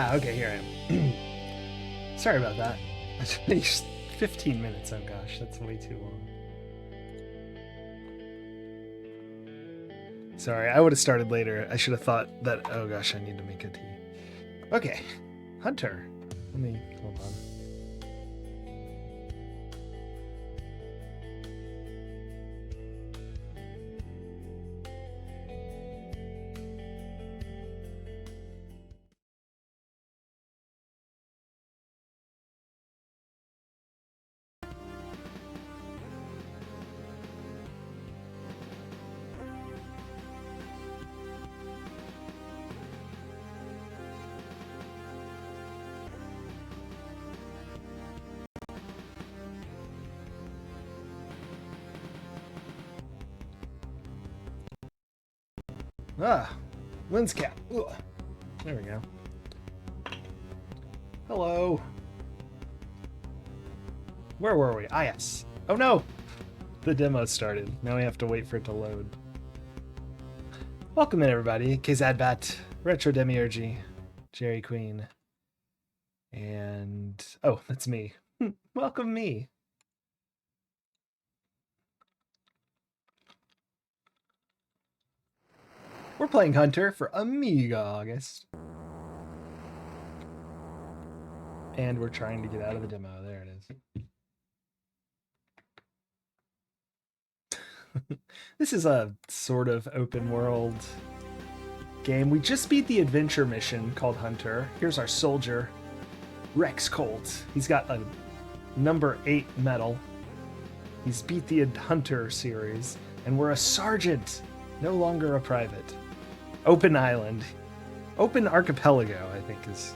Ah, okay, here I am. Sorry about that. I finished 15 minutes. Oh gosh, that's way too long. Sorry, I would have started later. I should have thought that. Oh gosh, I need to make a tea. Okay, Hunter. Let me hold on. Ah, lens cap. Ugh. There we go. Hello. Where were we? Ah, yes. Oh no! The demo started. Now we have to wait for it to load. Welcome in, everybody. Kazadbat, Retro Demiurgy, Jerry Queen, and... oh, that's me. Welcome me. We're playing Hunter for AMIGA August. And we're trying to get out of the demo. There it is. This is a sort of open world game. We just beat the adventure mission called Hunter. Here's our soldier, Rex Colt. He's got a number 8 medal. He's beat the Hunter series. And we're a sergeant, no longer a private. Open island. Open archipelago, I think is...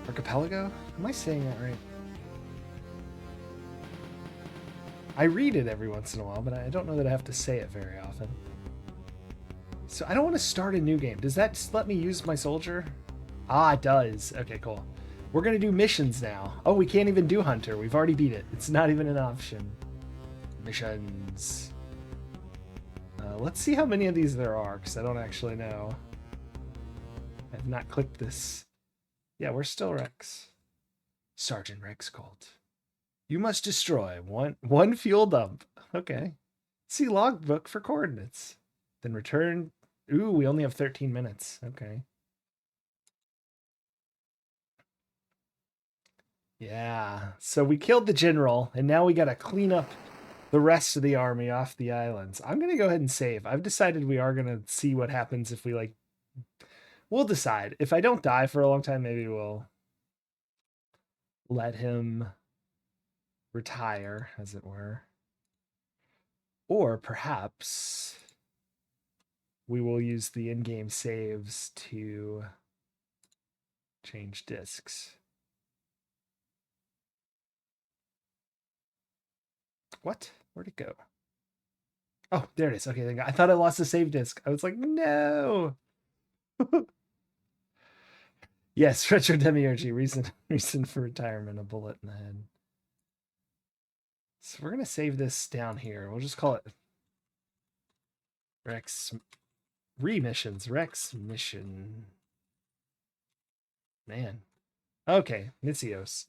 archipelago? Am I saying that right? I read it every once in a while, but I don't know that I have to say it very often. So I don't want to start a new game. Does that let me use my soldier? Ah, it does. Okay, cool. We're going to do missions now. Oh, we can't even do Hunter. We've already beat it. It's not even an option. Missions. Let's see how many of these there are, because I don't actually know. I have not clicked this. Yeah, we're still Rex. Sergeant Rex Colt. You must destroy one fuel dump. Okay. See logbook for coordinates. Then return. Ooh, we only have 13 minutes. Okay. Yeah. So we killed the general, and now we got to clean up the rest of the army off the islands. I'm going to go ahead and save. I've decided we are going to see what happens if we, like... we'll decide. If I don't die for a long time, maybe we'll let him retire, as it were. Or perhaps we will use the in-game saves to change discs. What? Where'd it go? Oh, there it is. Okay, I thought I lost the save disc. I was like, no. Yes, Retro Demiurgy, reason for retirement, a bullet in the head. So we're going to save this down here. We'll just call it Rex Remissions. Rex Mission. Man. Okay, Mitsios.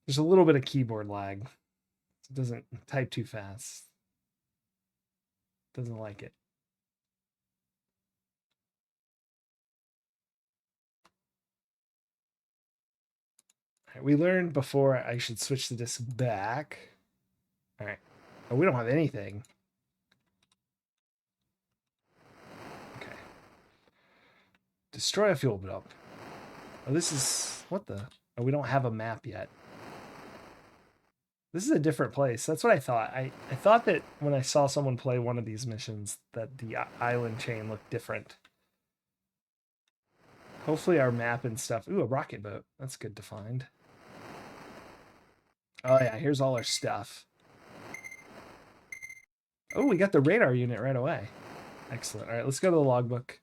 There's a little bit of keyboard lag. It doesn't type too fast. Doesn't like it. All right, we learned before I should switch the disc back. All right. Oh, we don't have anything. Okay. Destroy a fuel dump. Oh, this is... what the... oh, we don't have a map yet. This is a different place. That's what I thought. I thought that when I saw someone play one of these missions that the island chain looked different. Hopefully our map and stuff... ooh, a rocket boat. That's good to find. Oh yeah, here's all our stuff. Oh, we got the radar unit right away. Excellent. All right, let's go to the logbook.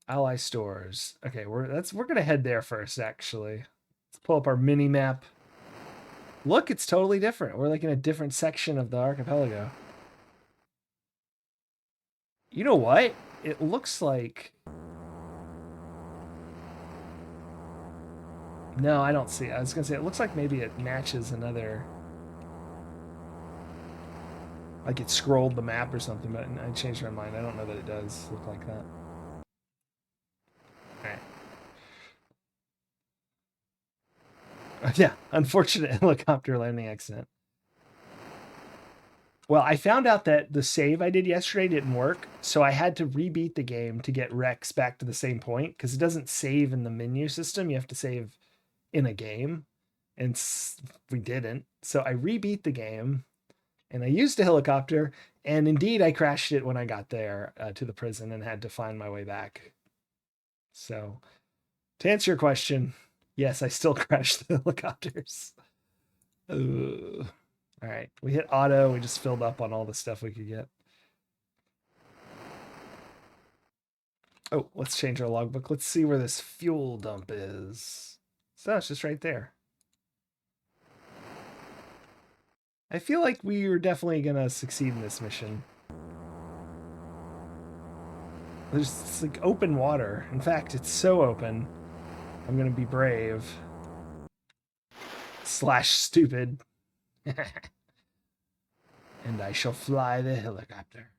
Ally stores. Okay, we're gonna head there first, actually. Let's pull up our mini map. Look, it's totally different. We're like in a different section of the archipelago. You know what? It looks like No, I don't see it. I was gonna say it looks like maybe it matches another, like it scrolled the map or something, but I changed my mind. I don't know that it does look like that. All right. Yeah, unfortunate helicopter landing accident. Well, I found out that the save I did yesterday didn't work, so I had to rebeat the game to get Rex back to the same point because it doesn't save in the menu system. You have to save in a game, and we didn't. So I rebeat the game, and I used a helicopter, and indeed I crashed it when I got there to the prison and had to find my way back. So to answer your question, yes, I still crashed the helicopters. Ugh. All right, we hit auto. We just filled up on all the stuff we could get. Oh, let's change our logbook. Let's see where this fuel dump is. So it's just right there. I feel like we are definitely going to succeed in this mission. There's like open water. In fact, it's so open. I'm going to be brave. / stupid. And I shall fly the helicopter.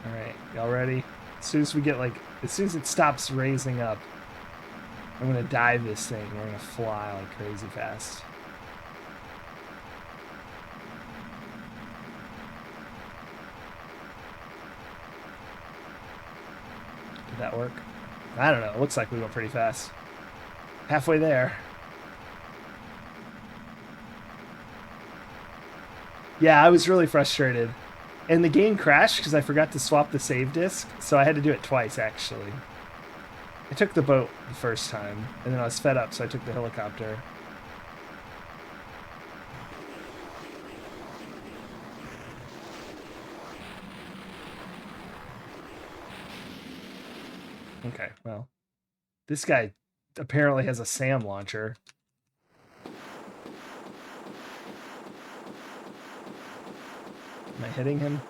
All right, y'all ready? As soon as we get as soon as it stops raising up, I'm gonna dive this thing. We're gonna fly like crazy fast. Did that work? I don't know. It looks like we went pretty fast. Halfway there. Yeah, I was really frustrated. And the game crashed because I forgot to swap the save disk, so I had to do it twice, actually. I took the boat the first time, and then I was fed up, so I took the helicopter. Okay, well. This guy apparently has a SAM launcher. Am I hitting him?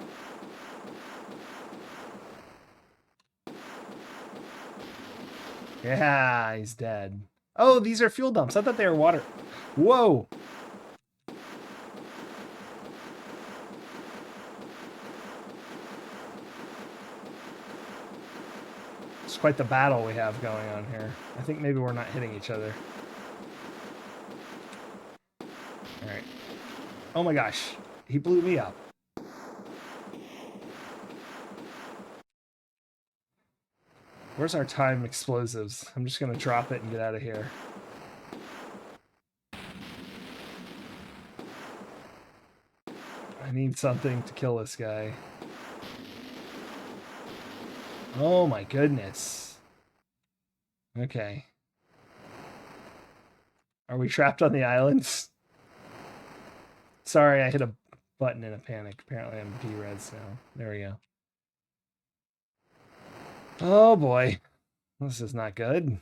Yeah, he's dead. Oh, these are fuel dumps. I thought they were water. Whoa. It's quite the battle we have going on here. I think maybe we're not hitting each other. All right. Oh my gosh. He blew me up. Where's our time explosives? I'm just going to drop it and get out of here. I need something to kill this guy. Oh my goodness. Okay. Are we trapped on the islands? Sorry, I hit a button in a panic. Apparently I'm P-Reds now. There we go. Oh boy. This is not good.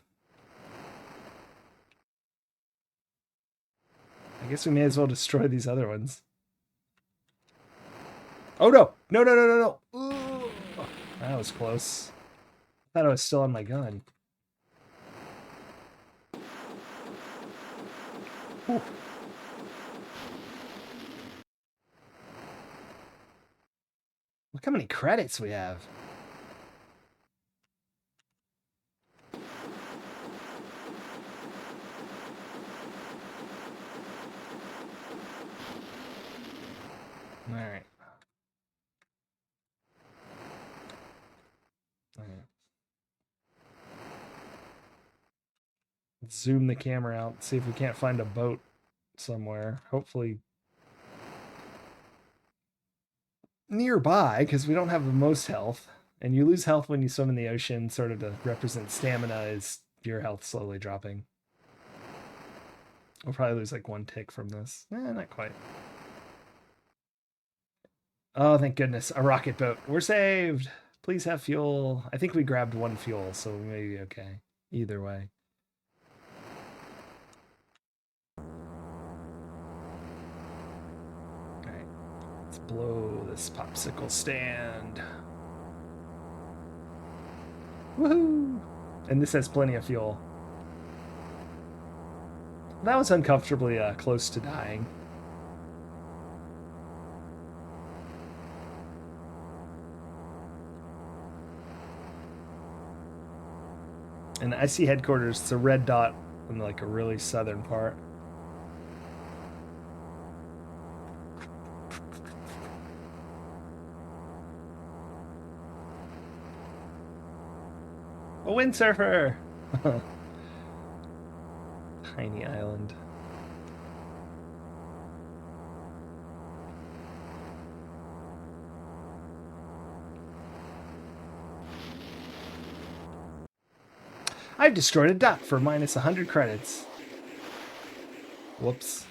I guess we may as well destroy these other ones. Oh no! No, no, no, no, no! Ooh. That was close. I thought I was still on my gun. Ooh. Look how many credits we have. All right. All right. Let's zoom the camera out, see if we can't find a boat somewhere. Hopefully nearby, because we don't have the most health. And you lose health when you swim in the ocean, sort of to represent stamina is your health slowly dropping. We'll probably lose like 1 tick from this. Not quite. Oh, thank goodness. A rocket boat. We're saved. Please have fuel. I think we grabbed 1 fuel, so we may be okay. Either way. Blow this popsicle stand. Woohoo! And this has plenty of fuel. That was uncomfortably close to dying. And I see headquarters. It's a red dot in like a really southern part. A windsurfer! Tiny island. I've destroyed a duck for minus 100 credits. Whoops.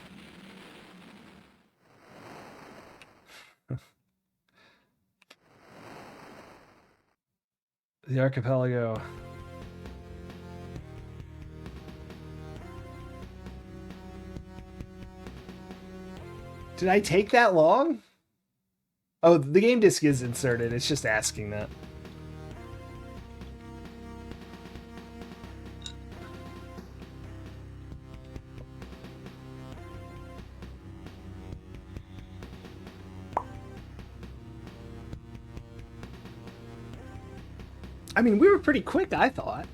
The archipelago. Did I take that long? Oh, the game disc is inserted. It's just asking that. I mean, we were pretty quick, I thought.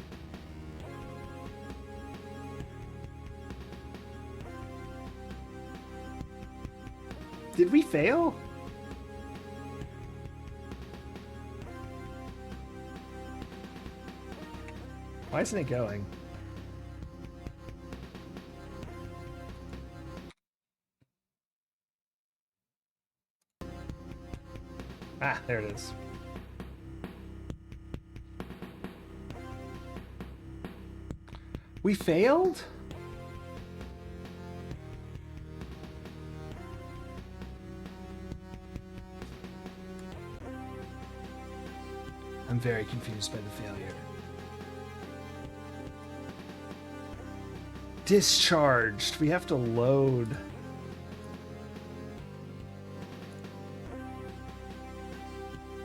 Did we fail? Why isn't it going? Ah, there it is. We failed? I'm very confused by the failure. Discharged. We have to load.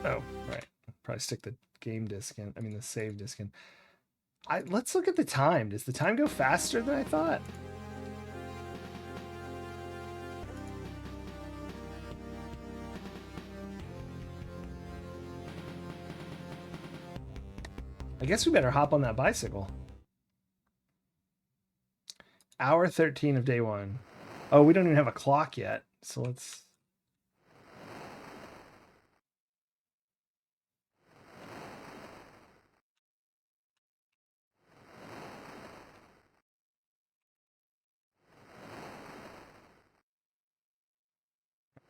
Oh, right. Probably stick the game disc in. I mean, the save disc in. Let's look at the time. Does the time go faster than I thought? I guess we better hop on that bicycle. Hour 13 of day 1. Oh, we don't even have a clock yet. So let's...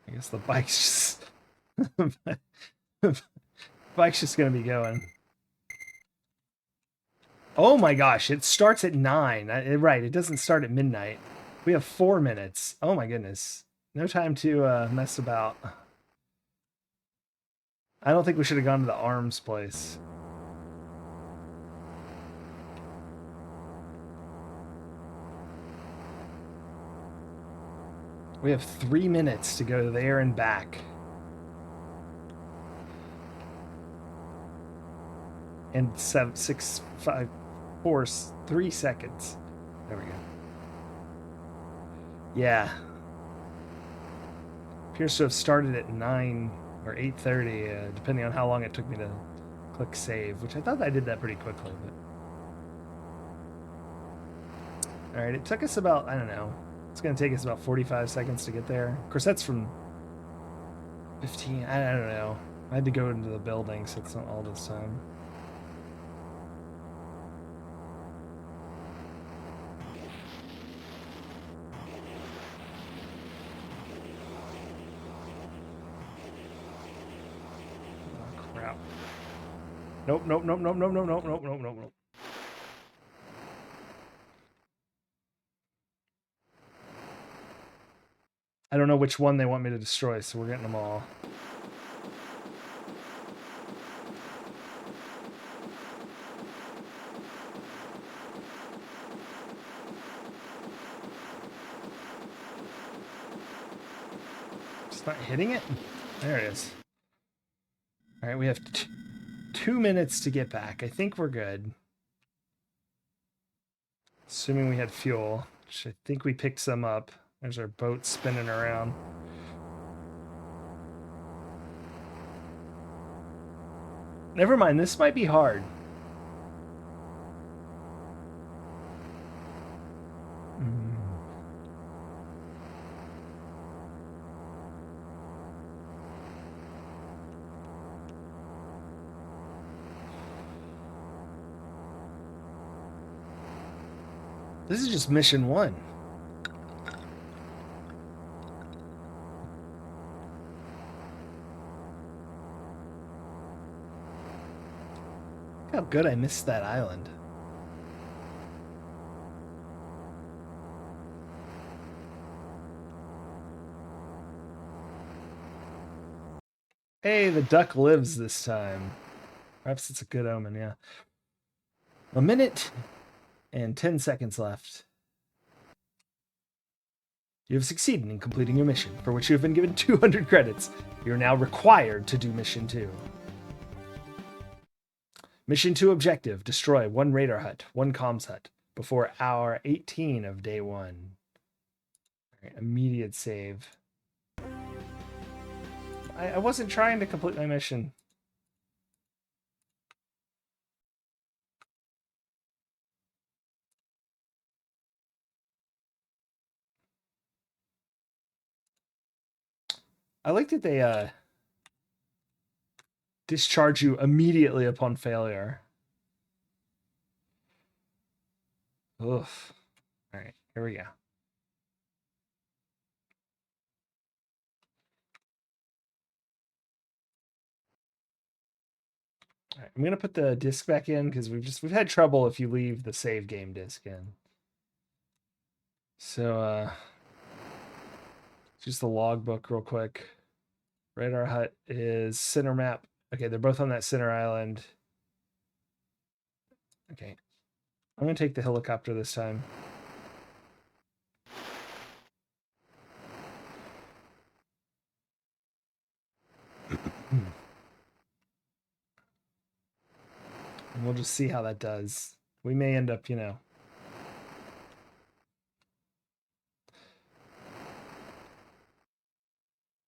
I guess the bike's just... bike's just gonna be going. Oh my gosh, it starts at 9. Right, it doesn't start at midnight. We have 4 minutes. Oh my goodness. No time to mess about. I don't think we should have gone to the arms place. We have 3 minutes to go there and back. And 7, 6, 5, 4, 3 seconds. There we go. Yeah. Appears to have started at 9 or 8:30, depending on how long it took me to click save, which I thought I did that pretty quickly. But... Alright, it took us about, I don't know, it's going to take us about 45 seconds to get there. Of course, that's from 15, I don't know. I had to go into the building, so it's not all this time. Nope, nope, nope, nope, nope, nope, nope, nope, nope, nope, nope. I don't know which one they want me to destroy, so we're getting them all. Just It's not hitting it? There it is. All right, we have 2 minutes to get back. I think we're good. Assuming we had fuel, which I think we picked some up. There's our boat spinning around. Never mind, this might be hard. This is just mission 1. Look how good I missed that island. Hey, the duck lives this time. Perhaps it's a good omen, yeah. 1 minute and 10 seconds left. You have succeeded in completing your mission, for which you have been given 200 credits. You are now required to do mission 2. Mission 2 objective: destroy 1 radar hut, 1 comms hut, before hour 18 of day 1. All right, immediate save. I wasn't trying to complete my mission. I like that they discharge you immediately upon failure. Oof. All right, here we go. All right, I'm gonna put the disc back in because we've had trouble if you leave the save game disc in. So just the logbook real quick. Radar hut is center map. Okay, they're both on that center island. Okay, I'm gonna take the helicopter this time. And we'll just see how that does. We may end up, you know,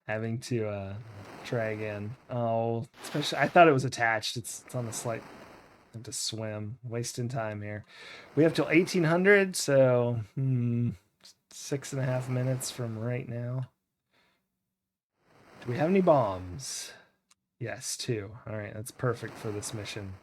having to try again. Oh, especially I thought it was attached. It's on the slight. I have to swim. Wasting time here. We have till 1800, so 6.5 minutes from right now. Do we have any bombs? Yes, 2. All right, that's perfect for this mission.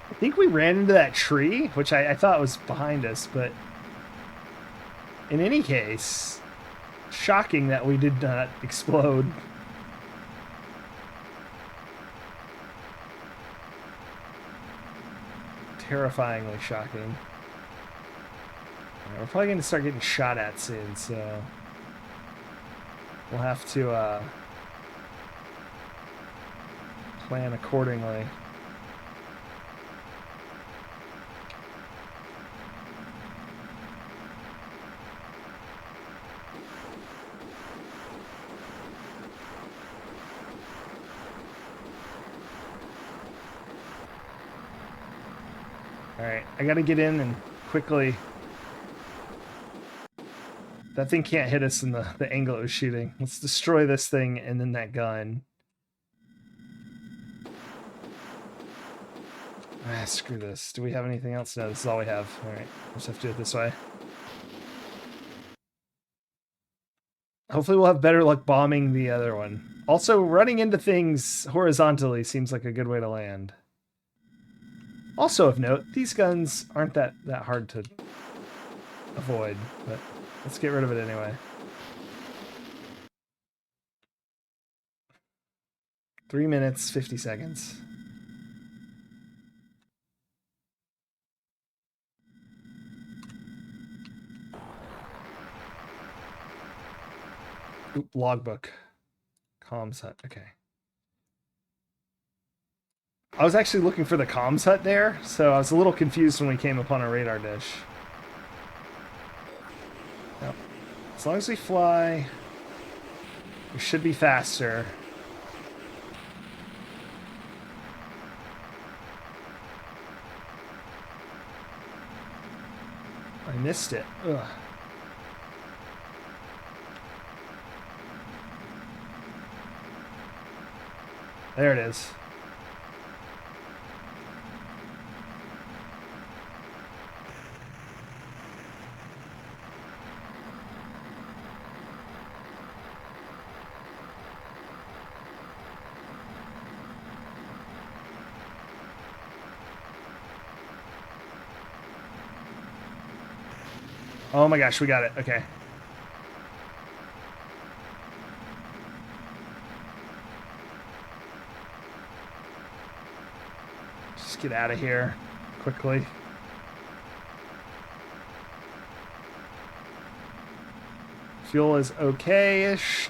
I think we ran into that tree, which I thought was behind us, but in any case, shocking that we did not explode. Terrifyingly shocking. We're probably going to start getting shot at soon, so we'll have to plan accordingly. Alright, I gotta get in and quickly... That thing can't hit us in the angle it was shooting. Let's destroy this thing and then that gun. Ah, screw this. Do we have anything else? No, this is all we have. Alright, we'll just have to do it this way. Hopefully we'll have better luck bombing the other one. Also, running into things horizontally seems like a good way to land. Also of note, these guns aren't that hard to avoid, but let's get rid of it anyway. 3 minutes, 50 seconds. Oop, logbook. Comms hut. Okay. I was actually looking for the comms hut there, so I was a little confused when we came upon a radar dish. Yep. As long as we fly, we should be faster. I missed it. Ugh. There it is. Oh my gosh, we got it. Okay. Just get out of here quickly. Fuel is okay-ish.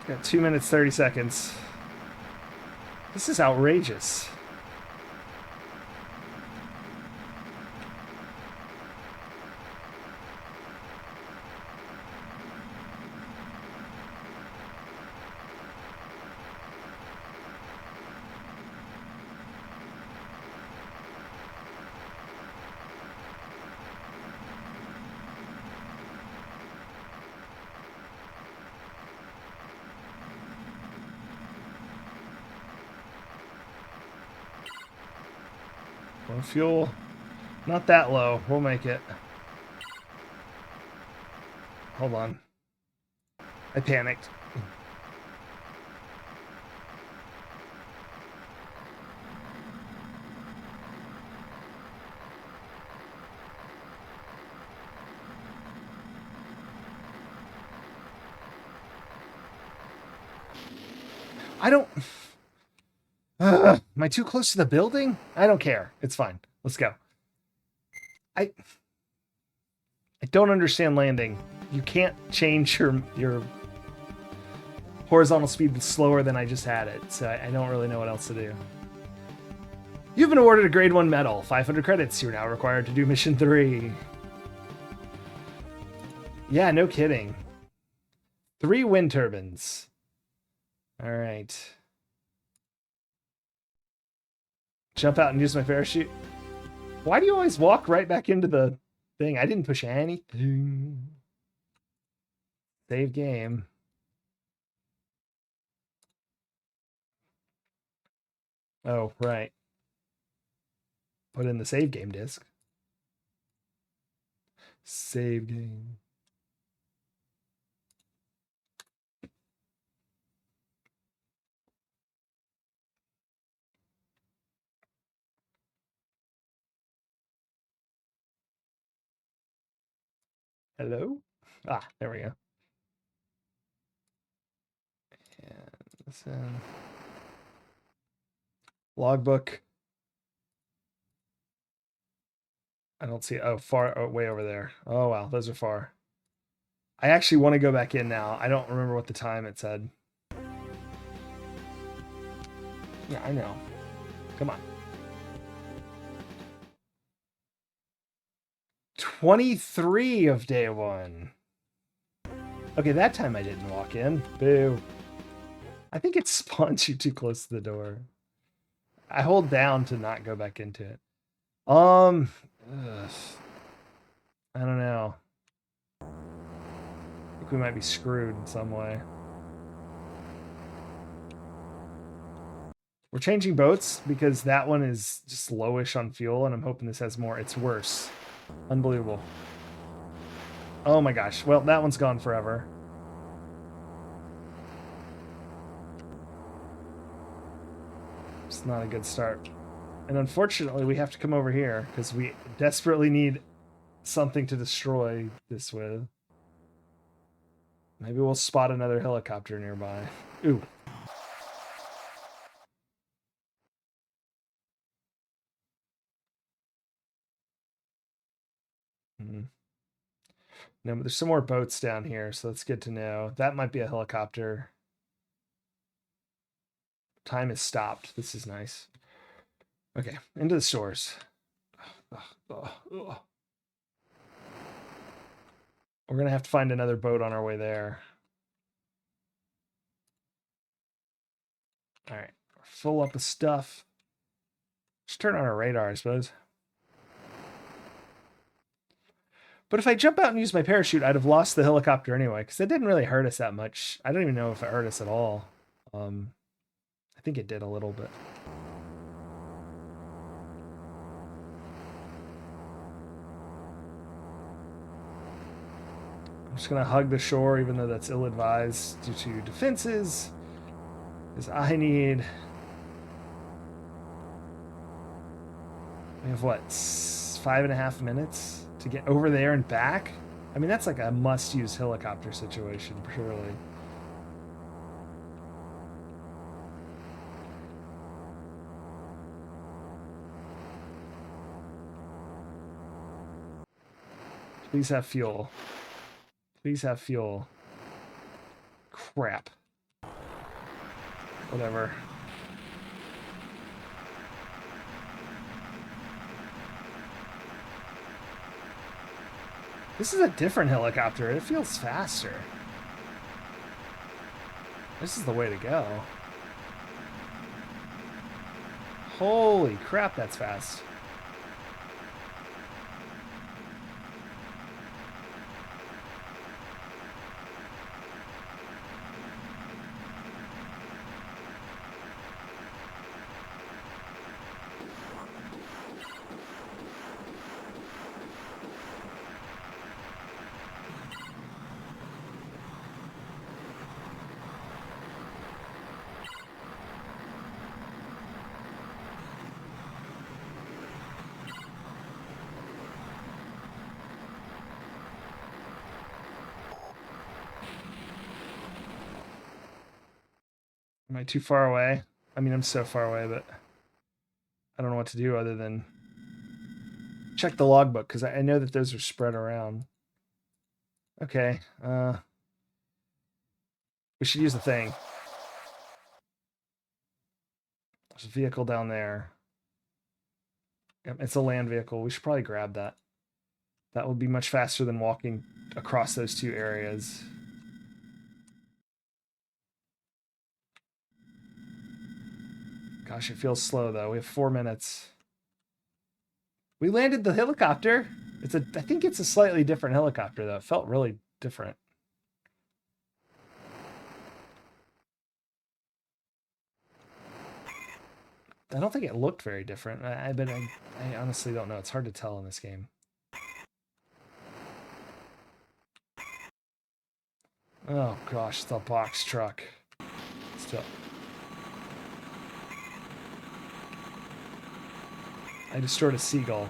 Got 2 minutes, 30 seconds. This is outrageous. Low fuel. Not that low. We'll make it. Hold on. I panicked. I don't... Am I too close to the building? I don't care. It's fine. Let's go. I don't understand landing. You can't change your horizontal speed slower than I just had it, so I don't really know what else to do. You've been awarded a grade 1 medal. 500 credits. You're now required to do mission 3. Yeah, no kidding. 3 wind turbines. All right. Jump out and use my parachute. Why do you always walk right back into the thing? I didn't push anything. Save game. Oh, right. Put in the save game disc. Save game. Hello? Ah, there we go. And listen. Logbook. I don't see it. Oh, far, oh, way over there. Oh, wow, those are far. I actually want to go back in now. I don't remember what the time it said. Yeah, I know. Come on. 23 of day 1. Okay, that time I didn't walk in. Boo. I think it spawns you too close to the door. I hold down to not go back into it. I don't know. I think we might be screwed in some way. We're changing boats because that one is just lowish on fuel, and I'm hoping this has more. It's worse. Unbelievable. Oh my gosh. Well, that one's gone forever. It's not a good start. And unfortunately, we have to come over here because we desperately need something to destroy this with. Maybe we'll spot another helicopter nearby. Ooh. Hmm. No, but there's some more boats down here, so that's good to know. That might be a helicopter. Time is stopped. This is nice. Okay, into the stores. We're gonna have to find another boat on our way there. All right, we're full up of stuff. Just turn on our radar, I suppose. But if I jump out and use my parachute, I'd have lost the helicopter anyway, because it didn't really hurt us that much. I don't even know if it hurt us at all. I think it did a little bit. I'm just going to hug the shore, even though that's ill-advised due to defenses. Because I need... We have, what, 5.5 minutes to get over there and back? I mean, that's like a must-use helicopter situation, purely. Please have fuel. Please have fuel. Crap. Whatever. This is a different helicopter. It feels faster. This is the way to go. Holy crap, that's fast. Am I too far away? I mean, I'm so far away, but I don't know what to do other than check the logbook, because I know that those are spread around. Okay. We should use the thing. There's a vehicle down there. Yep, it's a land vehicle. We should probably grab that. That would be much faster than walking across those two areas. Gosh, it feels slow, though. We have 4 minutes. We landed the helicopter. I think it's a slightly different helicopter, though. It felt really different. I don't think it looked very different, but I honestly don't know. It's hard to tell in this game. Oh gosh, it's a box truck. Still. I destroyed a seagull.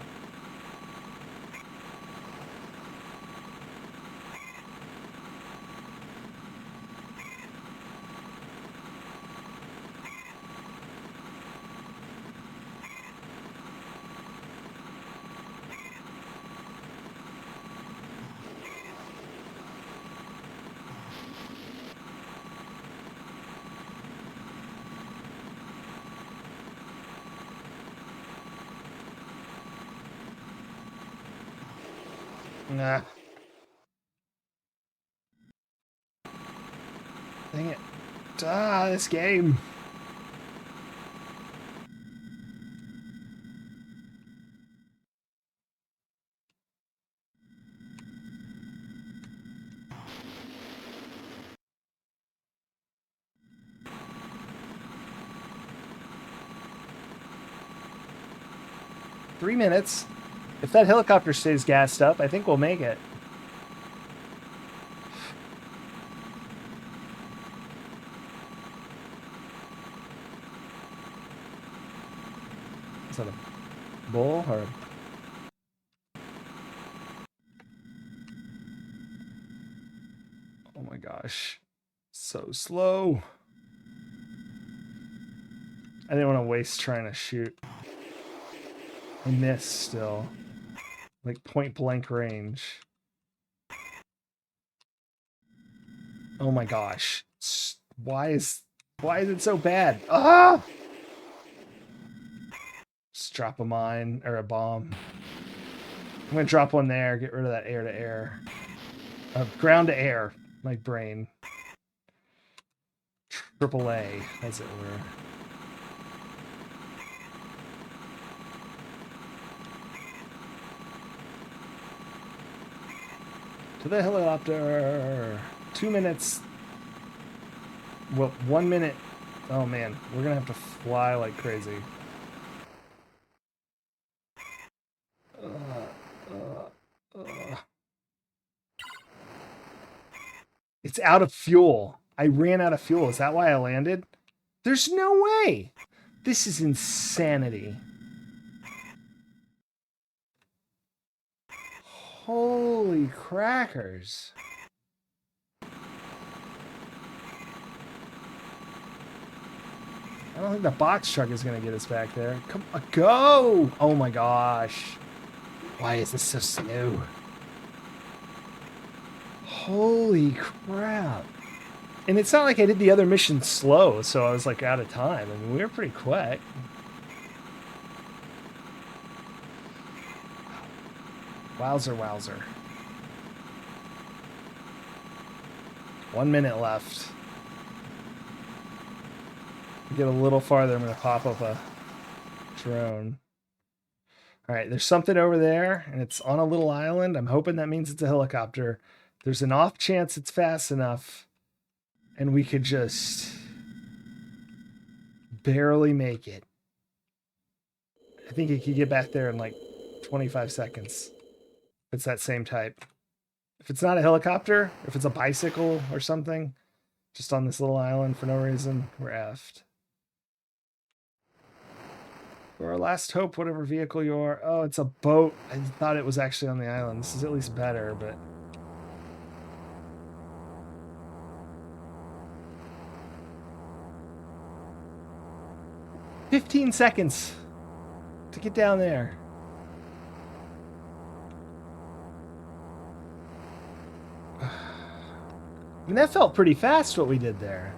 Nah. Dang it. Ah, this game. Three minutes. If that helicopter stays gassed up, I think we'll make it. Is that a bull or? Oh my gosh. So slow. I didn't want to waste trying to shoot. I missed still. Like point blank range. Oh my gosh. Why is it so bad? Ah! Just drop a mine or a bomb. I'm gonna drop one there, get rid of that air to air. Ground to air, my brain. AAA, as it were. To the helicopter. 2 minutes. Well, 1 minute. Oh man, we're gonna have to fly like crazy. It's out of fuel. I ran out of fuel. Is that why I landed? There's no way. This is insanity. Holy crackers. I don't think the box truck is going to get us back there. Come on, go! Oh my gosh. Why is this so slow? Holy crap. And it's not like I did the other mission slow, so I was like out of time. I mean, we were pretty quick. Wowzer, wowzer. 1 minute left. Get a little farther, I'm going to pop up a drone. All right, there's something over there, and it's on a little island. I'm hoping that means it's a helicopter. There's an off chance it's fast enough, and we could just barely make it. I think it could get back there in like 25 seconds. If it's that same type. If it's not a helicopter, if it's a bicycle or something, just on this little island for no reason, we're effed. For our last hope, whatever vehicle you are. Oh, it's a boat. I thought it was actually on the island. This is at least better, but... "15 seconds to get down there." I mean, that felt pretty fast what we did there.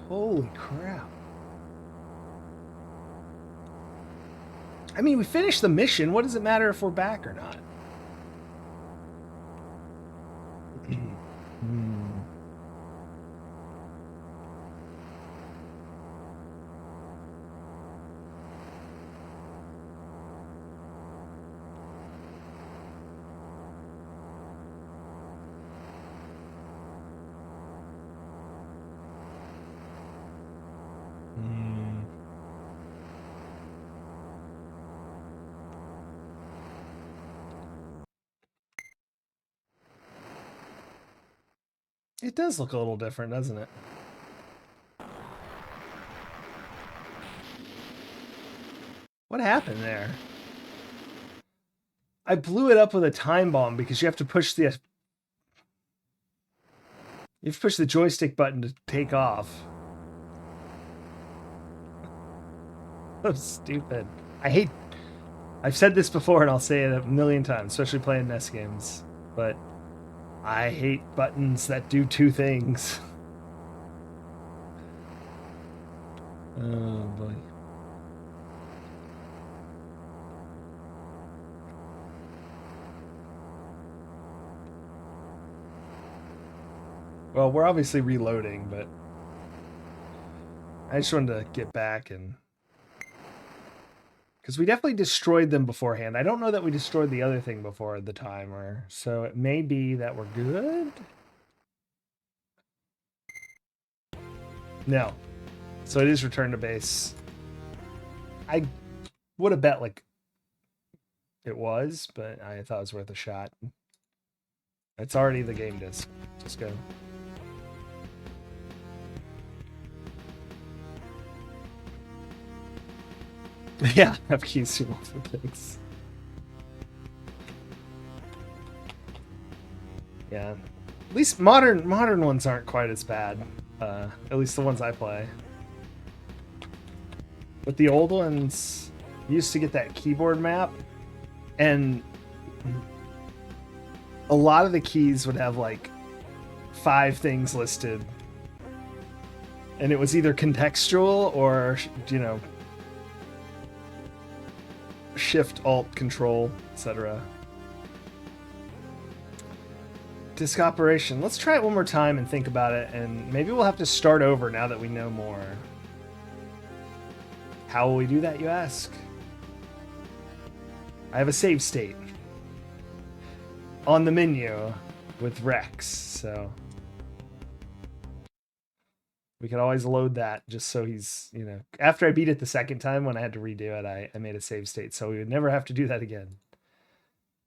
Holy crap. I mean, we finished the mission. What does it matter if we're back or not? It does look a little different, doesn't it? What happened there? I blew it up with a time bomb because you have to push the joystick button to take off. So stupid. I've said this before and I'll say it a million times, especially playing NES games, but I hate buttons that do two things. Oh boy. Well, we're obviously reloading, but I just wanted to get back and... because we definitely destroyed them beforehand. I don't know that we destroyed the other thing before the timer, so it may be that we're good? No. So it is return to base. I would have bet like it was, but I thought it was worth a shot. It's already the game disc. Just go. Yeah, have keys to multiple things. Yeah. At least modern ones aren't quite as bad. At least the ones I play. But the old ones, you used to get that keyboard map, and a lot of the keys would have like 5 things listed. And it was either contextual or, you know, Shift, Alt, Control, etc. Disk operation. Let's try it one more time and think about it, and maybe we'll have to start over now that we know more. How will we do that, you ask? I have a save state on the menu with Rex, so we could always load that just so he's, you know, after I beat it the second time when I had to redo it, I made a save state so we would never have to do that again,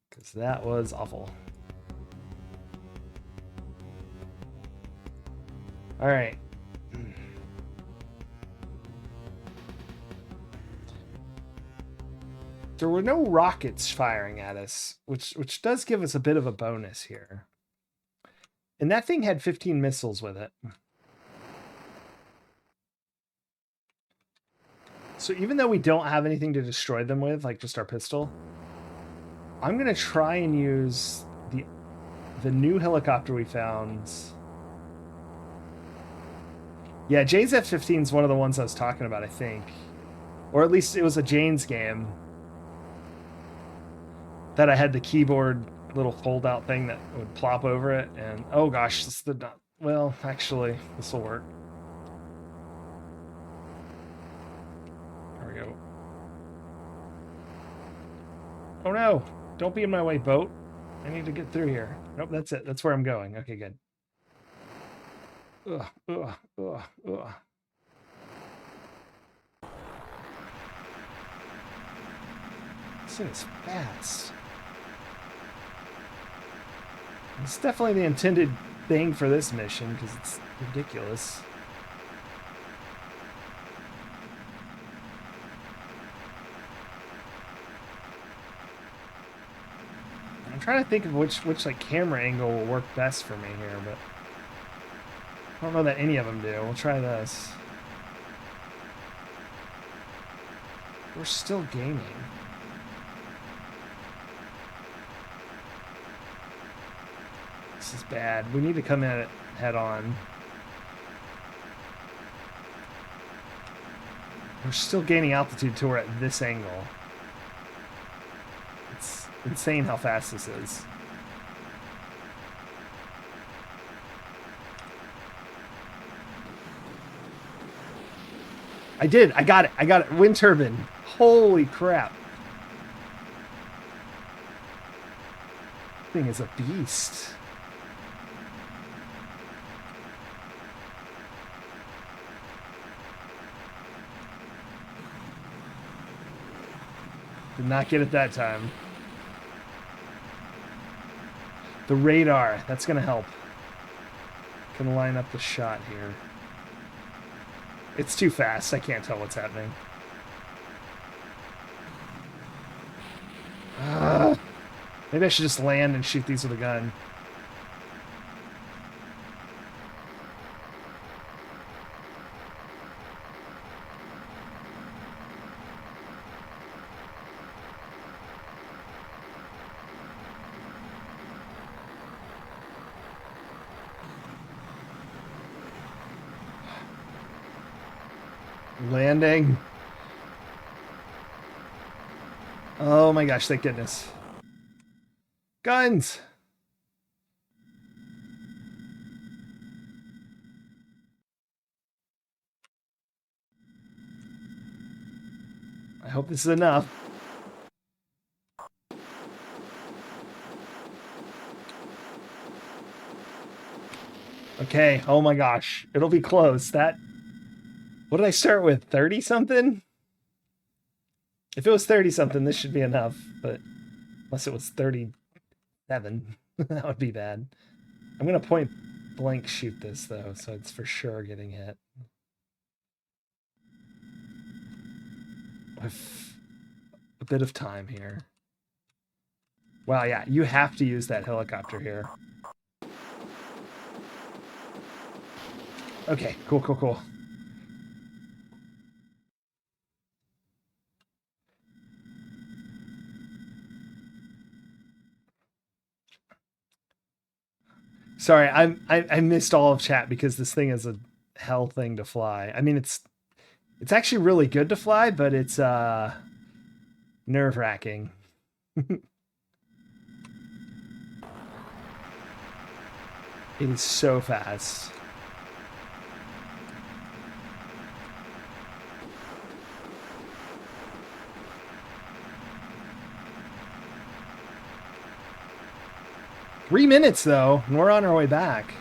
because that was awful. All right. There were no rockets firing at us, which does give us a bit of a bonus here. And that thing had 15 missiles with it. So even though we don't have anything to destroy them with, like just our pistol, I'm going to try and use the new helicopter we found. Yeah, Jane's F-15 is one of the ones I was talking about, I think. Or at least it was a Jane's game that I had the keyboard little fold-out thing that would plop over it, and oh gosh, this is the... Well, actually, this will work. There we go. Oh no! Don't be in my way, boat. I need to get through here. Nope, that's it. That's where I'm going. Okay, good. Ugh, ugh, ugh, ugh. This thing is fast. It's definitely the intended thing for this mission, because it's ridiculous. I'm trying to think of which like camera angle will work best for me here, but I don't know that any of them do. We'll try this. We're still gaining. This is bad. We need to come at it head on. We're still gaining altitude till we're at this angle. It's insane how fast this is. I did. I got it. I got it. Wind turbine. Holy crap. This thing is a beast. Did not get it that time. The radar. That's going to help. Can line up the shot here. It's too fast. I can't tell what's happening. Maybe I should just land and shoot these with a gun. Landing. Oh my gosh, thank goodness. Guns! I hope this is enough. Okay, oh my gosh. It'll be close. That... What did I start with? 30 something? If it was 30 something, this should be enough, but unless it was 37, that would be bad. I'm gonna point blank shoot this though, so it's for sure getting hit. With a bit of time here. Wow, yeah, you have to use that helicopter here. Okay, cool, cool, cool. Sorry, I missed all of chat because this thing is a hell thing to fly. I mean, it's actually really good to fly, but it's nerve-wracking. It is so fast. $3 minutes though, and we're on our way back.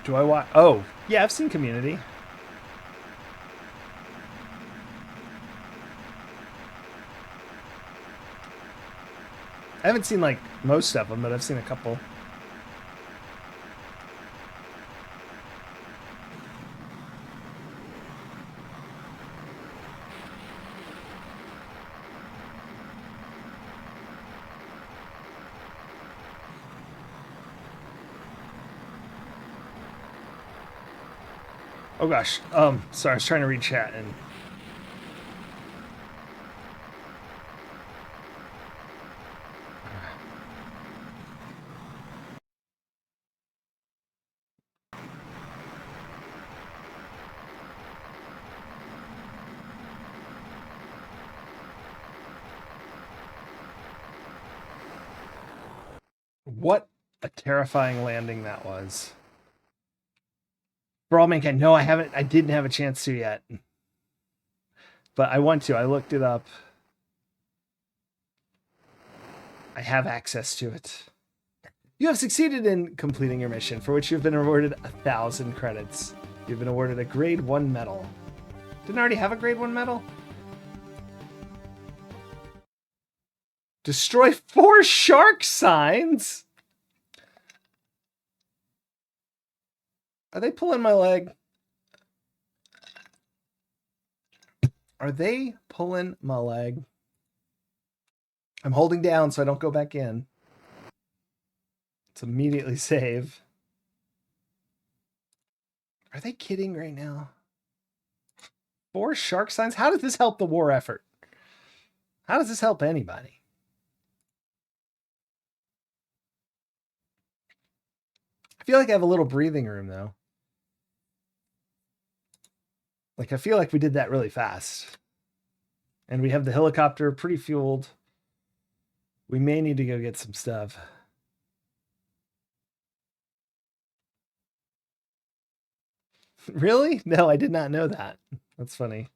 Do I watch? Oh, yeah, I've seen Community. I haven't seen like most of them, but I've seen a couple. Oh gosh. Sorry, I was trying to read chat and what a terrifying landing that was. For all mankind. No, I haven't. I didn't have a chance to yet, but I want to. I looked it up. I have access to it. You have succeeded in completing your mission, for which you have been awarded 1,000 credits. You've been awarded a grade 1 medal. Didn't I already have a grade 1 medal? Destroy 4 shark signs? Are they pulling my leg? Are they pulling my leg? I'm holding down so I don't go back in. Let's immediately save. Are they kidding right now? 4 shark signs? How does this help the war effort? How does this help anybody? I feel like I have a little breathing room, though. Like, I feel like we did that really fast. And we have the helicopter pretty fueled. We may need to go get some stuff. Really? No, I did not know that. That's funny.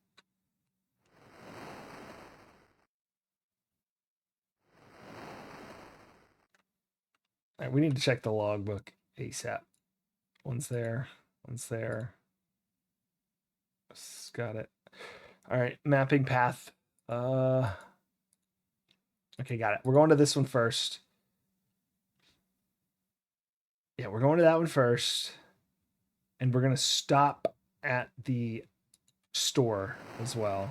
All right, we need to check the logbook ASAP. One's there. One's there. Got it. All right, mapping path. Okay, got it. We're going to this one first. Yeah, we're going to that one first. And we're going to stop at the store as well.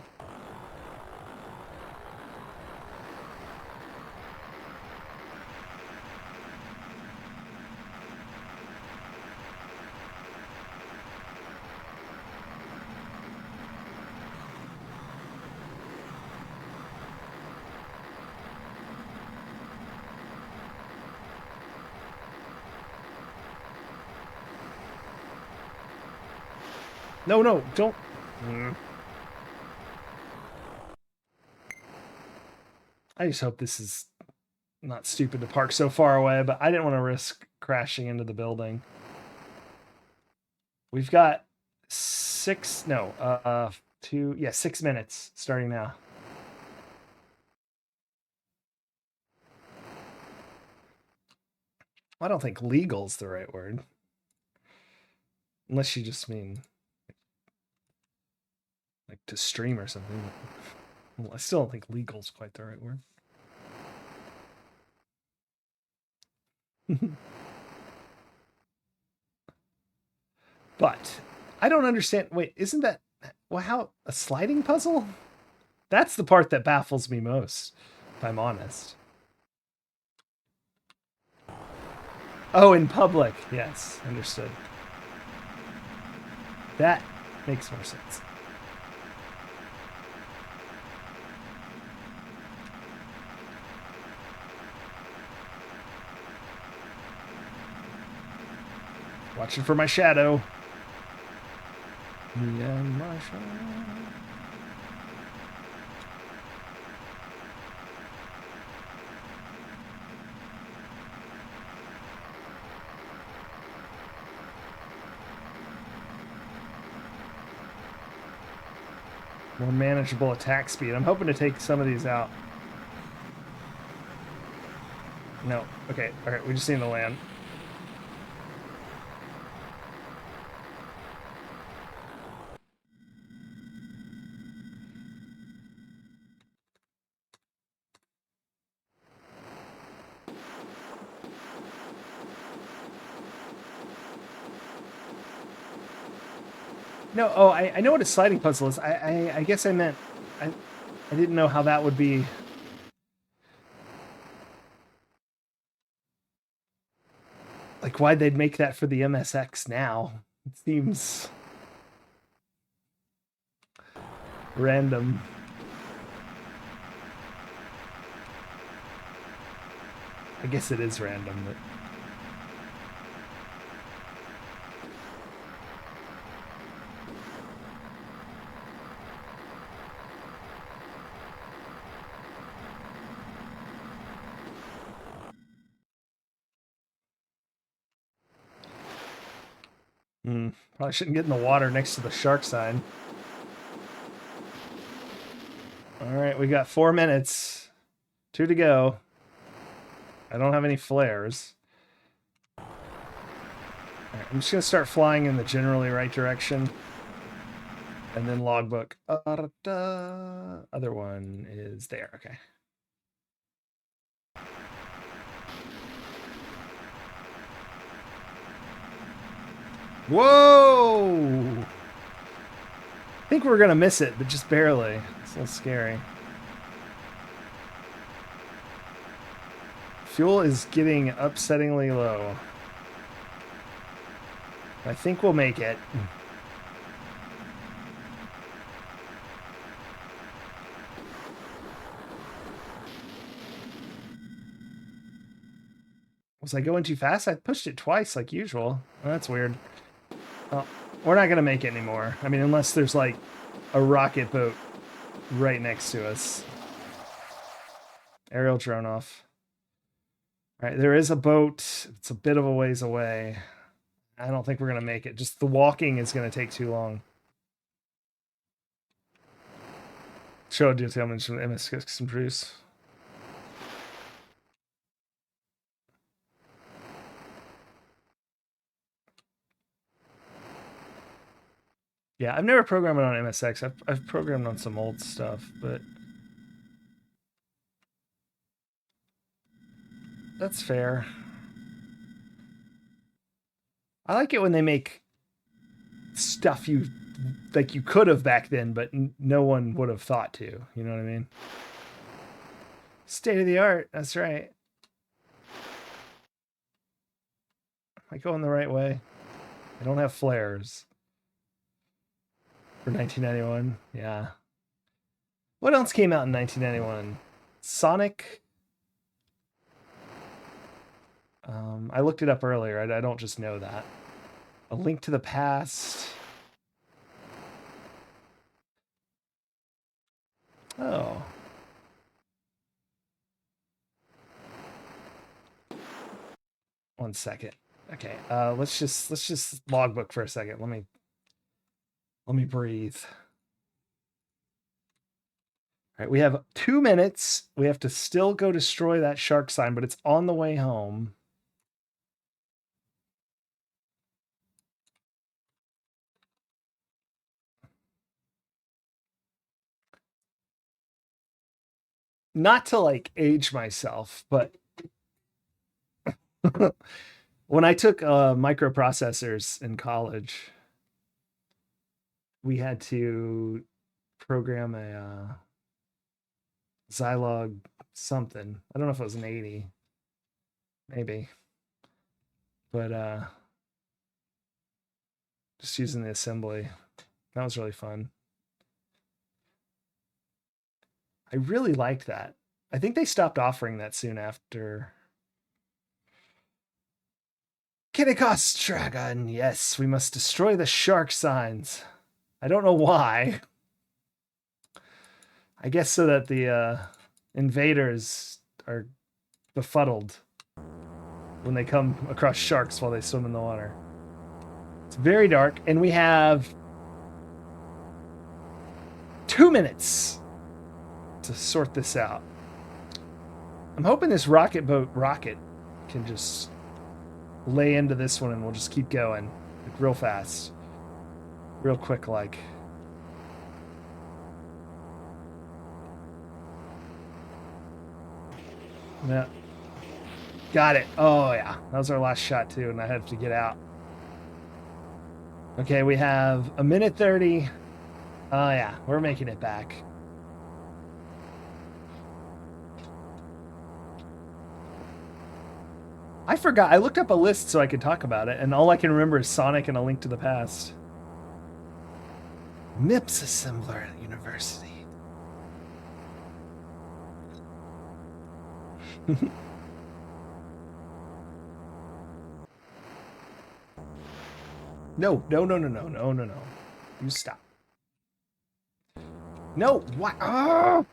No, no, don't. I just hope this is not stupid to park so far away, but I didn't want to risk crashing into the building. We've got 6 minutes starting now. I don't think legal's the right word. Unless you just mean like to stream or something. Well, I still don't think legal's quite the right word. But I don't understand. Wait, isn't that Well, how a sliding puzzle? That's the part that baffles me most, if I'm honest. Oh, in public. Yes, understood. That makes more sense. Watching for my shadow. Me and my shadow. More manageable attack speed. I'm hoping to take some of these out. No. Okay. All right. We just need to land. No. Oh, I know what a sliding puzzle is. I guess I meant I didn't know how that would be. Like why they'd make that for the MSX now. It seems random. I guess it is random, but probably shouldn't get in the water next to the shark sign. All right, we got 4 minutes. 2 to go. I don't have any flares. All right, I'm just going to start flying in the generally right direction. And then logbook. Other one is there. Okay. Whoa! I think we're going to miss it, but just barely. It's a little scary. Fuel is getting upsettingly low. I think we'll make it. Was I going too fast? I pushed it twice like usual. Oh, that's weird. Well, we're not going to make it anymore. I mean, unless there's like a rocket boat right next to us. Aerial drone off. All right, there is a boat. It's a bit of a ways away. I don't think we're going to make it. Just the walking is going to take too long. Show detailment from MSX Bruce. Yeah, I've never programmed on MSX. I've programmed on some old stuff, but that's fair. I like it when they make stuff you like you could have back then, but no one would have thought to. You know what I mean? State of the art. That's right. I go in the right way. I don't have flares for 1991. Yeah. What else came out in 1991? Sonic. I looked it up earlier. I don't just know that. A Link to the Past. Oh. One second. Okay. Let's just logbook for a second. Let me breathe. All right, we have 2 minutes. We have to still go destroy that shark sign, but it's on the way home. Not to like age myself, but when I took microprocessors in college, we had to program a Zilog something. I don't know if it was an 80, maybe, but just using the assembly. That was really fun. I really liked that. I think they stopped offering that soon after. Kittikos Dragon, yes, we must destroy the shark signs. I don't know why. I guess so that the invaders are befuddled when they come across sharks while they swim in the water. It's very dark, and we have 2 minutes to sort this out. I'm hoping this rocket can just lay into this one and we'll just keep going like real fast, real quick like. Yeah, got it. Oh yeah, that was our last shot too, and I had to get out. Okay, we have a minute 30. Oh yeah, we're making it back. I forgot. I looked up a list so I could talk about it, and all I can remember is Sonic and A Link to the Past. MIPS assembler at university. No. You stop. No, what? Ah!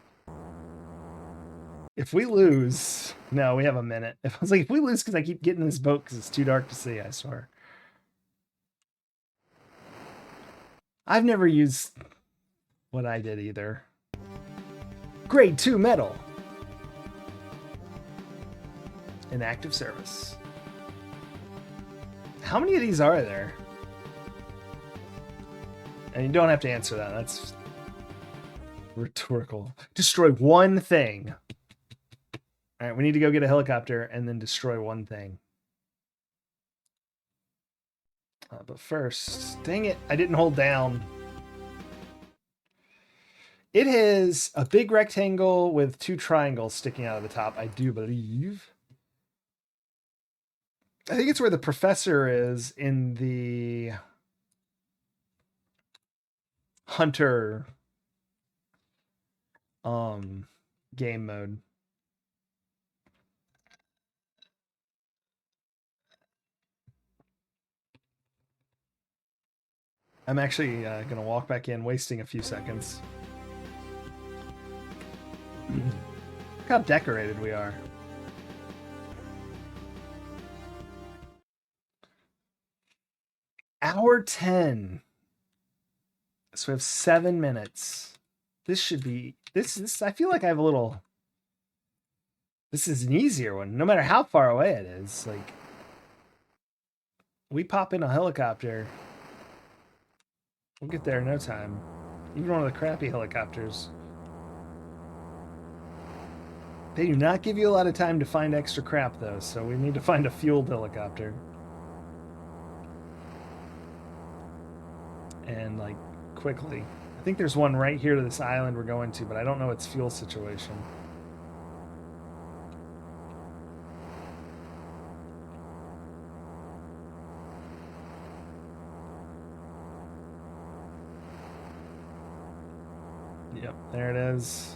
If we lose, no, we have a minute. I was like, if we lose because I keep getting in this boat because it's too dark to see, I swear. I've never used what I did either. Grade 2 metal. In active service. How many of these are there? And you don't have to answer that. That's rhetorical. Destroy one thing. All right, we need to go get a helicopter and then destroy one thing. But first, dang it, I didn't hold down. It is a big rectangle with 2 triangles sticking out of the top, I do believe. I think it's where the professor is in the Hunter game mode. I'm actually going to walk back in, wasting a few seconds. Look how decorated we are. Hour 10. So we have 7 minutes. This should be... This I feel like I have a little... This is an easier one, no matter how far away it is. Like, we pop in a helicopter... We'll get there in no time. Even one of the crappy helicopters. They do not give you a lot of time to find extra crap, though, so we need to find a fueled helicopter. And, like, quickly. I think there's one right here to this island we're going to, but I don't know its fuel situation. Yep, there it is.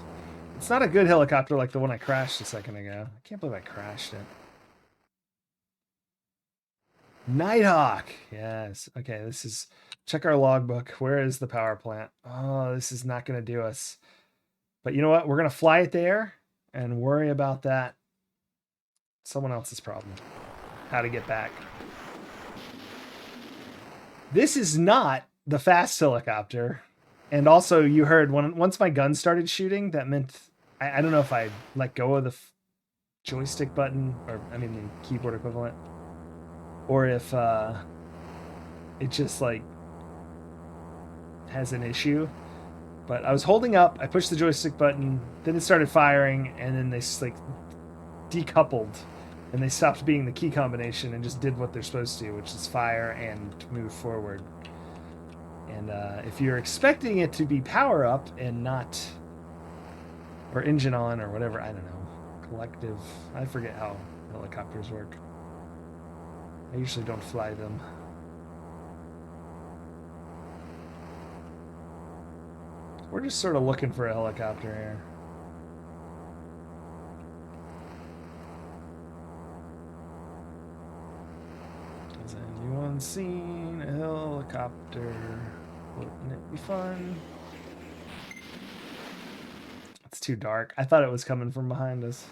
It's not a good helicopter like the one I crashed a second ago. I can't believe I crashed it. Nighthawk. Yes. Okay, this is... Check our logbook. Where is the power plant? Oh, this is not going to do us. But you know what? We're going to fly it there and worry about that. Someone else's problem. How to get back. This is not the fast helicopter. And also, you heard once my gun started shooting, that meant I don't know if I let go of the joystick button, or I mean the keyboard equivalent, or if it just like has an issue. But I was holding up, I pushed the joystick button, then it started firing, and then they like decoupled, and they stopped being the key combination and just did what they're supposed to, which is fire and move forward. And if you're expecting it to be power up and not, or engine on or whatever, I don't know, collective, I forget how helicopters work. I usually don't fly them. We're just sort of looking for a helicopter here. Has anyone seen a helicopter? Wouldn't it be fun? It's too dark. I thought it was coming from behind us.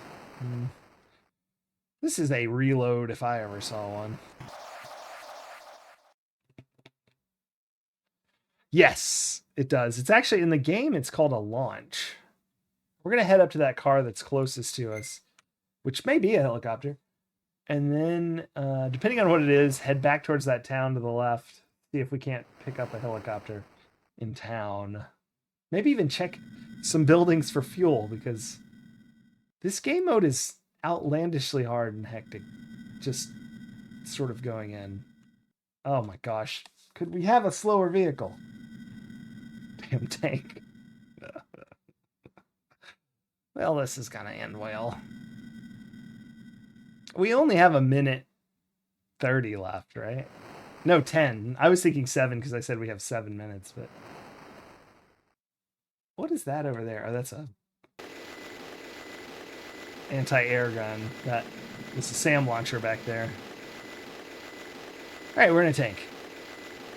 This is a reload if I ever saw one. Yes, it does. It's actually in the game, it's called a launch. We're going to head up to that car that's closest to us, which may be a helicopter. And then, depending on what it is, head back towards that town to the left. See if we can't pick up a helicopter in town. Maybe even check some buildings for fuel, because this game mode is outlandishly hard and hectic. Just sort of going in. Oh my gosh. Could we have a slower vehicle? Damn tank. Well, this is gonna end well. We only have 1:30 left, right? No, 10. I was thinking 7 because I said we have 7 minutes, but... What is that over there? Oh, that's a anti-air gun. That was a SAM launcher back there. All right, we're in a tank.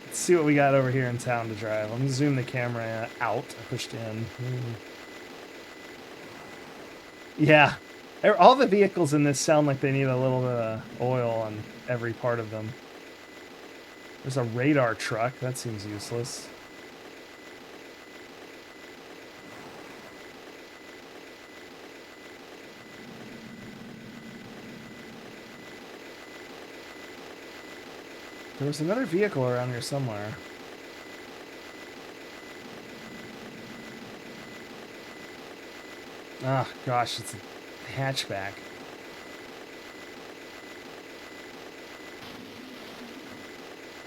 Let's see what we got over here in town to drive. Let me zoom the camera out. I pushed in. Yeah. All the vehicles in this sound like they need a little bit of oil on every part of them. There's a radar truck. That seems useless. There was another vehicle around here somewhere. Ah, gosh, it's a hatchback.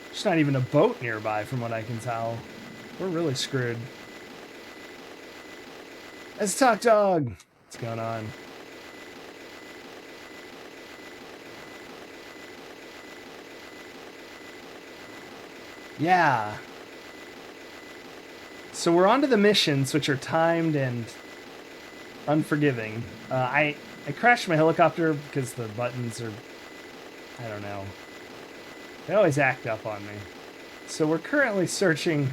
There's not even a boat nearby from what I can tell. We're really screwed. Let's talk dog. What's going on? Yeah. So we're on to the missions, which are timed and unforgiving. I crashed my helicopter because the buttons are, I don't know. They always act up on me. So we're currently searching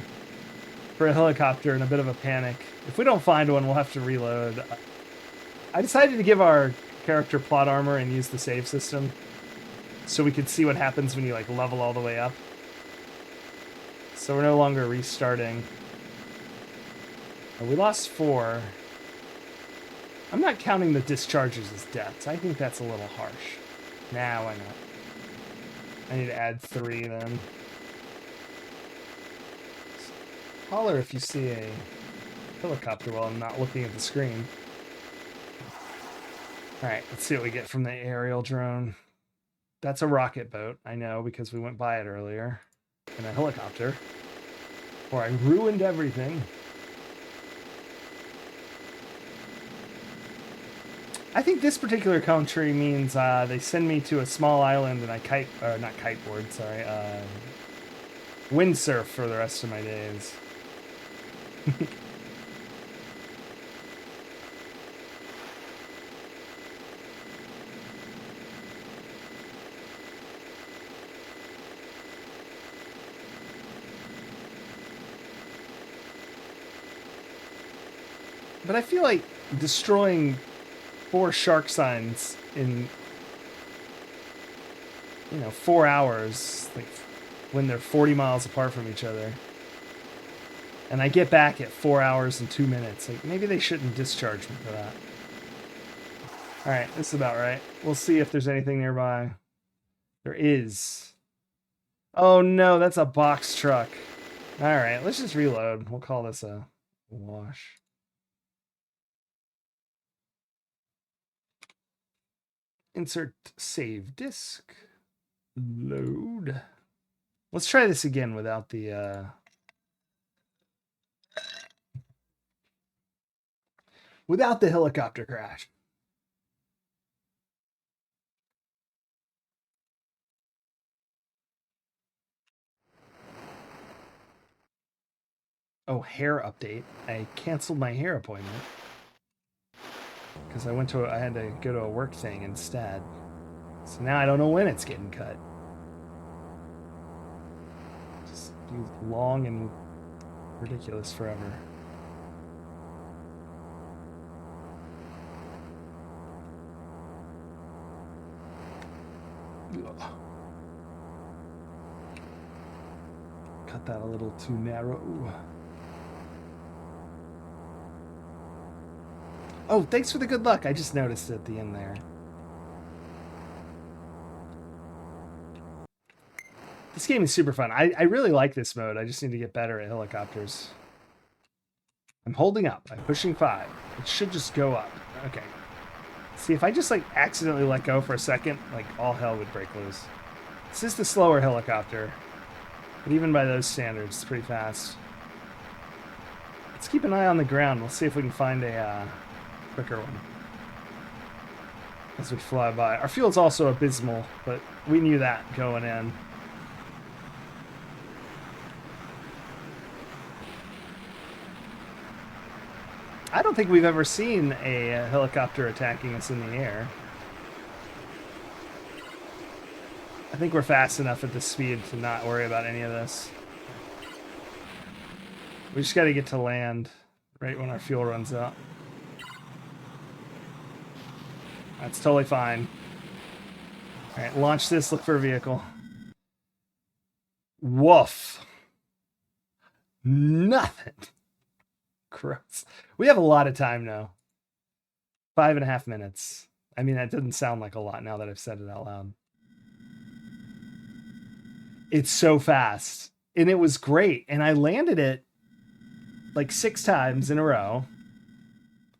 for a helicopter in a bit of a panic. If we don't find one, we'll have to reload. I decided to give our character plot armor and use the save system so we could see what happens when you like level all the way up. So we're no longer restarting. We lost 4. I'm not counting the discharges as deaths. I think that's a little harsh. Nah, why not? I need to add 3 then. Holler if you see a helicopter while I'm not looking at the screen. Alright, let's see what we get from the aerial drone. That's a rocket boat, I know, because we went by it earlier. And a helicopter. Or I ruined everything. I think this particular country means they send me to a small island and I windsurf for the rest of my days. But I feel like destroying 4 shark signs in, 4 hours, like when they're 40 miles apart from each other. And I get back at 4 hours and 2 minutes. Like, maybe they shouldn't discharge me for that. Alright, this is about right. We'll see if there's anything nearby. There is. Oh no, that's a box truck. Alright, let's just reload. We'll call this a wash. Insert save disk. Load. Let's try this again without the without the helicopter crash. Oh, hair update. I canceled my hair appointment because I had to go to a work thing instead. So now I don't know when it's getting cut. Just be long and ridiculous forever. Ugh. Cut that a little too narrow. Oh, thanks for the good luck. I just noticed it at the end there. This game is super fun. I really like this mode. I just need to get better at helicopters. I'm holding up. I'm pushing 5. It should just go up. Okay. See, if I just like accidentally let go for a second, like all hell would break loose. This is the slower helicopter. But even by those standards, it's pretty fast. Let's keep an eye on the ground. We'll see if we can find a quicker one as we fly by. Our fuel's also abysmal, but we knew that going in. I don't think we've ever seen a helicopter attacking us in the air. I think we're fast enough at this speed to not worry about any of this. We just got to get to land right when our fuel runs out. That's totally fine. All right, launch this, look for a vehicle. Woof. Nothing. Gross. We have a lot of time now. 5.5 minutes. I mean, that doesn't sound like a lot now that I've said it out loud. It's so fast. And it was great. And I landed it like 6 times in a row.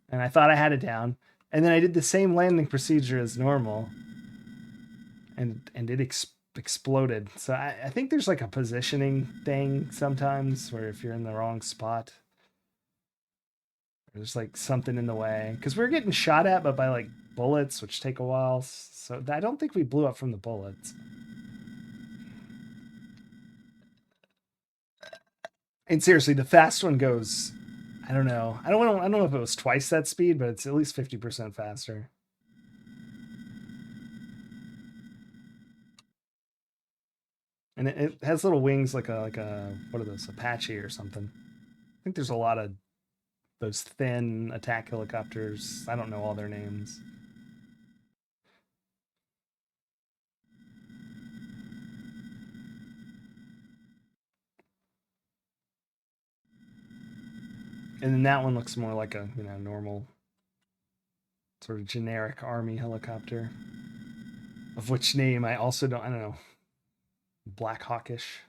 And I thought I had it down. And then I did the same landing procedure as normal. And it exploded. So I think there's like a positioning thing sometimes where if you're in the wrong spot, there's like something in the way. Because we were getting shot at, but by like bullets, which take a while. So I don't think we blew up from the bullets. And seriously, the fast one goes, I don't know. I don't know if it was twice that speed, but it's at least 50% faster. And it has little wings like a what are those, Apache or something. I think there's a lot of those thin attack helicopters. I don't know all their names. And then that one looks more like a, normal sort of generic army helicopter. Of which name I don't know. Black Hawkish.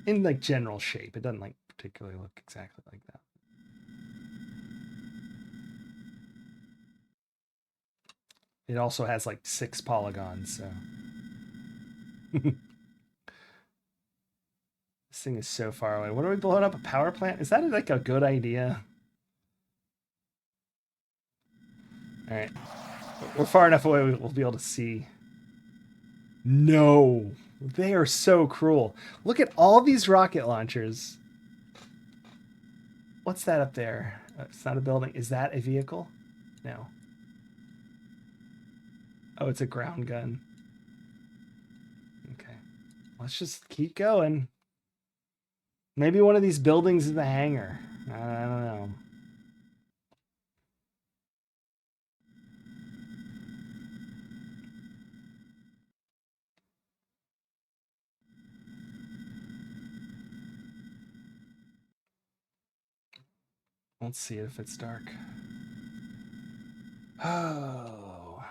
In like general shape. It doesn't like particularly look exactly like that. It also has like 6 polygons, so. This thing is so far away. What are we blowing up? A power plant? Is that like a good idea? All right. We're far enough away we'll be able to see. No. They are so cruel. Look at all these rocket launchers. What's that up there? It's not a building. Is that a vehicle? No. Oh, it's a ground gun. Okay. Let's just keep going. Maybe one of these buildings is a hangar. I don't know. Let's see if it's dark. Oh.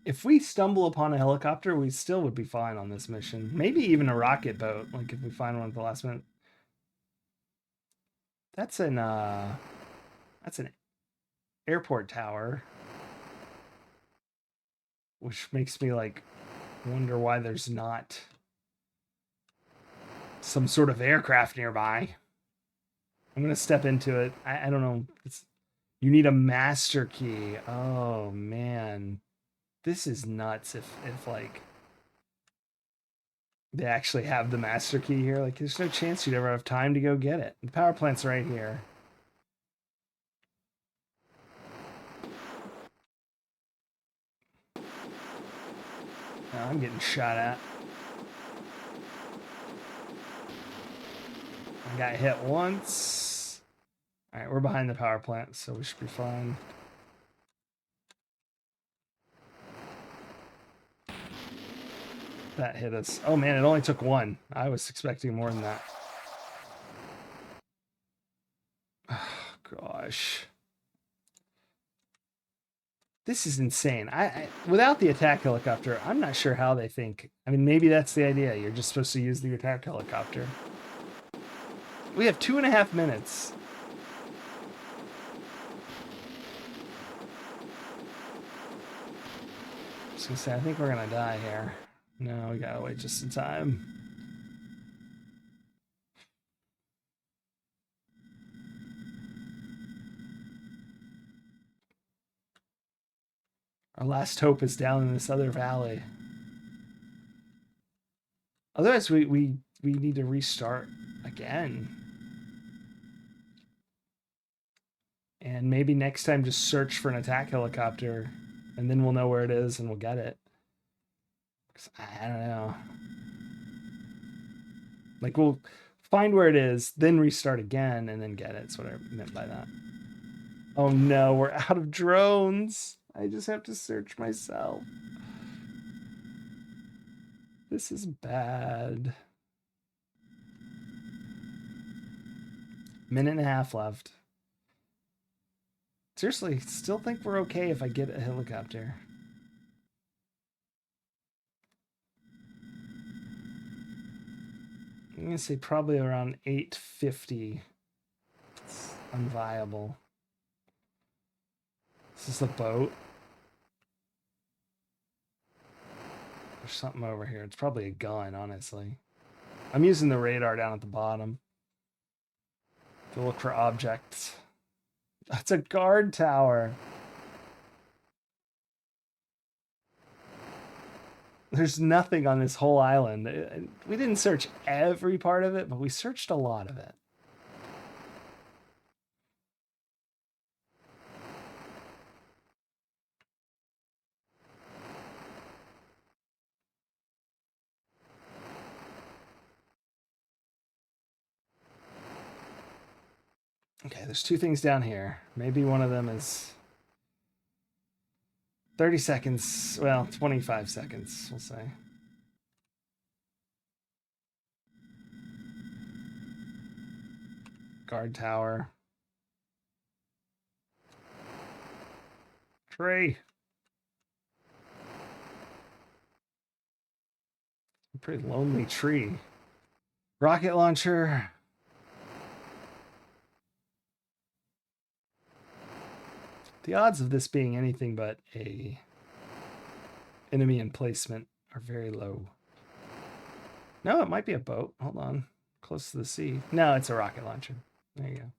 If we stumble upon a helicopter, we still would be fine on this mission. Maybe even a rocket boat, like if we find one at the last minute. That's an airport tower. which makes me like wonder why there's not some sort of aircraft nearby. I'm gonna step into it. I don't know. You need a master key. Oh man, this is nuts. If like they actually have the master key here, like there's no chance you'd ever have time to go get it. The power plant's right here. Oh, I'm getting shot at. I got hit once. All right, we're behind the power plant, so we should be fine. That hit us. Oh man, it only took one. I was expecting more than that. Oh, gosh. This is insane. I without the attack helicopter, I'm not sure how they think. I mean, maybe that's the idea. You're just supposed to use the attack helicopter. We have 2.5 minutes. I was gonna say, I think we're gonna die here. No, we gotta wait just in time. Our last hope is down in this other valley. Otherwise, we need to restart again. And maybe next time just search for an attack helicopter, and then we'll know where it is and we'll get it. I don't know. Like, we'll find where it is, then restart again, and then get it. That's what I meant by that. Oh no, we're out of drones. I just have to search myself. This is bad. Minute and a half left. Seriously, still think we're okay if I get a helicopter. I'm gonna say probably around 850. It's unviable. Is this a boat? There's something over here. It's probably a gun, honestly. I'm using the radar down at the bottom to look for objects. That's a guard tower. There's nothing on this whole island. We didn't search every part of it, but we searched a lot of it. Okay, there's two things down here. Maybe one of them is 30 seconds. Well, 25 seconds, we'll say. Guard tower. Tree. A pretty lonely tree. Rocket launcher. The odds of this being anything but a enemy emplacement are very low. No, it might be a boat. Hold on. Close to the sea. No, it's a rocket launcher. There you go.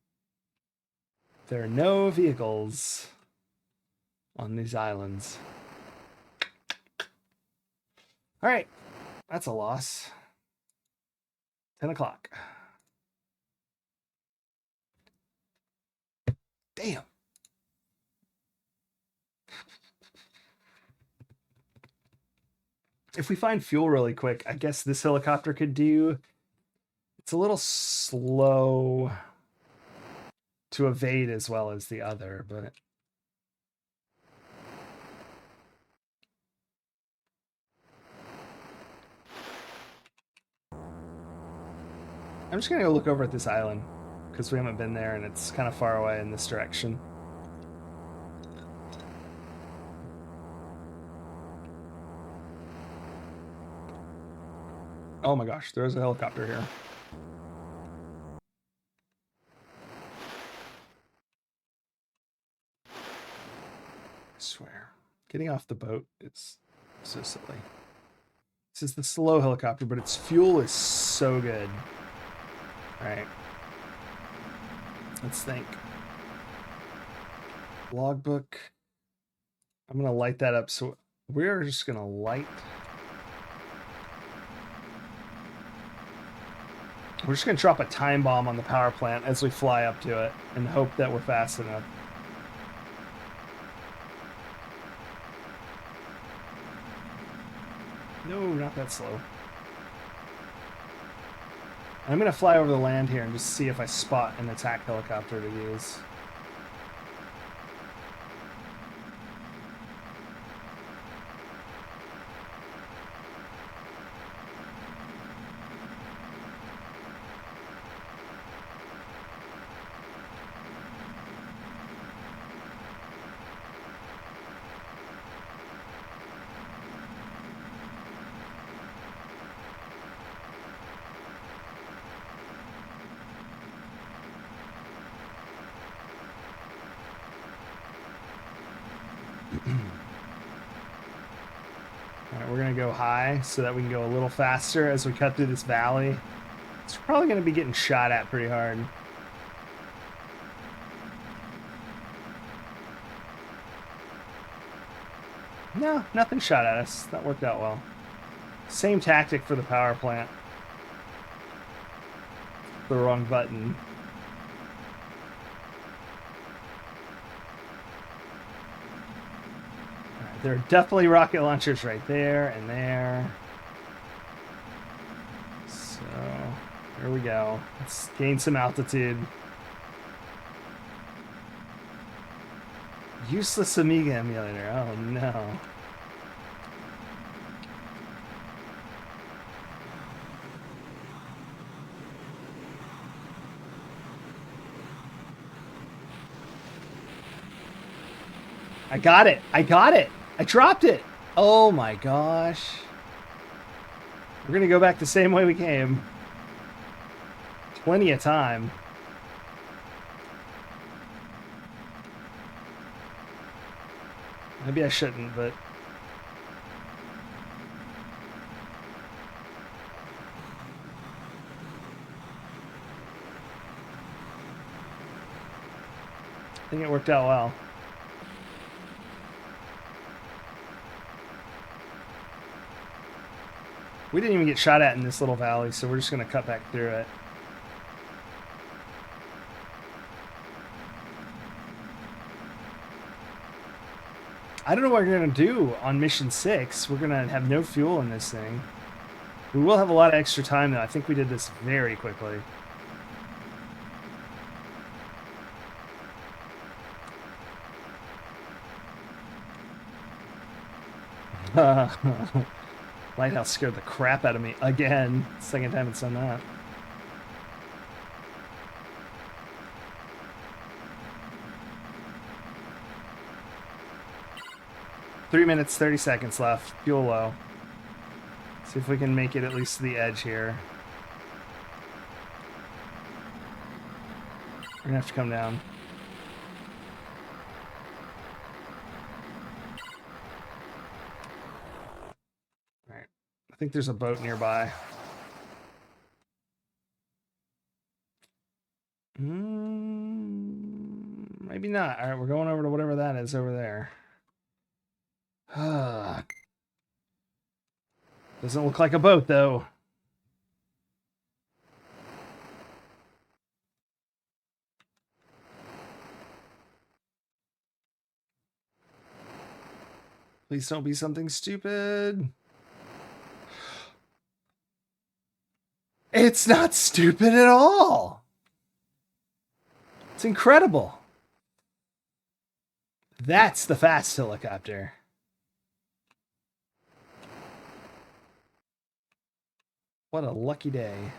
There are no vehicles on these islands. All right. That's a loss. 10 o'clock. Damn. If we find fuel really quick, I guess this helicopter could do. It's a little slow to evade as well as the other, but I'm just gonna go look over at this island because we haven't been there and it's kind of far away in this direction. Oh my gosh, there's a helicopter here. I swear. Getting off the boat is So silly. This is the slow helicopter, but its fuel is so good. All right. Let's think. Logbook. I'm going to light that up. So we're just going to light. We're just going to drop a time bomb on the power plant as we fly up to it and hope that we're fast enough. No, not that slow. I'm going to fly over the land here and just see if I spot an attack helicopter to use. Alright, we're going to go high so that we can go a little faster as we cut through this valley. It's probably going to be getting shot at pretty hard. No, nothing shot at us. That worked out well. Same tactic for the power plant. The wrong button. There are definitely rocket launchers right there and there. So, here we go. Let's gain some altitude. Useless Amiga emulator. Oh no. I got it. I got it. I dropped it. Oh my gosh. We're going to go back the same way we came. Plenty of time. Maybe I shouldn't, but... I think it worked out well. We didn't even get shot at in this little valley, so we're just going to cut back through it. I don't know what we're going to do on Mission 6. We're going to have no fuel in this thing. We will have a lot of extra time, though. I think we did this very quickly. Lighthouse scared the crap out of me again. Second time it's done that. Three minutes, 30 seconds left. Fuel low. See if we can make it at least to the edge here. We're gonna have to come down. Alright. I think there's a boat nearby. Maybe not. Alright, we're going over to whatever that is over there. Doesn't look like a boat, though. Please don't be something stupid. It's not stupid at all. It's incredible. That's the fast helicopter. What a lucky day.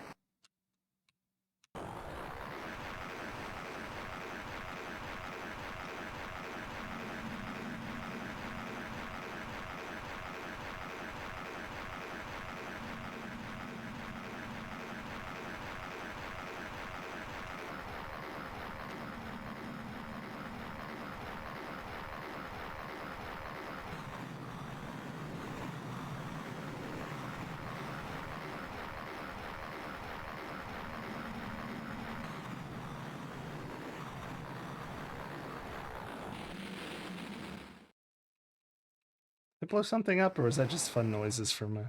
Did it blow something up, or was that just fun noises from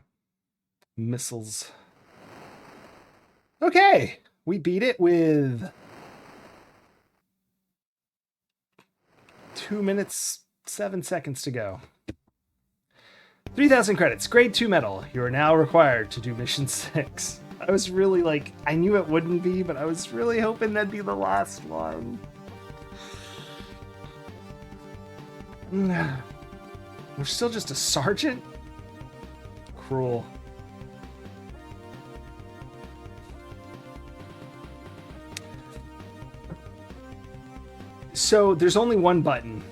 missiles? Okay, we beat it with 2 minutes, 7 seconds to go. 3,000 credits, grade 2 medal. You are now required to do mission 6. I was really like, I knew it wouldn't be, but I was really hoping that'd be the last one. We're still just a sergeant? Cruel. So there's only one button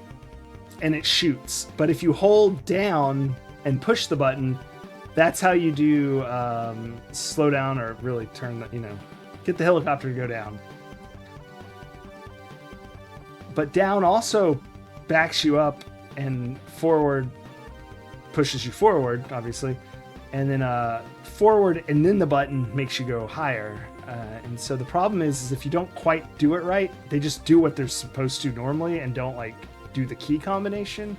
and it shoots, but if you hold down and push the button, that's how you do slow down or really turn the, get the helicopter to go down. But down also backs you up, and forward pushes you forward, obviously, and then forward and then the button makes you go higher. And so the problem is if you don't quite do it right, they just do what they're supposed to normally and don't like do the key combination.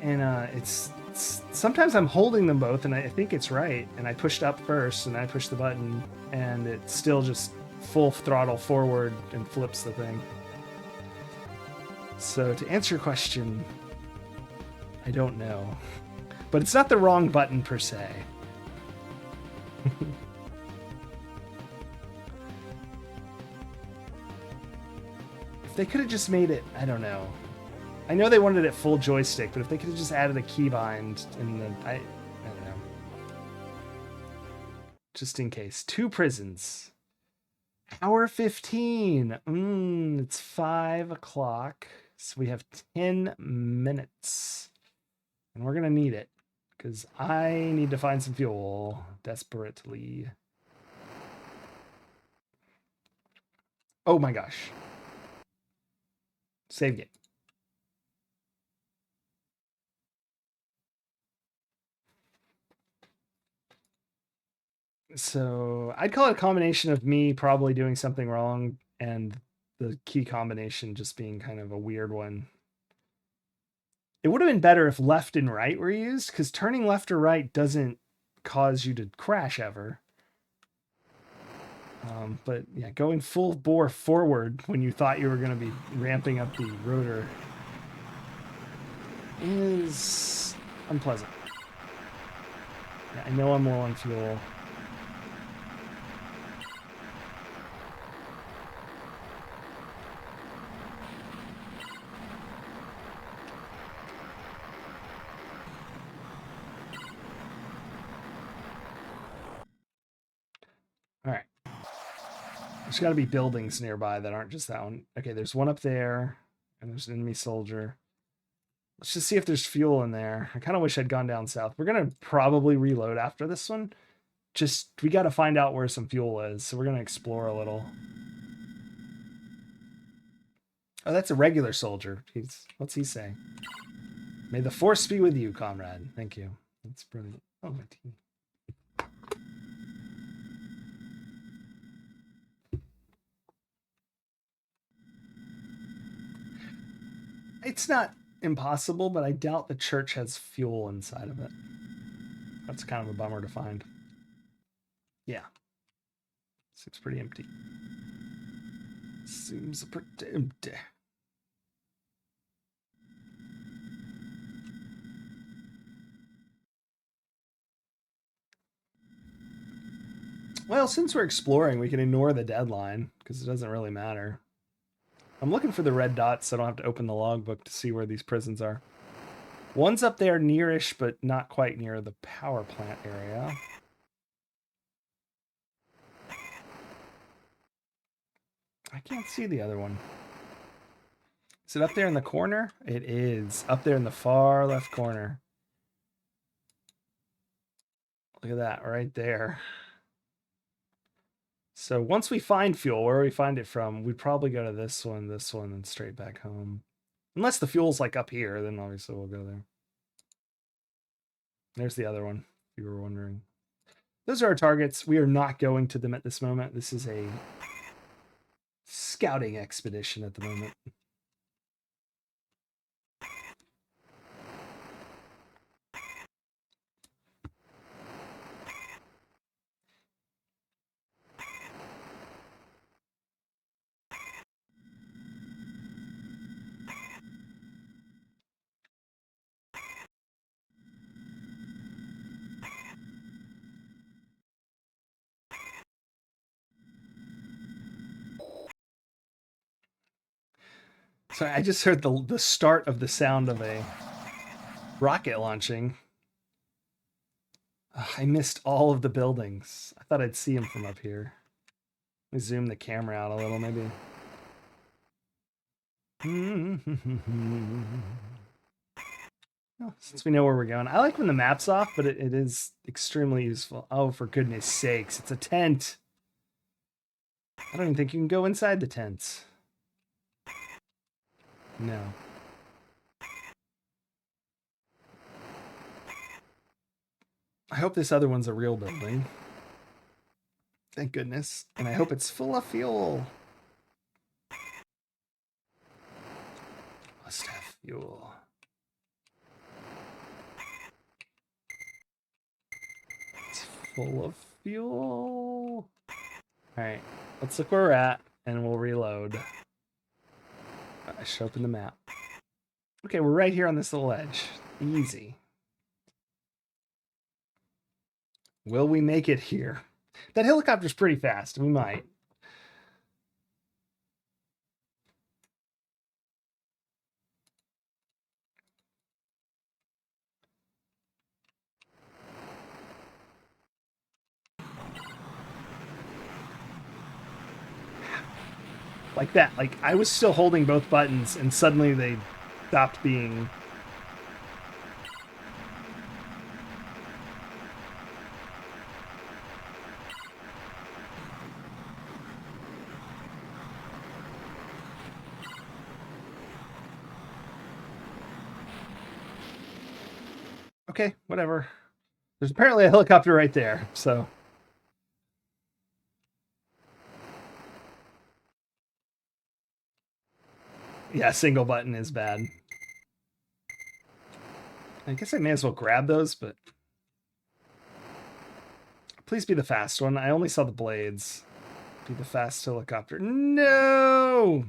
And it's sometimes I'm holding them both and I think it's right, and I pushed up first and I pushed the button and it still just full throttle forward and flips the thing. So to answer your question, I don't know, but it's not the wrong button per se. If they could have just made it, I don't know. I know they wanted it full joystick, but if they could have just added a keybind in the, I don't know. Just in case. 2 prisons. Hour 15. It's 5 o'clock. So we have 10 minutes. And we're going to need it. Because I need to find some fuel. Desperately. Oh my gosh. Save game. So I'd call it a combination of me probably doing something wrong and the key combination just being kind of a weird one. It would have been better if left and right were used, because turning left or right doesn't cause you to crash ever. But yeah, going full bore forward when you thought you were going to be ramping up the rotor is unpleasant. Yeah, I know I'm low on fuel. All right. There's got to be buildings nearby that aren't just that one. Okay, there's one up there, and there's an enemy soldier. Let's just see if there's fuel in there. I kind of wish I'd gone down south. We're going to probably reload after this one. Just, we got to find out where some fuel is, so we're going to explore a little. Oh, that's a regular soldier. What's he saying? May the force be with you, comrade. Thank you. That's brilliant. Oh, my team. It's not impossible, but I doubt the church has fuel inside of it. That's kind of a bummer to find. Yeah. Seems pretty empty. Seems pretty empty. Well, since we're exploring, we can ignore the deadline, because it doesn't really matter. I'm looking for the red dots so I don't have to open the logbook to see where these prisons are. One's up there nearish, but not quite near the power plant area. I can't see the other one. Is it up there in the corner? It is. Up there in the far left corner. Look at that, right there. So once we find fuel, where we find it from, we'd probably go to this one, and straight back home. Unless the fuel's like up here, then obviously we'll go there. There's the other one, if you were wondering. Those are our targets. We are not going to them at this moment. This is a scouting expedition at the moment. So I just heard the start of the sound of a rocket launching. Ugh, I missed all of the buildings. I thought I'd see them from up here. Let me zoom the camera out a little, maybe. Well, since we know where we're going, I like when the map's off, but it is extremely useful. Oh, for goodness sakes, it's a tent. I don't even think you can go inside the tents. No. I hope this other one's a real building. Thank goodness. And I hope it's full of fuel. Must have fuel. It's full of fuel. Alright, let's look where we're at, and we'll reload. I should open the map. Okay, we're right here on this little edge. Easy. Will we make it here? That helicopter's pretty fast. We might. Like that. Like, I was still holding both buttons, and suddenly they stopped being... Okay, whatever. There's apparently a helicopter right there, so... Yeah, single button is bad. I guess I may as well grab those, but... Please be the fast one. I only saw the blades. Be the fast helicopter. No!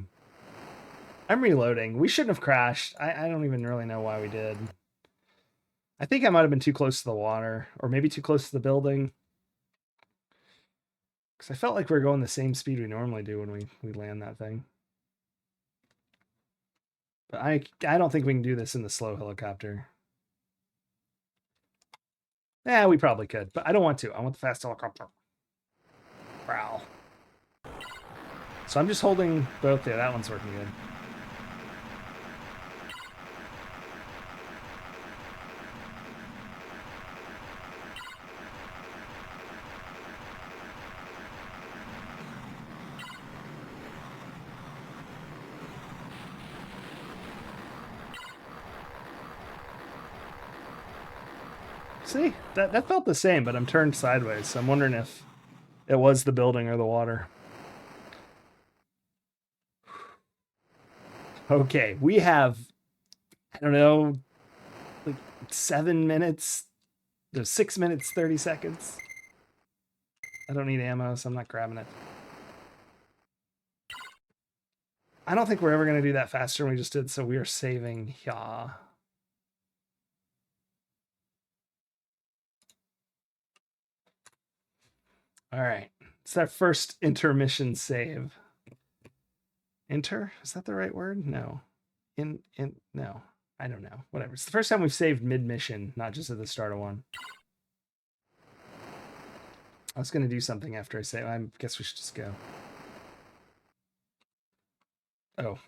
I'm reloading. We shouldn't have crashed. I don't even really know why we did. I think I might have been too close to the water, or maybe too close to the building. Because I felt like we were going the same speed we normally do when we land that thing. But I don't think we can do this in the slow helicopter. Yeah, we probably could, but I don't want to. I want the fast helicopter. Wow. So I'm just holding both there. That one's working good. See, that felt the same, but I'm turned sideways, so I'm wondering if it was the building or the water. Okay, we have, I don't know, like 7 minutes. There's 6 minutes, 30 seconds. I don't need ammo, so I'm not grabbing it. I don't think we're ever going to do that faster than we just did, so we are saving. Yeah. All right. It's our first intermission save. Enter? Is that the right word? No. No. I don't know. Whatever. It's the first time we've saved mid-mission, not just at the start of one. I was going to do something after I say. I guess we should just go. Oh.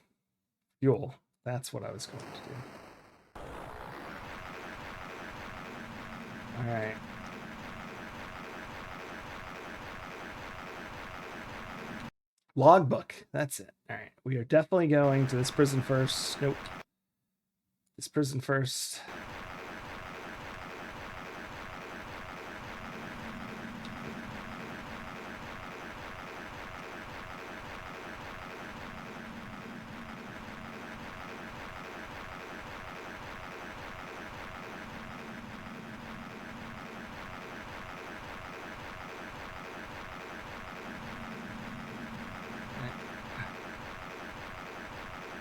Fuel. That's what I was going to do. All right. Logbook. That's it. All right. We are definitely going to this prison first. Nope. This prison first.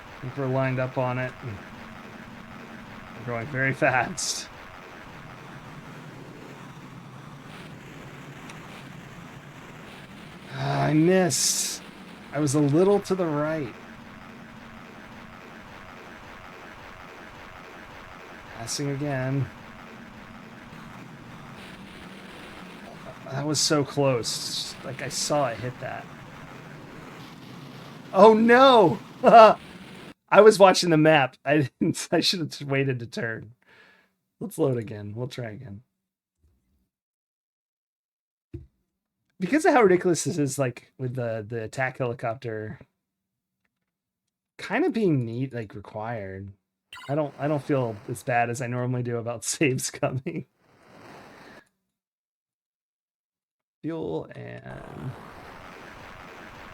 I think we're lined up on it. We're going very fast. I missed. I was a little to the right. Passing again. That was so close. Like, I saw it hit that. Oh, no! I was watching the map. I should have waited to turn. Let's load again. We'll try again. Because of how ridiculous this is, like, with the attack helicopter kind of being neat, like, required. I don't feel as bad as I normally do about saves coming. Fuel and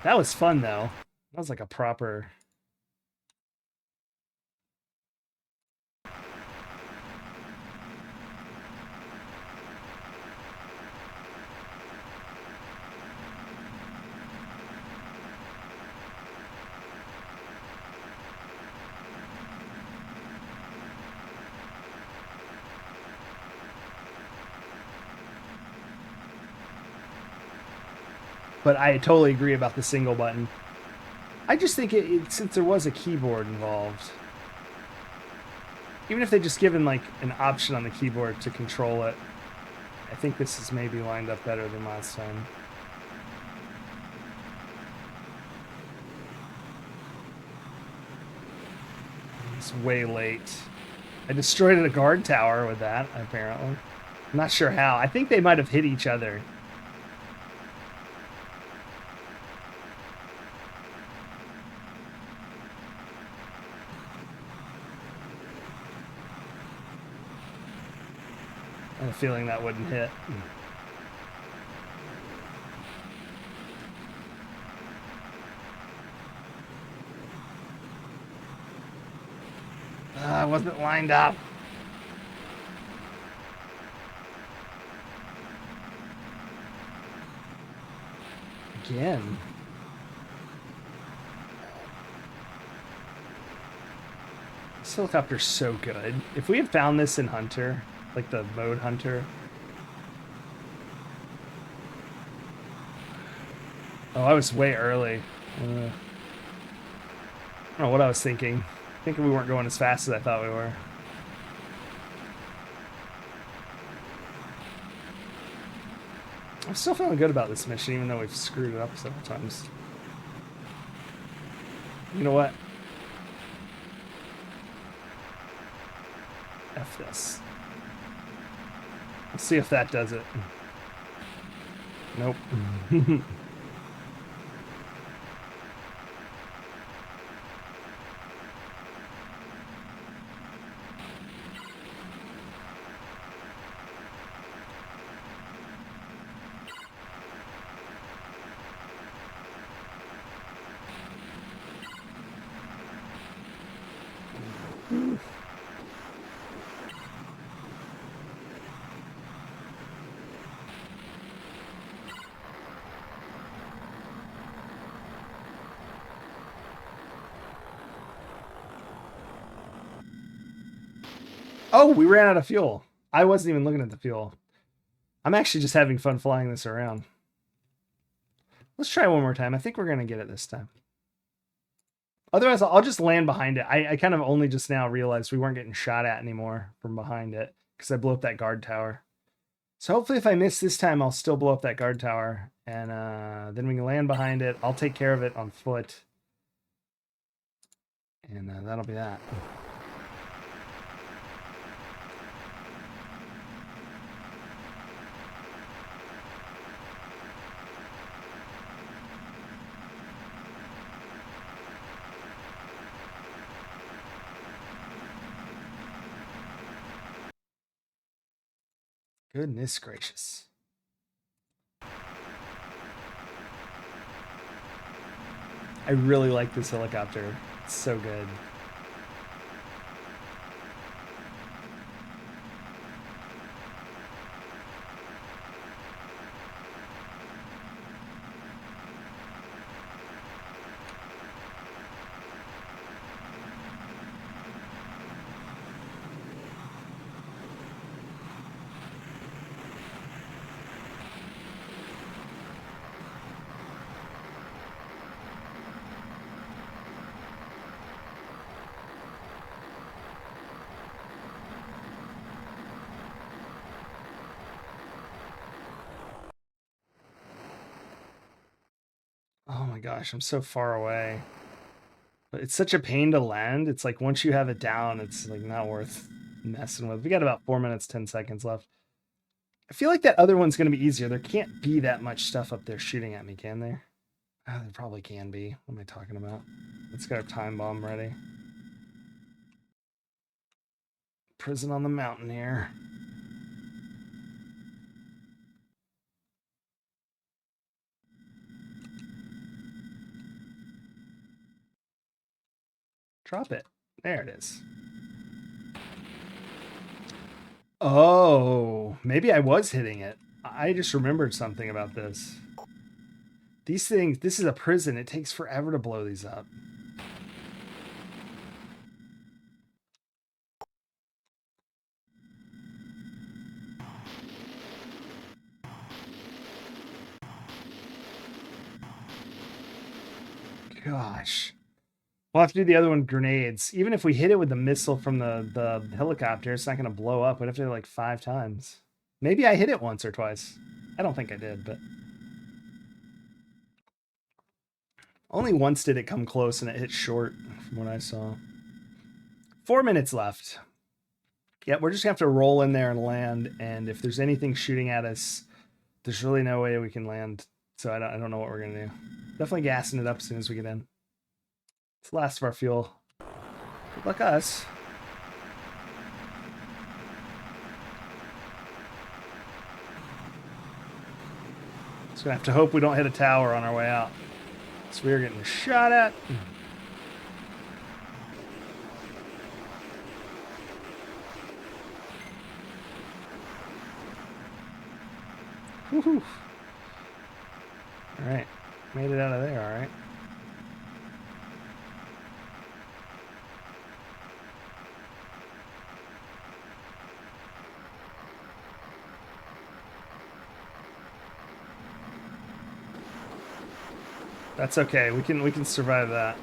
that was fun though. That was like a proper. But I totally agree about the single button. I just think since there was a keyboard involved, even if they just given like an option on the keyboard to control it, I think this is maybe lined up better than last time. It's way late. I destroyed a guard tower with that, apparently. I'm not sure how. I think they might have hit each other. I had a feeling that wouldn't hit. I wasn't lined up. Again. This helicopter's so good. If we had found this in Hunter, like the mode Hunter. Oh, I was way early. I don't know what I was thinking. Thinking we weren't going as fast as I thought we were. I'm still feeling good about this mission, even though we've screwed it up several times. You know what? F this. Let's see if that does it. Nope. Oh, we ran out of fuel. I wasn't even looking at the fuel. I'm actually just having fun flying this around. Let's try one more time. I think we're going to get it this time. Otherwise, I'll just land behind it. I kind of only just now realized we weren't getting shot at anymore from behind it because I blew up that guard tower. So hopefully if I miss this time, I'll still blow up that guard tower. And then we can land behind it. I'll take care of it on foot. And that'll be that. Goodness gracious. I really like this helicopter. It's so good. my gosh, I'm so far away. But it's such a pain to land. It's like once you have it down, it's like not worth messing with. We got about 4 minutes, 10 seconds left. I feel like that other one's going to be easier. There can't be that much stuff up there shooting at me, can there? Oh, there probably can be. What am I talking about? Let's get our time bomb ready. Prison on the mountain here. Drop it. There it is. Oh, maybe I was hitting it. I just remembered something about this. These things, this is a prison. It takes forever to blow these up. Gosh. We'll have to do the other one with grenades. Even if we hit it with the missile from the helicopter, it's not going to blow up. We'd have to do it like 5 times. Maybe I hit it once or twice. I don't think I did, but... Only once did it come close and it hit short from what I saw. 4 minutes left. Yeah, we're just going to have to roll in there and land. And if there's anything shooting at us, there's really no way we can land. So I don't know what we're going to do. Definitely gassing it up as soon as we get in. It's the last of our fuel. Good luck us. Just gonna have to hope we don't hit a tower on our way out. So we're getting shot at. Woohoo. All right. Made it out of there, all right. That's okay. We can survive that.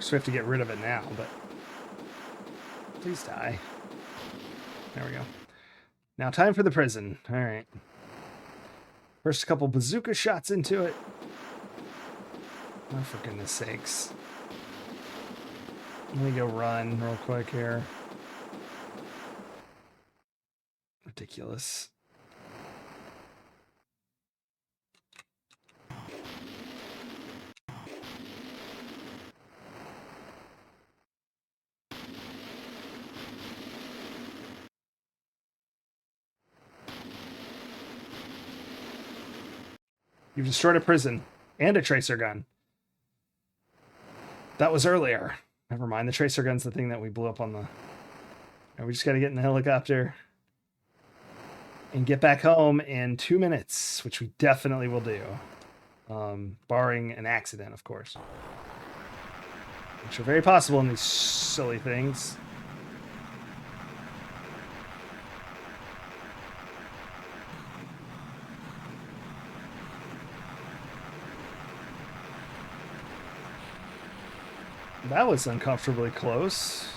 So we have to get rid of it now, but please die. There we go. Now time for the prison. All right. First a couple bazooka shots into it. Oh, for goodness sakes. Let me go run real quick here. Ridiculous. You've destroyed a prison and a tracer gun. That was earlier. Never mind. The tracer gun's the thing that we blew up on the... And we just got to get in the helicopter and get back home in 2 minutes, which we definitely will do. Barring an accident, of course. Which are very possible in these silly things. That was uncomfortably close.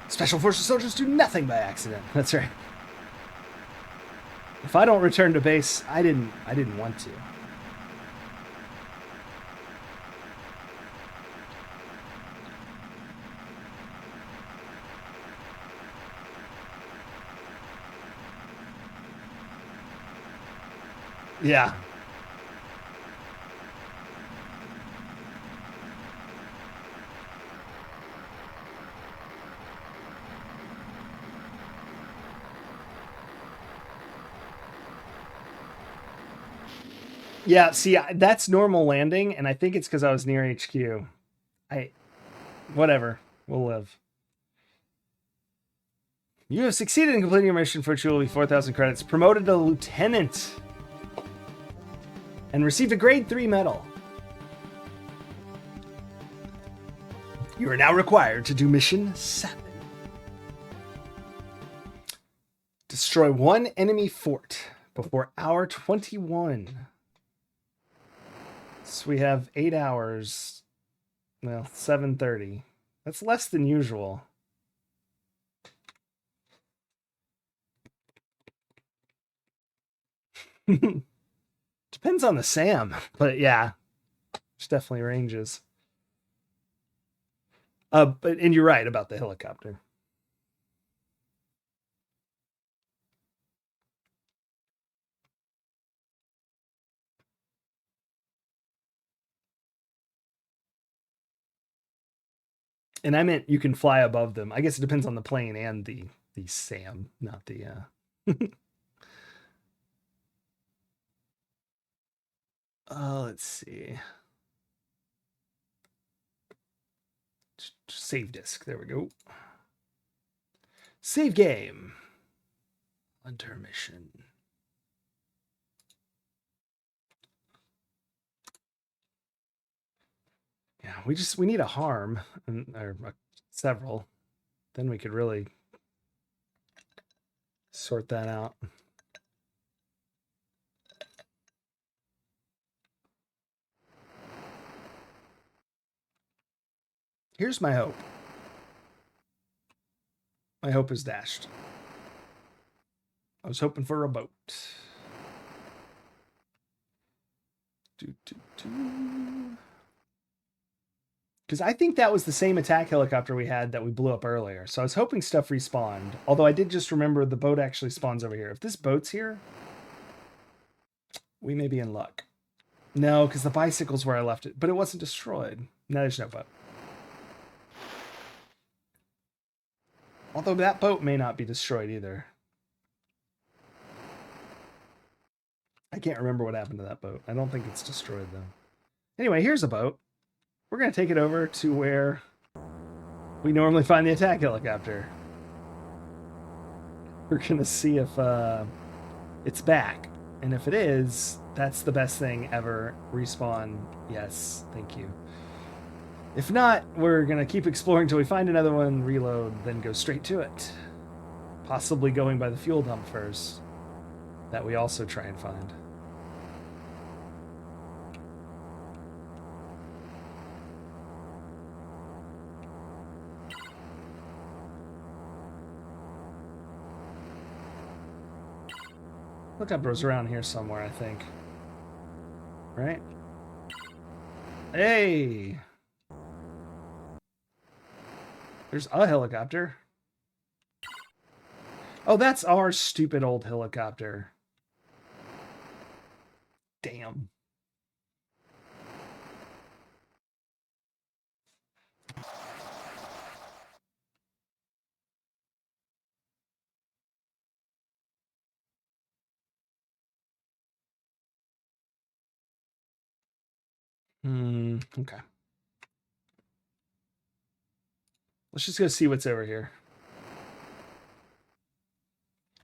Special Forces soldiers do nothing by accident. That's right. If I don't return to base, I didn't want to. Yeah. Yeah, see, that's normal landing, and I think it's because I was near HQ. Whatever. We'll live. You have succeeded in completing your mission, for which you will be 4,000 credits. Promoted to lieutenant. And received a grade 3 medal. You are now required to do mission 7. Destroy one enemy fort before hour 21. So we have 8 hours. Well, 7:30. That's less than usual. Depends on the SAM, but yeah, there's definitely ranges. And you're right about the helicopter. And I meant you can fly above them. I guess it depends on the plane and the SAM, not the let's see. Save disk. There we go. Save game. Intermission. Yeah, we need a harm or several. Then we could really sort that out. Here's my hope. My hope is dashed. I was hoping for a boat. Because I think that was the same attack helicopter we had that we blew up earlier. So I was hoping stuff respawned. Although I did just remember the boat actually spawns over here. If this boat's here, we may be in luck. No, because the bicycle's where I left it. But it wasn't destroyed. No, there's no boat. Although that boat may not be destroyed either. I can't remember what happened to that boat. I don't think it's destroyed, though. Anyway, here's a boat. We're going to take it over to where we normally find the attack helicopter. We're going to see if it's back. And if it is, that's the best thing ever. Respawn. Yes, thank you. If not, we're going to keep exploring until we find another one, reload, then go straight to it. Possibly going by the fuel dump first. That we also try and find. Helicopter's around here somewhere, I think. Right? Hey! There's a helicopter. Oh, that's our stupid old helicopter. Damn. Okay. Let's just go see what's over here.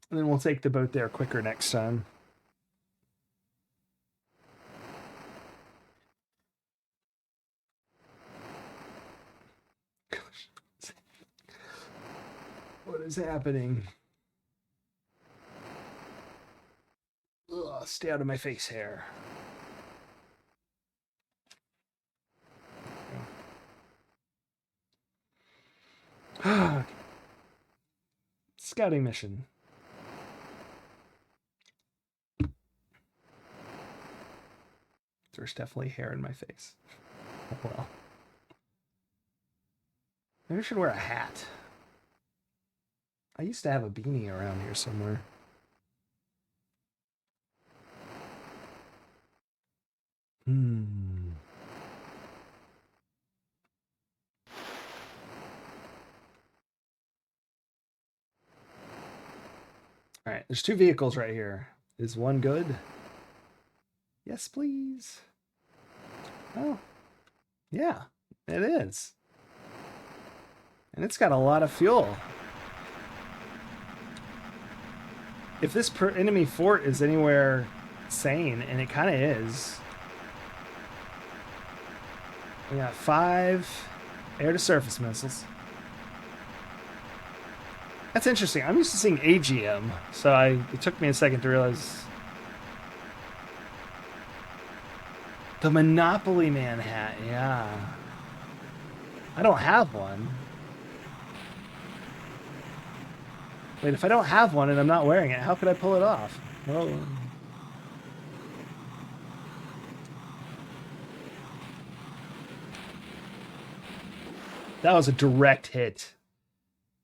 And then we'll take the boat there quicker next time. Gosh. What is happening? Ugh, stay out of my face hair. Scouting mission. There's definitely hair in my face. Well, maybe I should wear a hat. I used to have a beanie around here somewhere. All right, there's two vehicles right here. Is one good? Yes, please. Oh, yeah, it is. And it's got a lot of fuel. If this enemy fort is anywhere sane, and it kind of is. We got 5 air-to-surface missiles. That's interesting. I'm used to seeing AGM, so it took me a second to realize. The Monopoly Man hat, yeah. I don't have one. Wait, if I don't have one and I'm not wearing it, how could I pull it off? Oh. That was a direct hit.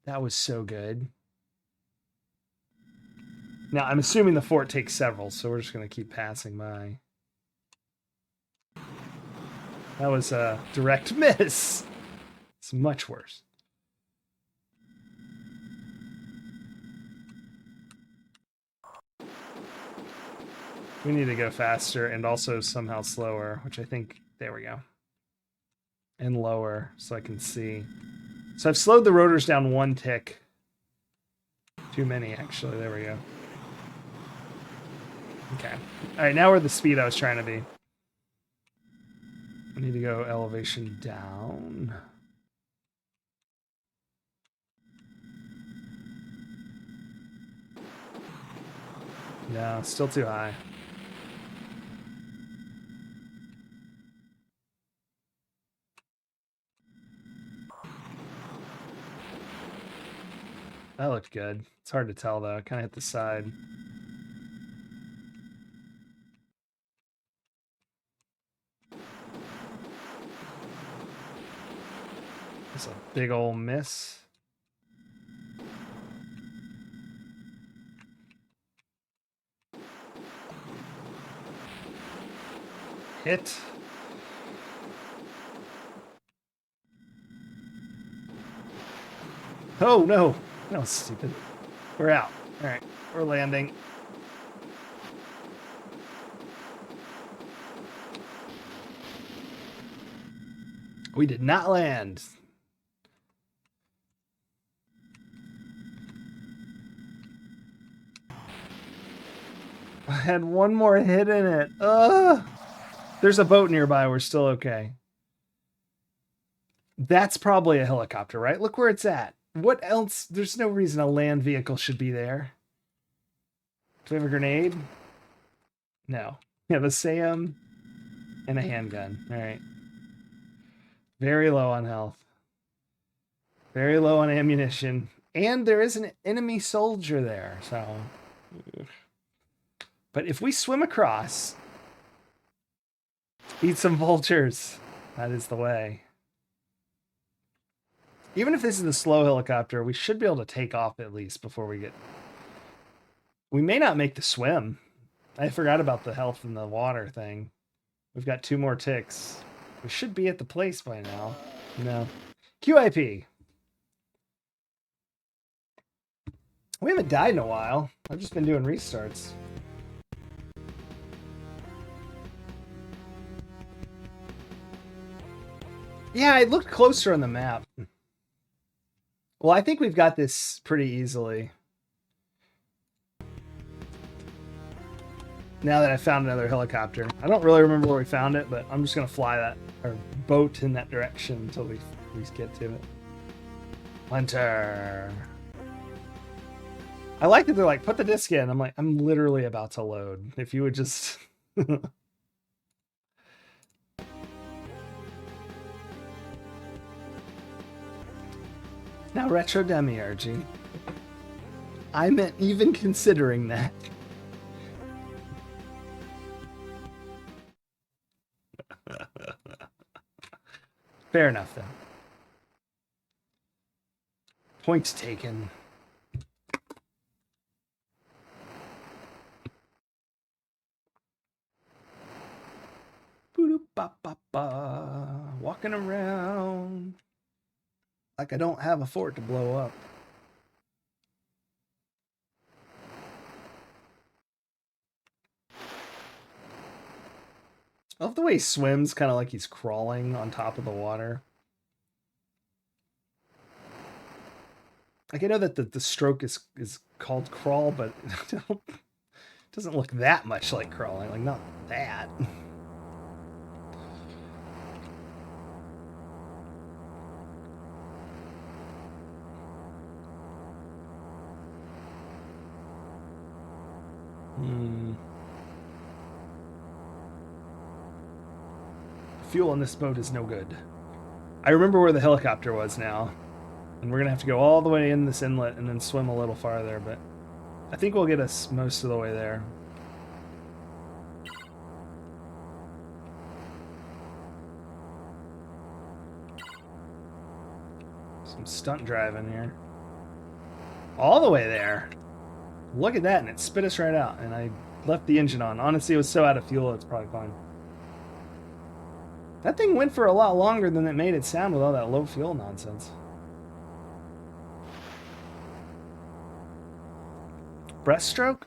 That was so good. Now, I'm assuming the fort takes several, so we're just going to keep passing by. That was a direct miss. It's much worse. We need to go faster and also somehow slower, which I think, there we go. And lower, so I can see. So I've slowed the rotors down 1 tick. Too many, actually. There we go. Okay. All right, now we're the speed I was trying to be. I need to go elevation down. No, still too high. That looked good. It's hard to tell, though. I kind of hit the side. That's a big old miss. Hit. Oh, no. That was stupid. We're out. All right. We're landing. We did not land. I had one more hit in it. Ugh. There's a boat nearby. We're still okay. That's probably a helicopter, right? Look where it's at. What else? There's no reason a land vehicle should be there. Do we have a grenade? No. We have a SAM and a handgun. All right. Very low on health. Very low on ammunition. And there is an enemy soldier there, so... But if we swim across... Eat some vultures. That is the way. Even if this is a slow helicopter, we should be able to take off at least before we get... We may not make the swim. I forgot about the health in the water thing. We've got 2 more ticks. We should be at the place by now. No. QIP. We haven't died in a while. I've just been doing restarts. Yeah, I looked closer on the map. Well, I think we've got this pretty easily. Now that I found another helicopter. I don't really remember where we found it, but I'm just going to fly that, or boat in that direction until we get to it. Hunter. I like that they're like, put the disc in. I'm like, I'm literally about to load. If you would just... Now, Retro Demiurgy. I meant even considering that. Fair enough, then. Point taken. Ba-ba-ba. Walking around like I don't have a fort to blow up. I love the way he swims, kind of like he's crawling on top of the water. Like, I know that the stroke is called crawl, but it doesn't look that much like crawling. Like, not that. Fuel in this boat is no good. I remember where the helicopter was now. And we're going to have to go all the way in this inlet and then swim a little farther, but I think we'll get us most of the way there. Some stunt driving here. All the way there. Look at that, and it spit us right out, and I left the engine on. Honestly, it was so out of fuel, it's probably fine. That thing went for a lot longer than it made it sound with all that low fuel nonsense. Breaststroke?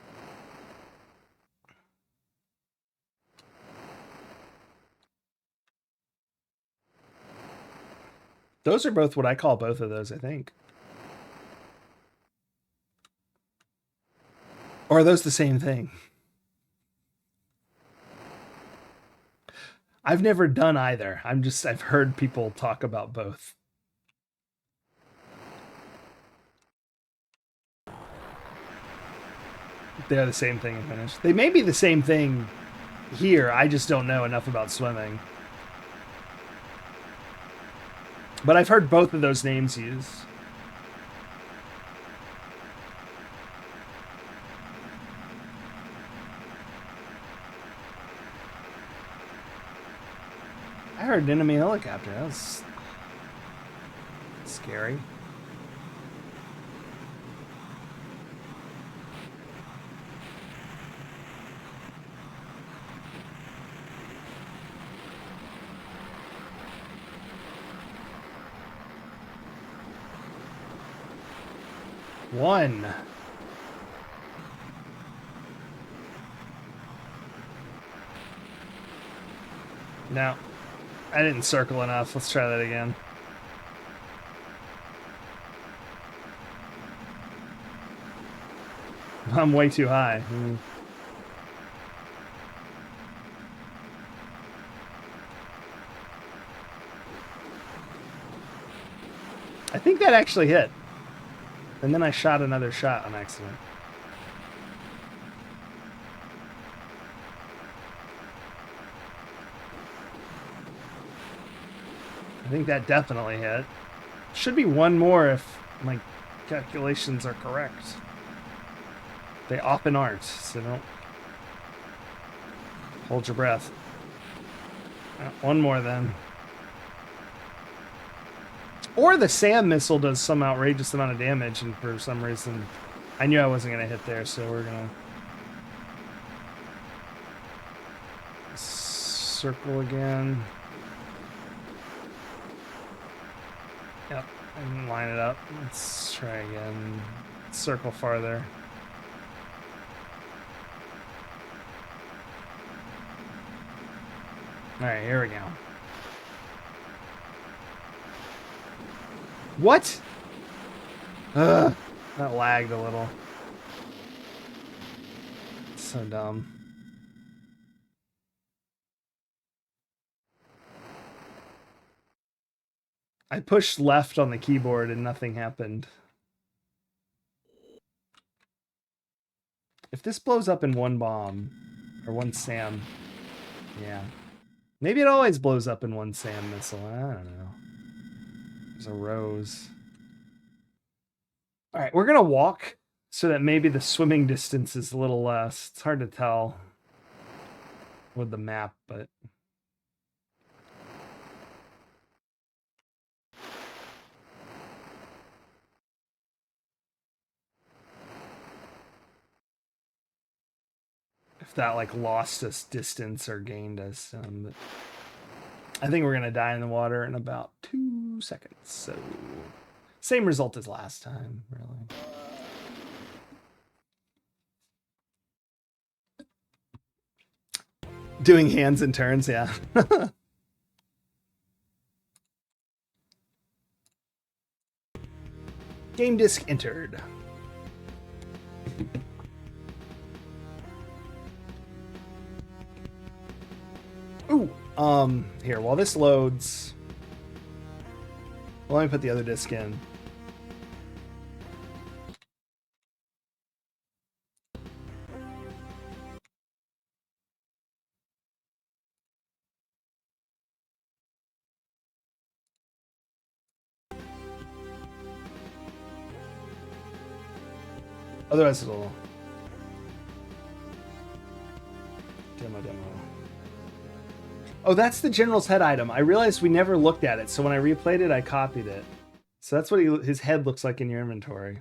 Those are both what I call both of those, I think. Or are those the same thing? I've never done either. I've heard people talk about both. They're the same thing in Finnish. They may be the same thing here. I just don't know enough about swimming. But I've heard both of those names used. I heard an enemy helicopter. That was scary. One. No. I didn't circle enough. Let's try that again. I'm way too high. I think that actually hit. And then I shot another shot on accident. I think that definitely hit. Should be one more if my calculations are correct. They often aren't, so don't hold your breath. One more then. Or the SAM missile does some outrageous amount of damage, and for some reason, I knew I wasn't going to hit there, so we're going to circle again. Yep, and line it up. Let's try again. Circle farther. Alright, here we go. What? Ugh, that lagged a little. So dumb. I pushed left on the keyboard and nothing happened. If this blows up in one bomb, or one SAM, yeah. Maybe it always blows up in one SAM missile. I don't know. There's a rose. All right, we're going to walk so that maybe the swimming distance is a little less. It's hard to tell with the map, but... if that, like, lost us distance or gained us. But I think we're going to die in the water in about 2 seconds, so... same result as last time, really. Doing hands and turns, yeah. Game disc entered. Ooh, here, while this loads, well, let me put the other disc in. Otherwise it'll... Demo. Oh, that's the general's head item. I realized we never looked at it, so when I replayed it, I copied it. So that's what his head looks like in your inventory.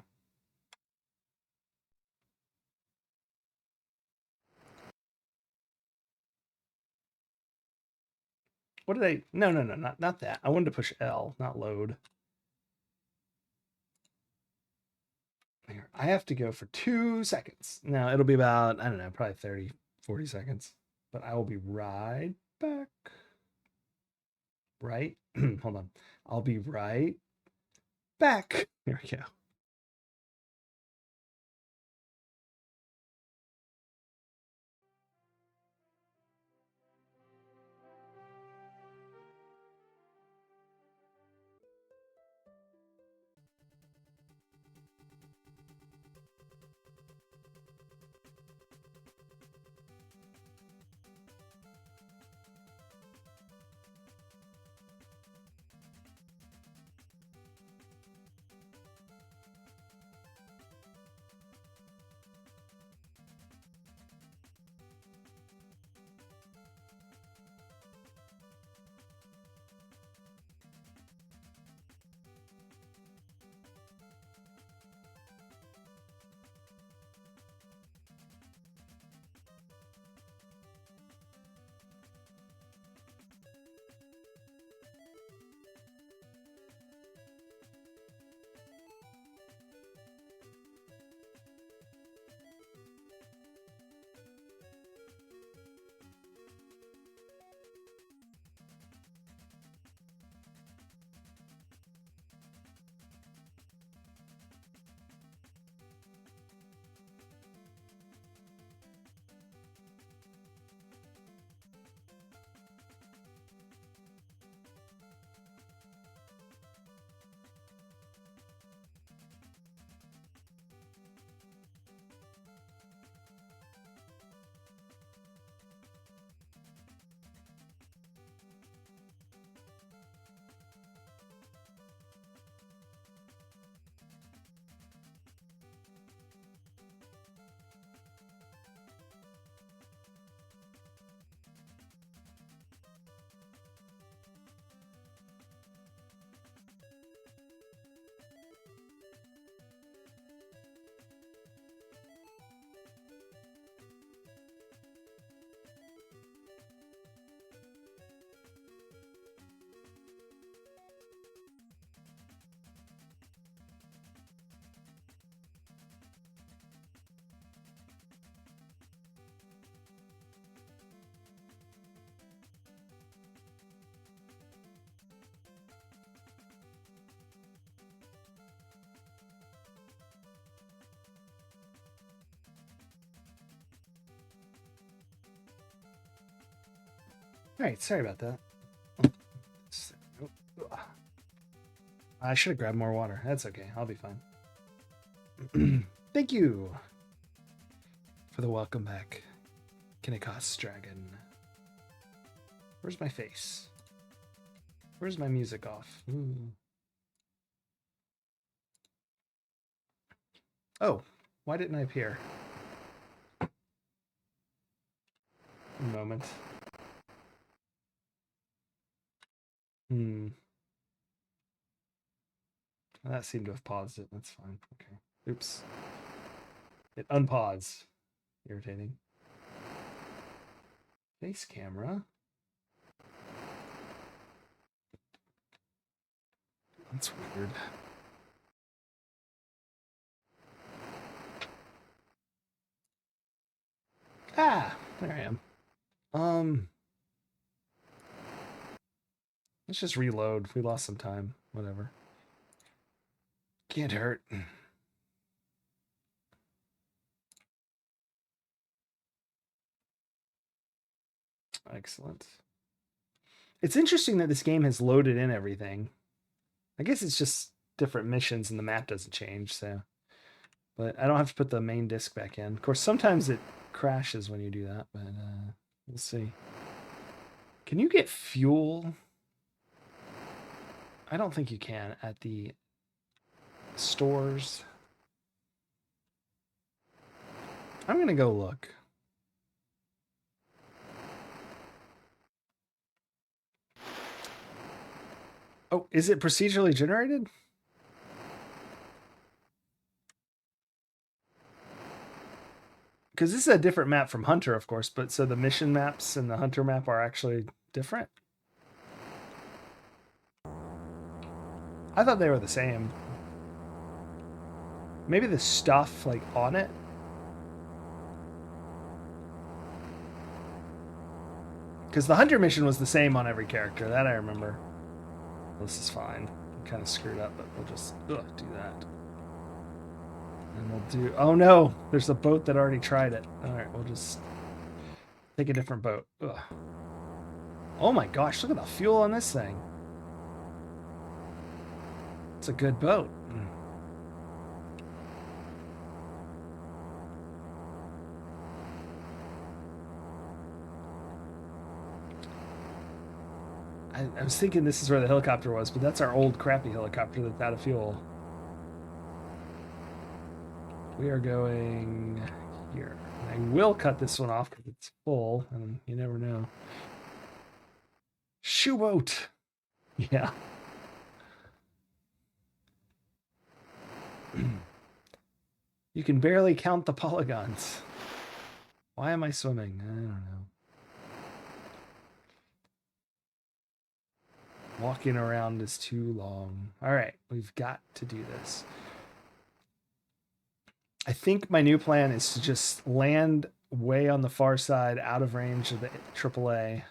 What did I... No, not that. I wanted to push L, not load. Here, I have to go for 2 seconds. Now, it'll be about, I don't know, probably 30, 40 seconds. But I will be right back. Right? Hold on. I'll be right back. There we go. All right, sorry about that. I should have grabbed more water. That's okay. I'll be fine. Thank you for the welcome back, Kinnikos Dragon. Where's my face? Where's my music off? Ooh. Oh, why didn't I appear? A moment. That seemed to have paused it. That's fine. Okay. Oops. It unpaused. Irritating. Face camera. That's weird. Ah, there I am. Let's just reload. We lost some time. Whatever. Can't hurt. Excellent. It's interesting that this game has loaded in everything. I guess it's just different missions and the map doesn't change, so. But I don't have to put the main disc back in. Of course, sometimes it crashes when you do that, but we'll see. Can you get fuel? I don't think you can at the stores. I'm gonna go look. Oh, is it procedurally generated? Because this is a different map from Hunter, of course, but so the mission maps and the Hunter map are actually different? I thought they were the same. Maybe the stuff, like, on it? Because the Hunter mission was the same on every character. That I remember. This is fine. I'm kind of screwed up, but we'll just do that. And we'll do... Oh, no! There's a boat that already tried it. Alright, we'll just take a different boat. Ugh. Oh my gosh, look at the fuel on this thing. It's a good boat. I was thinking this is where the helicopter was, but that's our old crappy helicopter that's out of fuel. We are going here. I will cut this one off because it's full, and you never know. Shoeboat! Yeah. You can barely count the polygons. Why am I swimming? I don't know. Walking around is too long. All right, we've got to do this. I think my new plan is to just land way on the far side, out of range of the AAA.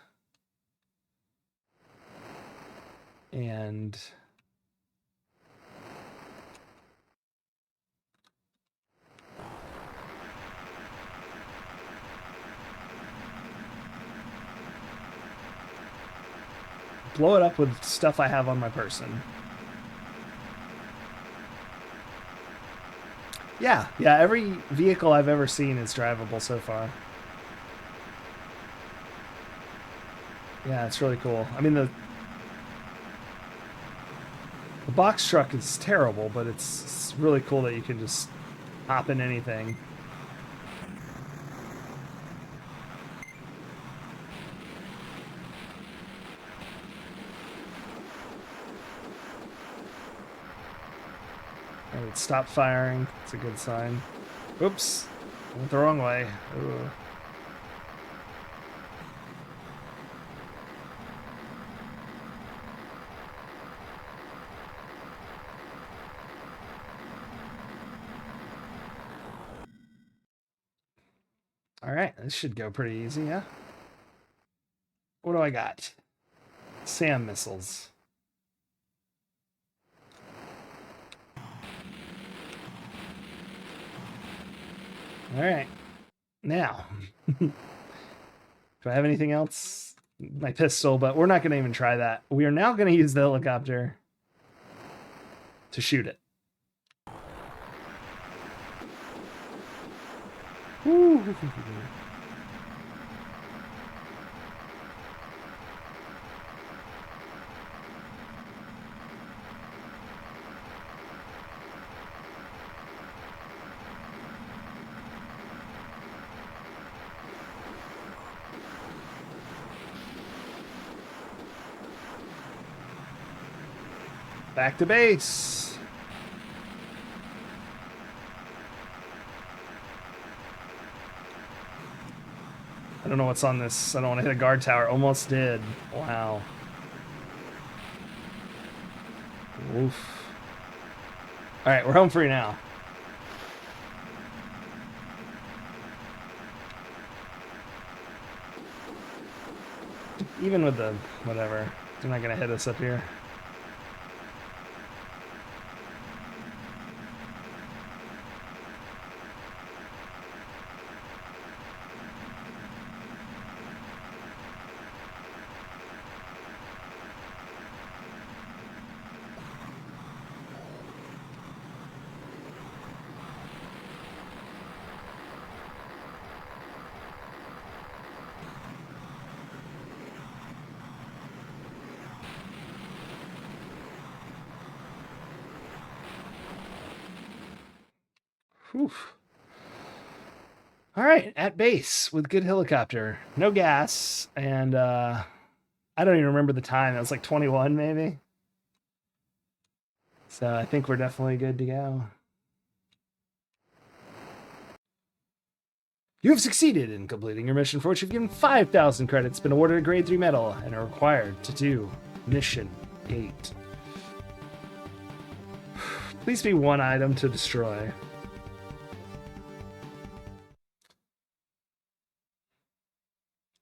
And blow it up with stuff I have on my person. Yeah, every vehicle I've ever seen is drivable so far. Yeah, it's really cool. I mean, the box truck is terrible, but it's really cool that you can just hop in anything. All right, stop firing. It's a good sign. Oops, went the wrong way. Ooh. All right, this should go pretty easy, yeah? What do I got? SAM missiles. All right. Now, do I have anything else? My pistol, but we're not going to even try that. We are now going to use the helicopter to shoot it. Woo. Back to base. I don't know what's on this. I don't want to hit a guard tower. Almost did. Wow. Oof. All right, we're home free now. Even with the whatever, they're not going to hit us up here. Whew. All right, at base with good helicopter, no gas, and I don't even remember the time. It was like 21 maybe. So I think we're definitely good to go. You have succeeded in completing your mission, for which you've given 5,000 credits, been awarded a grade 3 medal, and are required to do mission 8. Please be one item to destroy.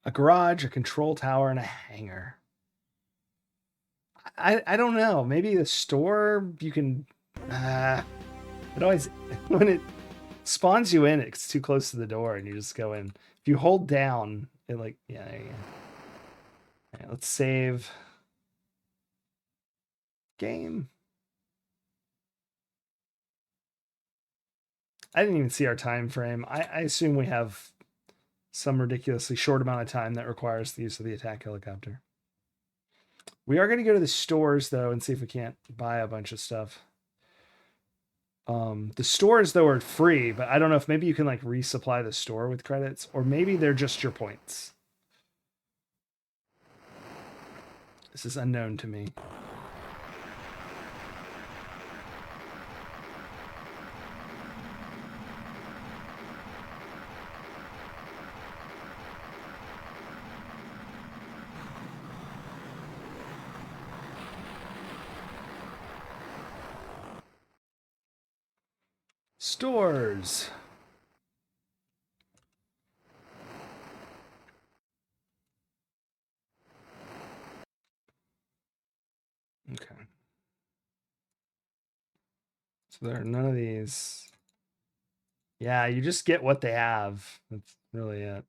A garage, a control tower, and a hangar. I don't know. Maybe the store you can. It always when it spawns you in, it's too close to the door, and you just go in. If you hold down, it like yeah. There you go. All right, let's save. Game. I didn't even see our time frame. I assume we have some ridiculously short amount of time that requires the use of the attack helicopter. We are going to go to the stores though and see if we can't buy a bunch of stuff. The stores though are free, but I don't know if maybe you can like resupply the store with credits, or maybe they're just your points. This is unknown to me. Stores. Okay. So there are none of these. Yeah, you just get what they have. That's really it.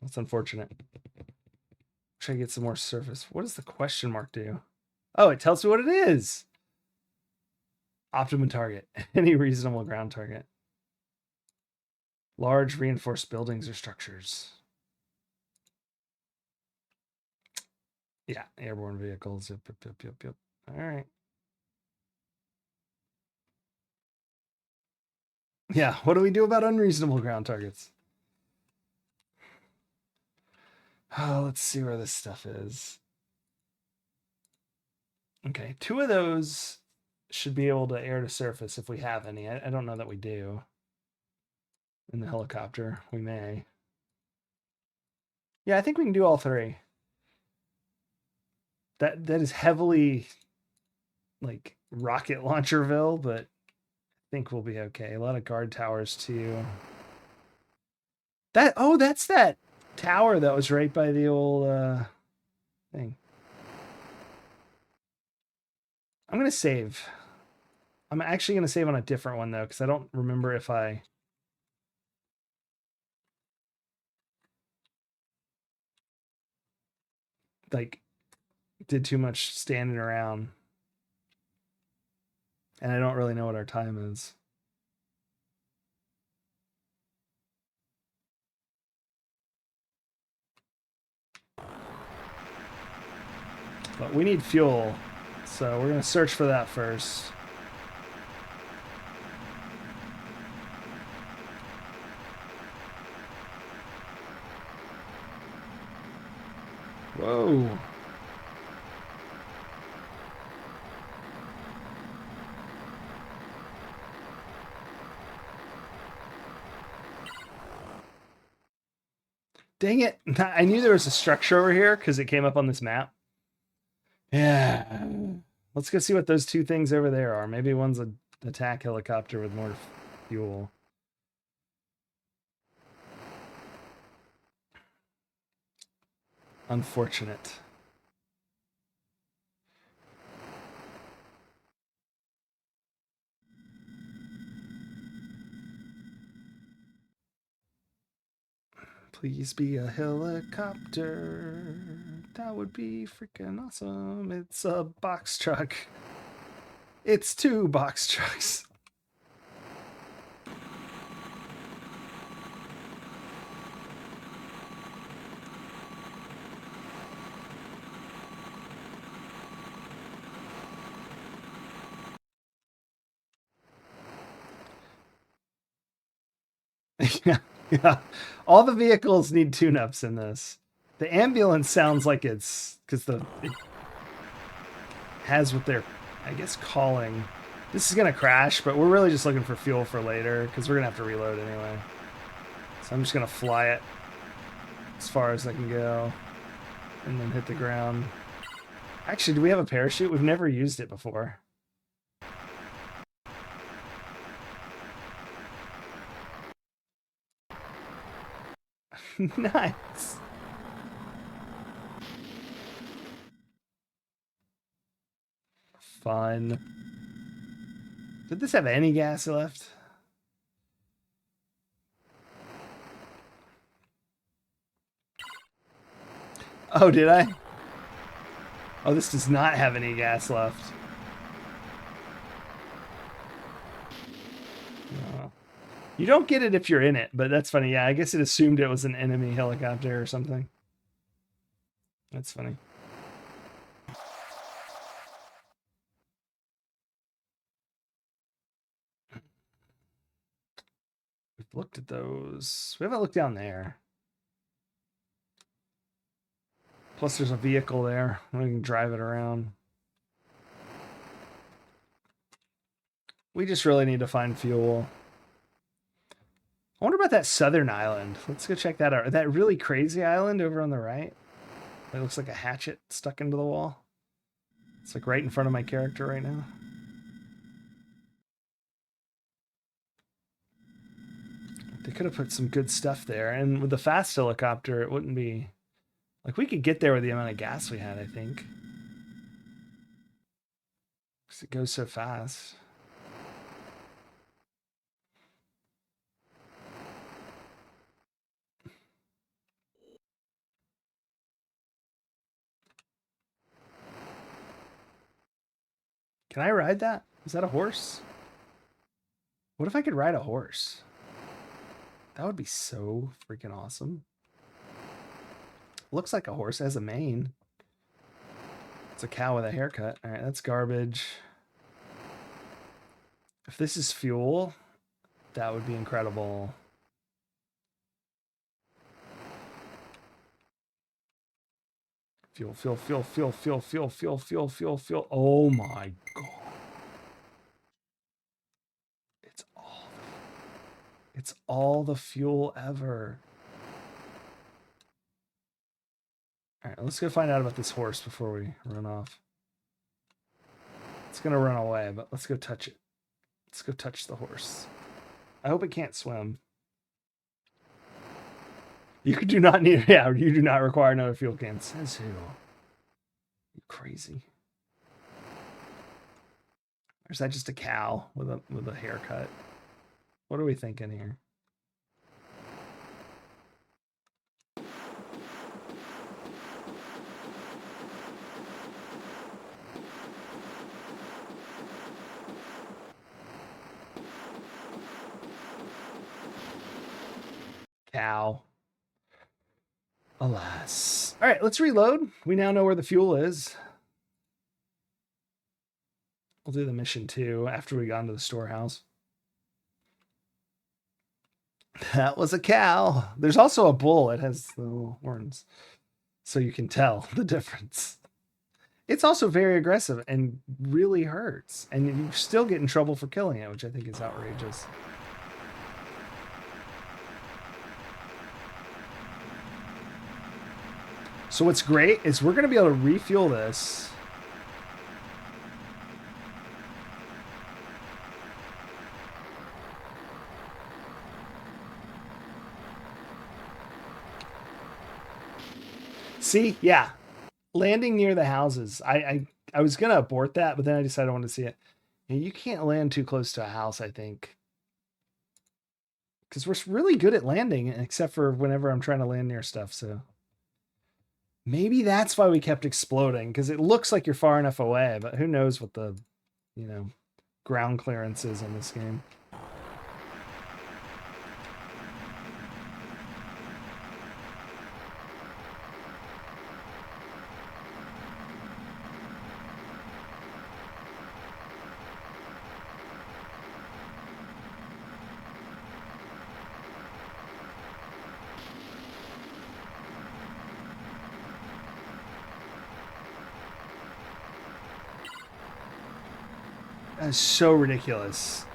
That's unfortunate. Try to get some more surface. What does the question mark do? Oh, it tells me what it is. Optimum target. Any reasonable ground target. Large reinforced buildings or structures. Yeah, airborne vehicles. Yep. All right. Yeah, what do we do about unreasonable ground targets? Oh, let's see where this stuff is. Okay, 2 of those should be able to air to surface if we have any. I don't know that we do. In the helicopter, we may. Yeah, I think we can do all 3. That is heavily like rocket launcherville, but I think we'll be okay. A lot of guard towers too. That's that tower that was right by the old thing. I'm gonna save. I'm actually gonna save on a different one though, because I don't remember if I like did too much standing around. And I don't really know what our time is. But we need fuel, so we're gonna search for that first. Whoa. Dang it. I knew there was a structure over here because it came up on this map. Yeah. Let's go see what those 2 things over there are. Maybe one's an attack helicopter with more fuel. Unfortunate. Please be a helicopter. That would be freaking awesome. It's a box truck. It's 2 box trucks. Yeah, yeah. All the vehicles need tune-ups in this. The ambulance sounds like it's because it has what they're, I guess, calling. This is gonna crash, but we're really just looking for fuel for later because we're gonna have to reload anyway. So I'm just gonna fly it as far as I can go and then hit the ground. Actually, do we have a parachute? We've never used it before. Nice. Fun. Did this have any gas left? Oh, did I? Oh, this does not have any gas left. No. You don't get it if you're in it, but that's funny. Yeah, I guess it assumed it was an enemy helicopter or something. That's funny. We've looked at those. We haven't looked down there. Plus, there's a vehicle there. We can drive it around. We just really need to find fuel. I wonder about that southern island. Let's go check that out. That really crazy island over on the right. It looks like a hatchet stuck into the wall. It's like right in front of my character right now. They could have put some good stuff there. And with the fast helicopter, it wouldn't be... Like, we could get there with the amount of gas we had, I think. Because it goes so fast. Can I ride that? Is that a horse? What if I could ride a horse? That would be so freaking awesome. Looks like a horse. It has a mane. It's a cow with a haircut. All right, that's garbage. If this is fuel, that would be incredible. Fuel, fuel, fuel, fuel, fuel, fuel, fuel, fuel, fuel, fuel. Oh my god. It's all the fuel ever. All right, let's go find out about this horse before we run off. It's gonna run away, but let's go touch it. Let's go touch the horse. I hope it can't swim. You do not need, yeah, you do not require another fuel can. Says who? You crazy. Or is that just a cow with a haircut? What are we thinking here? Cow. Alas. All right, let's reload. We now know where the fuel is. We'll do the mission too after we got into the storehouse. That was a cow. There's also a bull. It has the little horns. So you can tell the difference. It's also very aggressive and really hurts. And you still get in trouble for killing it, which I think is outrageous. So what's great is we're going to be able to refuel this. See, yeah, landing near the houses. I was gonna abort that, but then I decided I wanted to see it. And you can't land too close to a house, I think, because we're really good at landing, except for whenever I'm trying to land near stuff. So maybe that's why we kept exploding, because it looks like you're far enough away, but who knows what the, ground clearance is in this game. That's so ridiculous.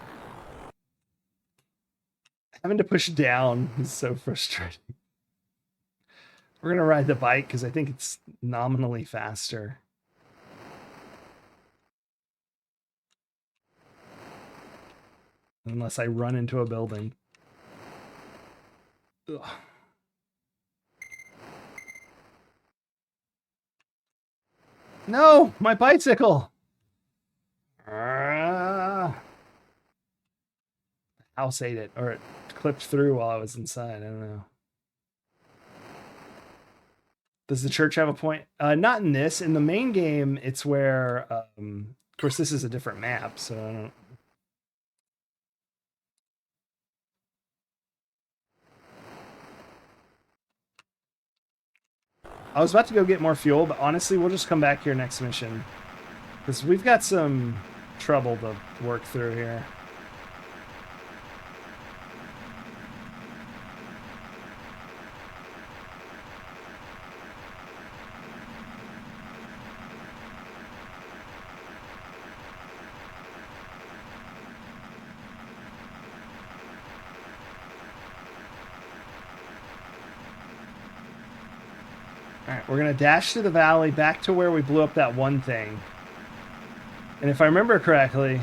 Having to push down is so frustrating. We're going to ride the bike because I think it's nominally faster. Unless I run into a building. Ugh. No, my bicycle. House ate it, or it clipped through while I was inside. I don't know. Does the church have a point? Not in this. In the main game, it's where, of course, this is a different map, so I don't. I was about to go get more fuel, but honestly, we'll just come back here next mission. Because we've got some trouble to work through here. Alright, we're going to dash to the valley, back to where we blew up that one thing. And if I remember correctly,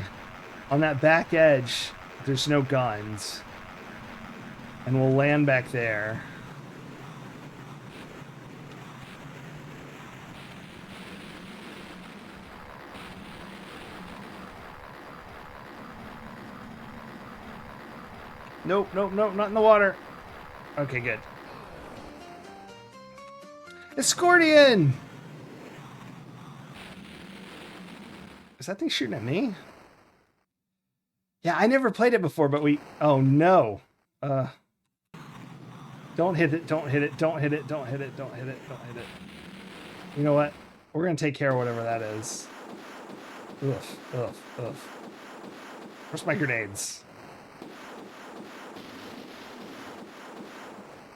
on that back edge, there's no guns. And we'll land back there. Nope, nope, nope, not in the water. Okay, good. Escortian! Is that thing shooting at me? Yeah, I never played it before, but we... Oh, no. Don't hit it, don't hit it, don't hit it, don't hit it, don't hit it, don't hit it. You know what? We're going to take care of whatever that is. Oof, oof, oof. Where's my grenades?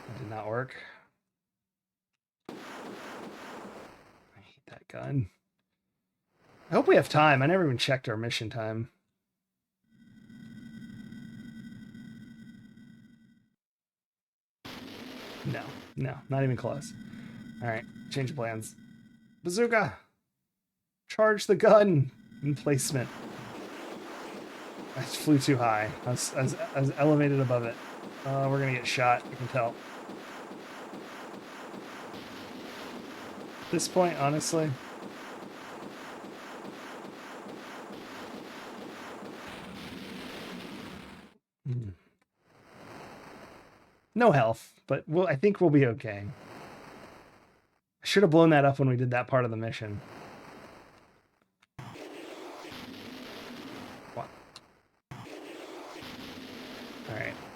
That did not work. I hate that gun. I hope we have time. I never even checked our mission time. No, no, not even close. All right, change of plans. Bazooka! Charge the gun! Emplacement. I flew too high. I was elevated above it. We're gonna get shot, I can tell. At this point, honestly. No health, but I think we'll be okay. I should have blown that up when we did that part of the mission. What?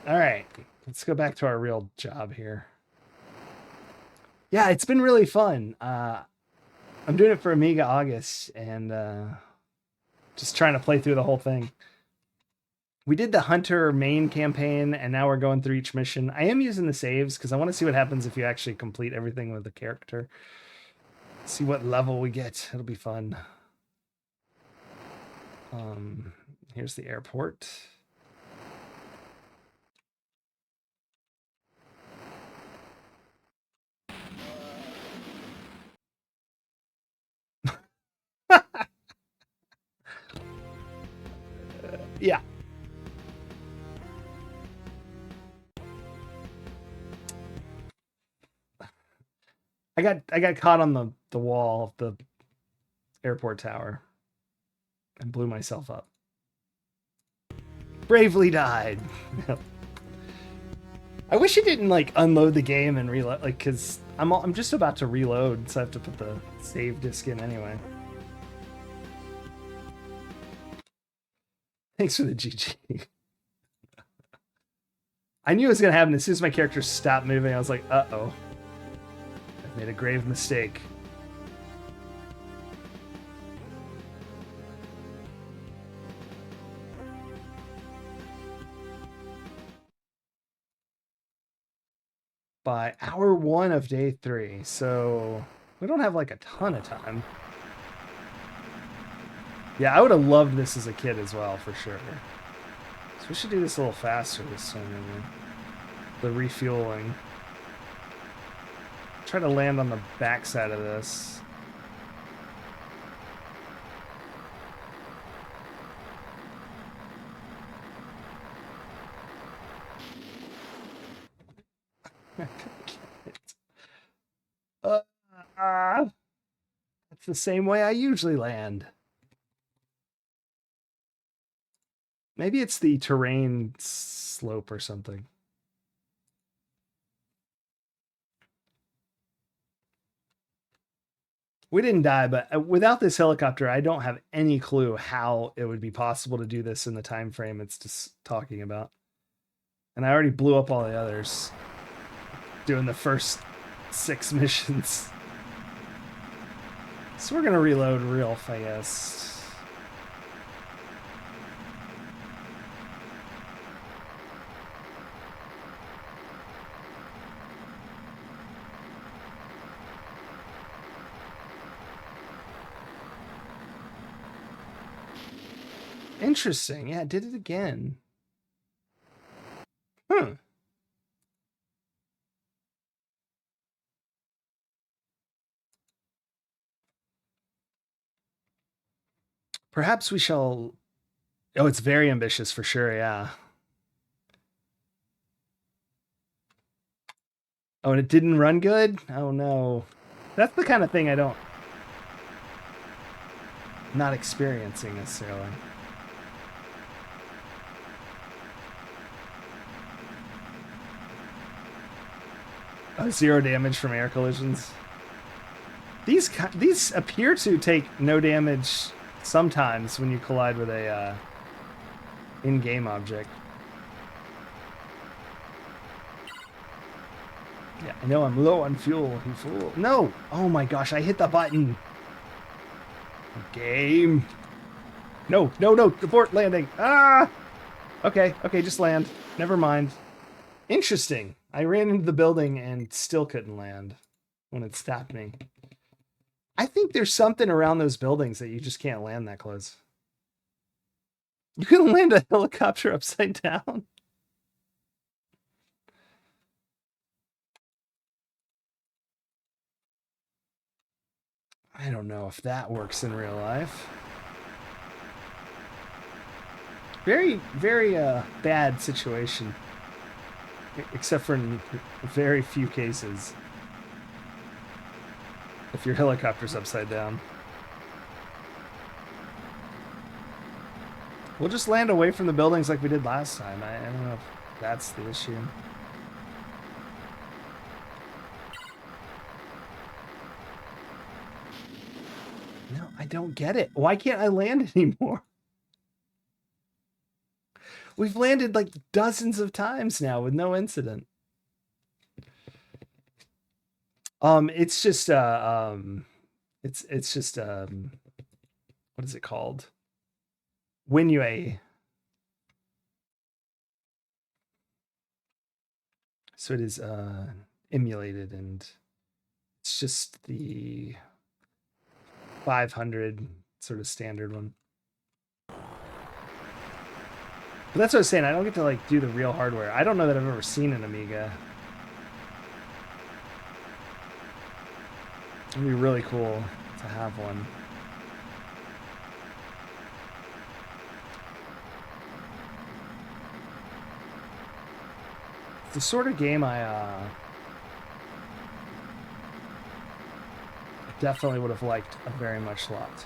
All right. Let's go back to our real job here. Yeah, it's been really fun. I'm doing it for AMIGA August, and just trying to play through the whole thing. We did the Hunter main campaign, and now we're going through each mission. I am using the saves because I want to see what happens if you actually complete everything with the character. See what level we get. It'll be fun. Here's the airport. Yeah. I got caught on the wall of the airport tower and blew myself up. Bravely died. I wish it didn't like unload the game and reload, like, because I'm just about to reload, so I have to put the save disc in anyway. Thanks for the GG. I knew it was gonna happen as soon as my character stopped moving. I was like, uh-oh. I've made a grave mistake. By hour 1 of day 3, so we don't have like a ton of time. Yeah, I would have loved this as a kid as well, for sure. So we should do this a little faster this time, maybe. The refueling. Try to land on the backside of this. That's the same way I usually land. Maybe it's the terrain slope or something. We didn't die, but without this helicopter, I don't have any clue how it would be possible to do this in the time frame it's just talking about. And I already blew up all the others doing the first 6 missions. So we're gonna reload real fast. Interesting. Yeah, it did it again. Hmm. Perhaps we shall... Oh, it's very ambitious for sure, yeah. Oh, and it didn't run good? Oh, no. That's the kind of thing I don't... Not experiencing necessarily. Oh, 0 damage from air collisions. These appear to take no damage sometimes when you collide with a in-game object. Yeah, I know I'm low on fuel, you fool. No! Oh my gosh, I hit the button. Game. No, no, no, abort landing. Ah! Okay, okay, just land. Never mind. Interesting. I ran into the building and still couldn't land when it stopped me. I think there's something around those buildings that you just can't land that close. You can land a helicopter upside down. I don't know if that works in real life. Very, very bad situation. Except for in very few cases. If your helicopter's upside down. We'll just land away from the buildings like we did last time. I don't know if that's the issue. No, I don't get it. Why can't I land anymore? We've landed like dozens of times now with no incident. It's just it's just what is it called? WinUA. So it is emulated, and it's just the 500 sort of standard one. But that's what I was saying. I don't get to like do the real hardware. I don't know that I've ever seen an Amiga. It'd be really cool to have one. It's the sort of game I definitely would have liked a very much lot.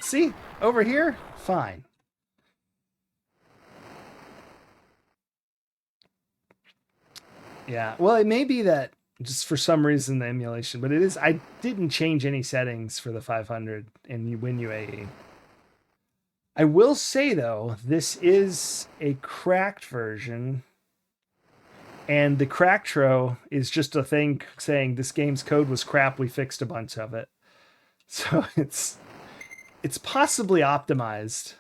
See? Over here? Fine. Yeah. Well, it may be that just for some reason the emulation, but it is... I didn't change any settings for the 500 in WinUAE. I will say, though, this is a cracked version. And the cracktro is just a thing saying this game's code was crap, we fixed a bunch of it. So it's possibly optimized,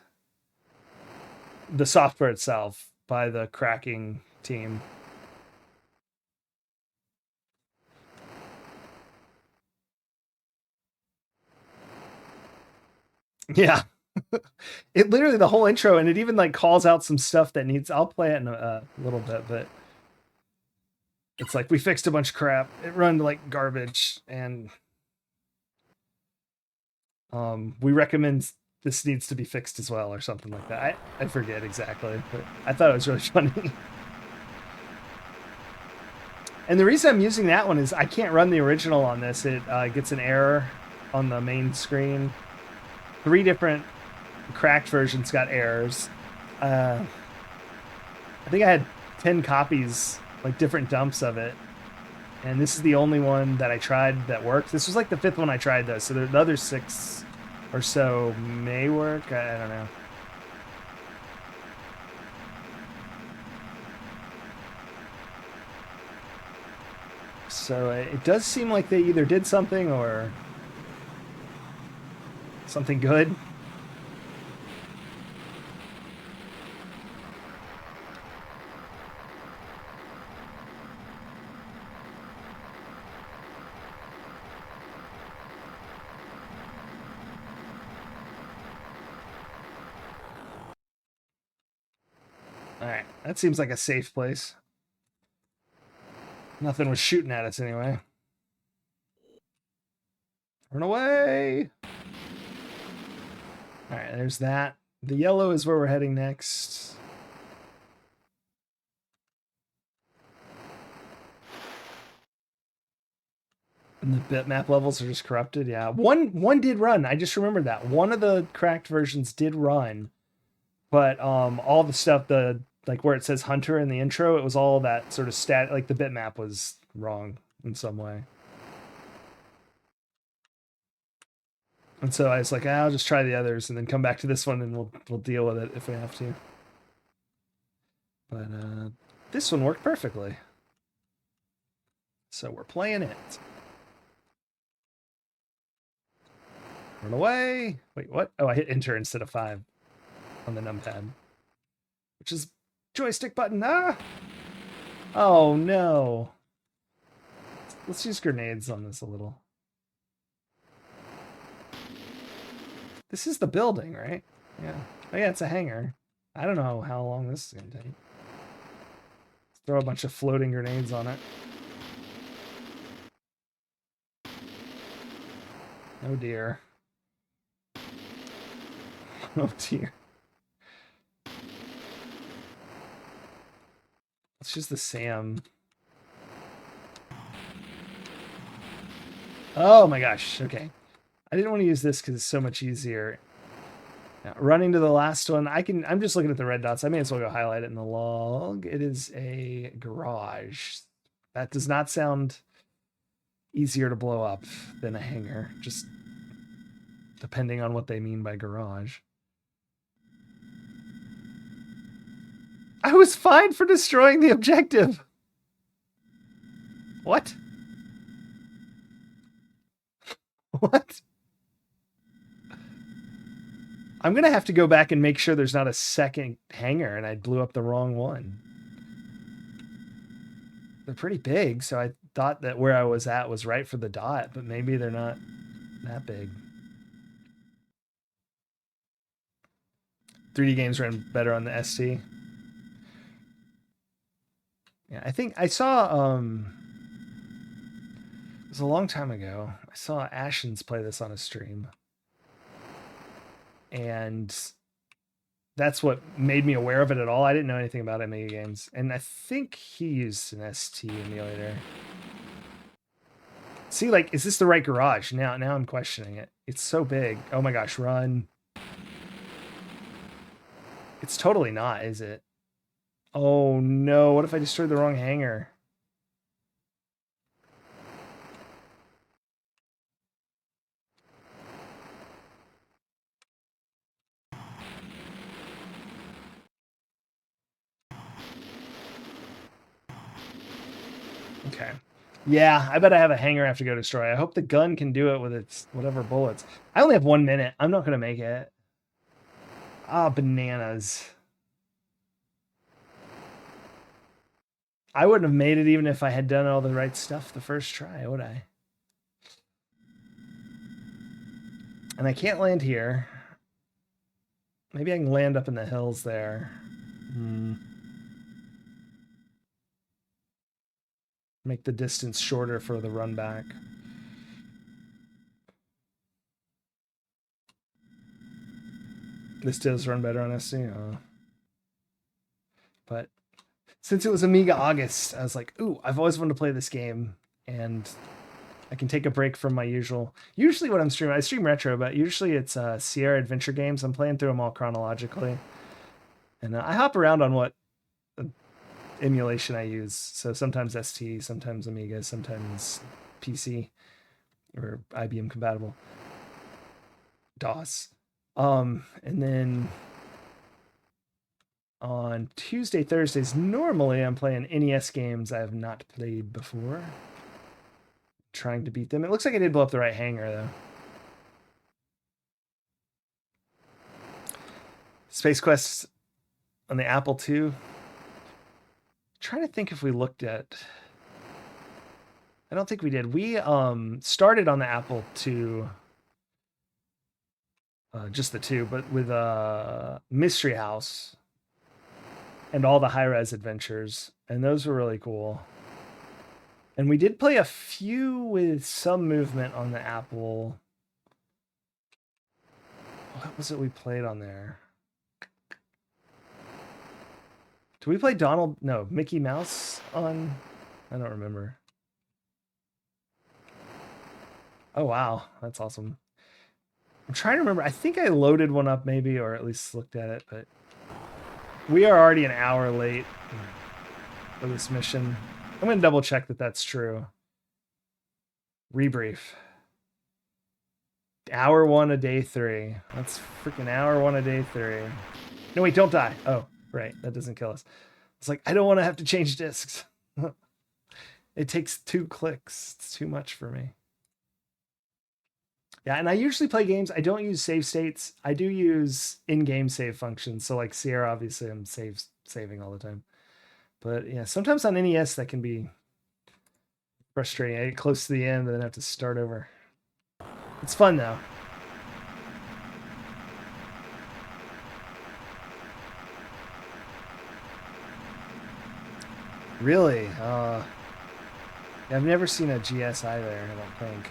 the software itself, by the cracking team. Yeah. It literally, the whole intro, and it even like calls out some stuff that needs, I'll play it in a little bit, but it's like, we fixed a bunch of crap. It run like garbage, and we recommend this needs to be fixed as well, or something like that. I forget exactly, but I thought it was really funny. And the reason I'm using that one is I can't run the original on this. It gets an error on the main screen. 3 different cracked versions got errors. I think I had 10 copies, like different dumps of it. And this is the only one that I tried that worked. This was like the 5th one I tried, though. So the other 6 or so may work. I don't know. So it does seem like they either did something or something good. Alright, that seems like a safe place. Nothing was shooting at us anyway. Run away! Alright, there's that. The yellow is where we're heading next. And the bitmap levels are just corrupted. Yeah, one did run. I just remembered that one of the cracked versions did run, but all the stuff, the like where it says Hunter in the intro, it was all that sort of stat. Like the bitmap was wrong in some way, and so I was like, I'll just try the others and then come back to this one, and we'll deal with it if we have to. But this one worked perfectly, so we're playing it. Run away! Wait, what? Oh, I hit enter instead of 5 on the numpad, which is joystick button. Ah! Oh no! Let's use grenades on this a little. This is the building, right? Yeah. Oh yeah, it's a hangar. I don't know how long this is gonna take. Let's throw a bunch of floating grenades on it. Oh dear. Oh dear. Let's use the SAM. Oh my gosh, okay. I didn't want to use this because it's so much easier. Now, running to the last one, I'm just looking at the red dots. I may as well go highlight it in the log. It is a garage. That does not sound easier to blow up than a hangar, just depending on what they mean by garage. I was fine for destroying the objective. What? What? I'm going to have to go back and make sure there's not a second hangar and I blew up the wrong one. They're pretty big, so I thought that where I was at was right for the dot, but maybe they're not that big. 3D games ran better on the ST. Yeah, I think I saw it was a long time ago. I saw Ashens play this on a stream. And that's what made me aware of it at all. I didn't know anything about AMIGA games. And I think he used an ST emulator. See, like, is this the right garage? Now I'm questioning it. It's so big. Oh my gosh, run. It's totally not, is it? Oh no, what if I destroyed the wrong hangar? Okay. Yeah, I bet I have a hangar I have to go destroy. I hope the gun can do it with its whatever bullets. I only have 1 minute. I'm not going to make it. Ah, bananas. I wouldn't have made it even if I had done all the right stuff the first try, would I? And I can't land here. Maybe I can land up in the hills there. Make the distance shorter for the run back. This does run better on SC. But since it was Amiga August, I was like, ooh, I've always wanted to play this game. And I can take a break from my usual. Usually, what I'm streaming, I stream retro, but usually it's Sierra adventure games. I'm playing through them all chronologically. And I hop around on what emulation I use. So sometimes ST, sometimes Amiga, sometimes PC or IBM compatible. DOS. And then on Tuesday, Thursdays, normally I'm playing NES games I have not played before. Trying to beat them. It looks like I did blow up the right hangar, though. Space Quest on the Apple II. Trying to think if we looked at. I don't think we did. We started on the Apple II, just the two, but with Mystery House and all the high-res adventures, and those were really cool. And we did play a few with some movement on the Apple. What was it we played on there? Did we play Donald? No, Mickey Mouse on? I don't remember. Oh, wow. That's awesome. I'm trying to remember. I think I loaded one up maybe, or at least looked at it, but we are already an hour late for this mission. I'm going to double check that that's true. Rebrief. Hour 1 of day 3. That's freaking hour 1 of day 3. No, wait, don't die. Oh, right. That doesn't kill us. It's like, I don't want to have to change discs. It takes 2 clicks. It's too much for me. Yeah, and I usually play games. I don't use save states. I do use in-game save functions. So like Sierra, obviously, I'm saving all the time. But yeah, sometimes on NES that can be frustrating. I get close to the end and then have to start over. It's fun though. Really? Yeah, I've never seen a GS either, I don't think.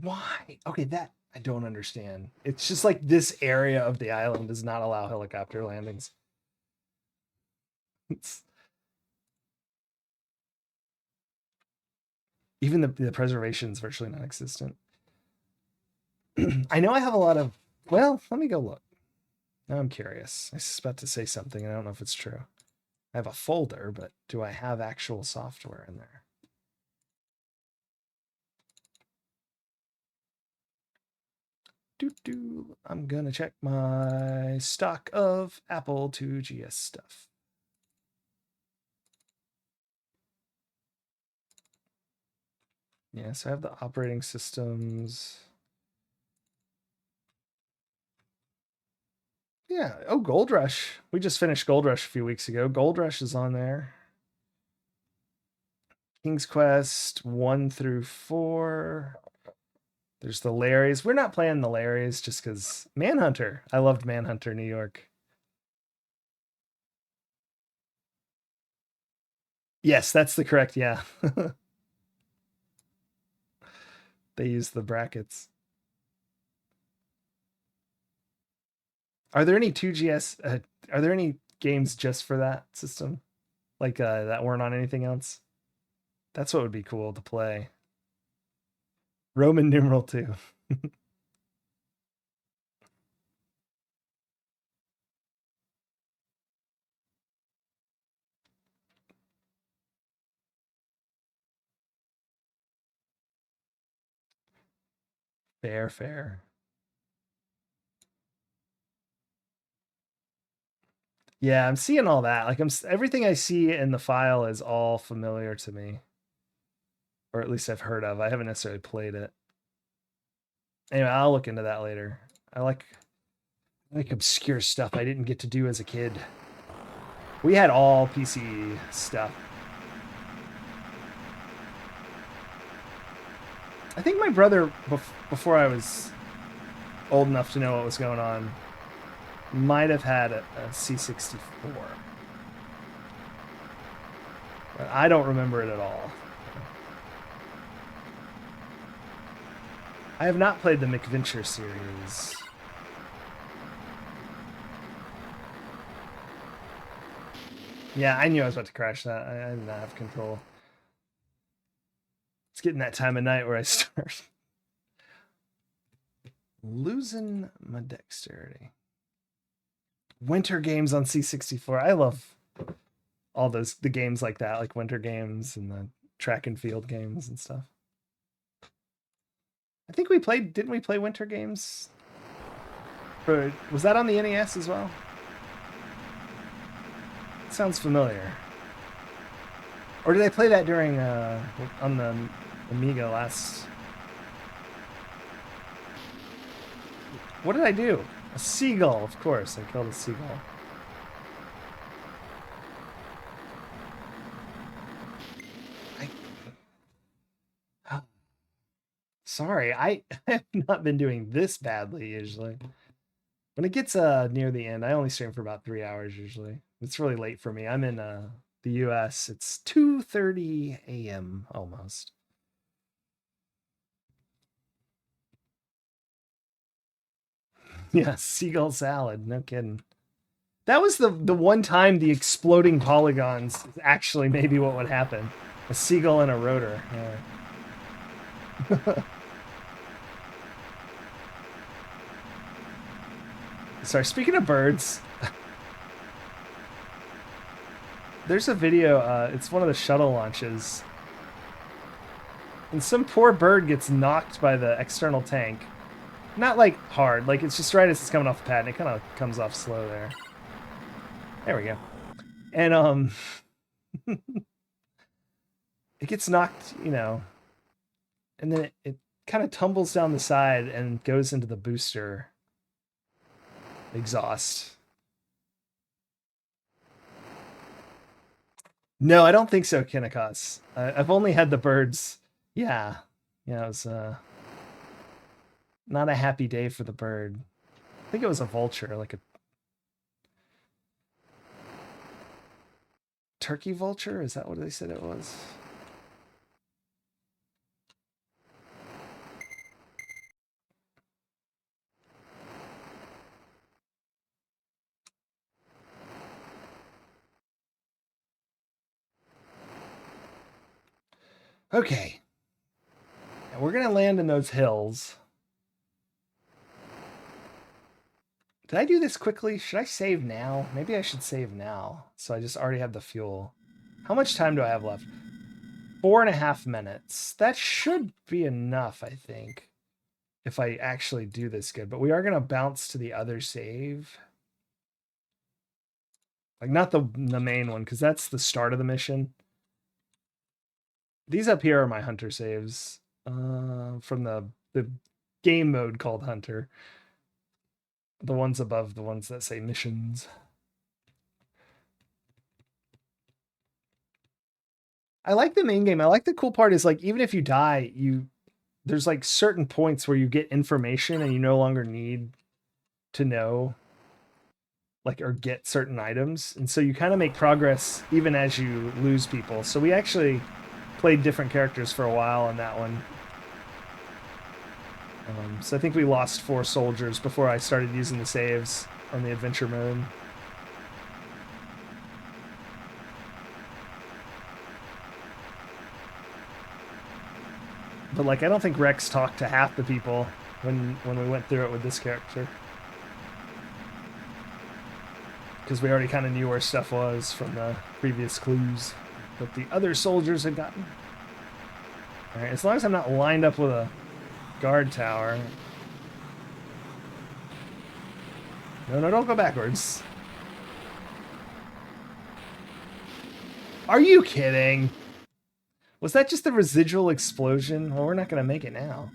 Why? Okay, that I don't understand. It's just like this area of the island does not allow helicopter landings. It's, even the preservation is virtually non-existent. I know I have a lot of. Well, let me go look. Now I'm curious. I was about to say something, and I don't know if it's true. I have a folder, but do I have actual software in there? I'm gonna check my stock of Apple IIgs stuff. Yeah, so I have the operating systems. Yeah. Oh, Gold Rush. We just finished Gold Rush a few weeks ago. Gold Rush is on there. King's Quest 1 through 4. There's the Larrys. We're not playing the Larrys just because Manhunter. I loved Manhunter New York. Yes, that's the correct. Yeah. They use the brackets. Are there any 2GS? Are there any games just for that system? Like that weren't on anything else? That's what would be cool to play. Roman numeral 2. Fair. Yeah, I'm seeing all that. Like everything I see in the file is all familiar to me. Or at least I've heard of. I haven't necessarily played it. Anyway, I'll look into that later. I like obscure stuff I didn't get to do as a kid. We had all PC stuff. I think my brother, before I was old enough to know what was going on, might have had a C64. But I don't remember it at all. I have not played the McVenture series. Yeah, I knew I was about to crash that. I did not have control. It's getting that time of night where I start losing my dexterity. Winter games on C64. I love all the games like that, like winter games and the track and field games and stuff. I think we played, didn't we play winter games? Was that on the NES as well? It sounds familiar. Or did I play that during on the Amiga last? What did I do? A seagull, of course. I killed a seagull. Sorry, I have not been doing this badly usually. When it gets near the end, I only stream for about 3 hours usually. It's really late for me. I'm in the US. It's 2:30 a.m. almost. Yeah, seagull salad. No kidding. That was the one time the exploding polygons is actually maybe what would happen. A seagull and a rotor. Yeah. Sorry, speaking of birds, there's a video, it's one of the shuttle launches. And some poor bird gets knocked by the external tank. Not like hard, like it's just right as it's coming off the pad, and it kind of comes off slow there. There we go. And it gets knocked, you know, and then it kind of tumbles down the side and goes into the booster exhaust. No, I don't think so, Kinnikos. I've only had the birds. Yeah. Yeah, it was not a happy day for the bird. I think it was a vulture, like a turkey vulture? Is that what they said it was? Okay. And we're going to land in those hills. Did I do this quickly? Should I save now? Maybe I should save now. So I just already have the fuel. How much time do I have left? 4.5 minutes. That should be enough, I think, if I actually do this good. But we are going to bounce to the other save. Like, not the main one, because that's the start of the mission. These up here are my hunter saves from the game mode called Hunter. The ones above, the ones that say missions. I like the main game. I like the cool part is like even if you die, there's like certain points where you get information and you no longer need to know like or get certain items. And so you kind of make progress even as you lose people. So we actually played different characters for a while on that one. So I think we lost 4 soldiers before I started using the saves on the adventure mode. But like, I don't think Rex talked to half the people when we went through it with this character, because we already kind of knew where stuff was from the previous clues that the other soldiers had gotten. All right, as long as I'm not lined up with a guard tower. No, don't go backwards. Are you kidding? Was that just a residual explosion? Well, we're not going to make it now.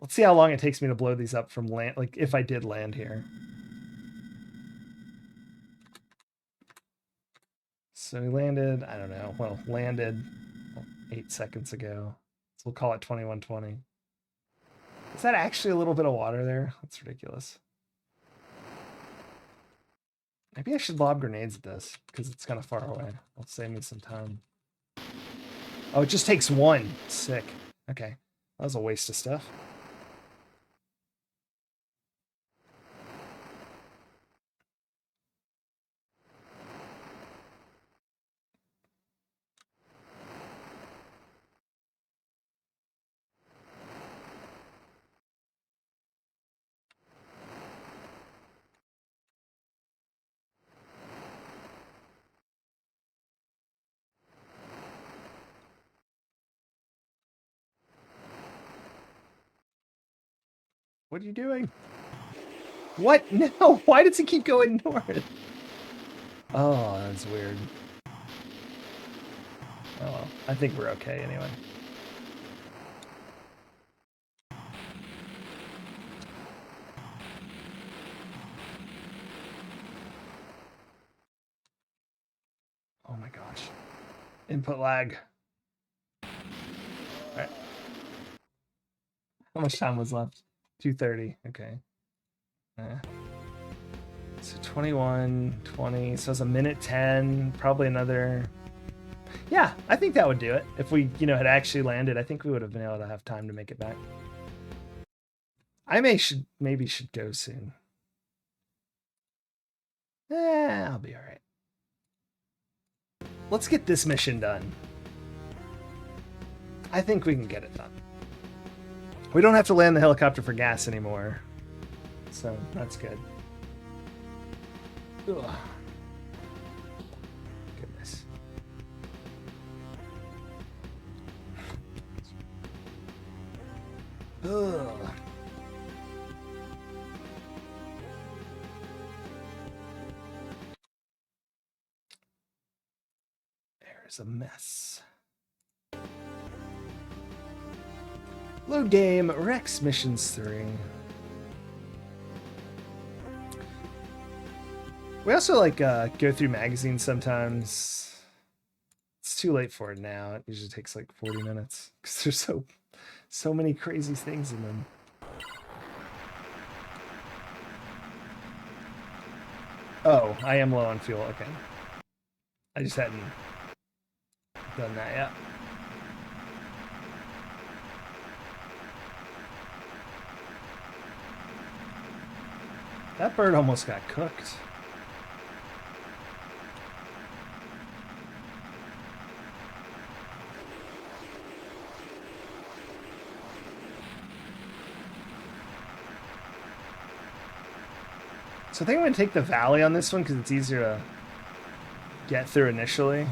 Let's see how long it takes me to blow these up from land, like if I did land here. So we landed, I don't know, well, landed 8 seconds ago. So we'll call it 2120. Is that actually a little bit of water there? That's ridiculous. Maybe I should lob grenades at this because it's kind of far away. It'll save me some time. Oh, it just takes one. Sick. Okay. That was a waste of stuff. What are you doing? What? No! Why does it keep going north? Oh, that's weird. Oh well, I think we're okay anyway. Oh my gosh. Input lag. All right. How much time was left? 2:30. Okay. So 21, 20. So it's a minute 10. Probably another. Yeah, I think that would do it. If we, had actually landed, I think we would have been able to have time to make it back. I maybe should go soon. I'll be all right. Let's get this mission done. I think we can get it done. We don't have to land the helicopter for gas anymore. So that's good. Ugh. Goodness. Ugh. There's a mess. Load game, Rex Missions 3. We also go through magazines sometimes. It's too late for it now. It usually takes like 40 minutes because there's so many crazy things in them. Oh, I am low on fuel. Okay. I just hadn't done that yet. That bird almost got cooked. So I think I'm going to take the valley on this one because it's easier to get through initially.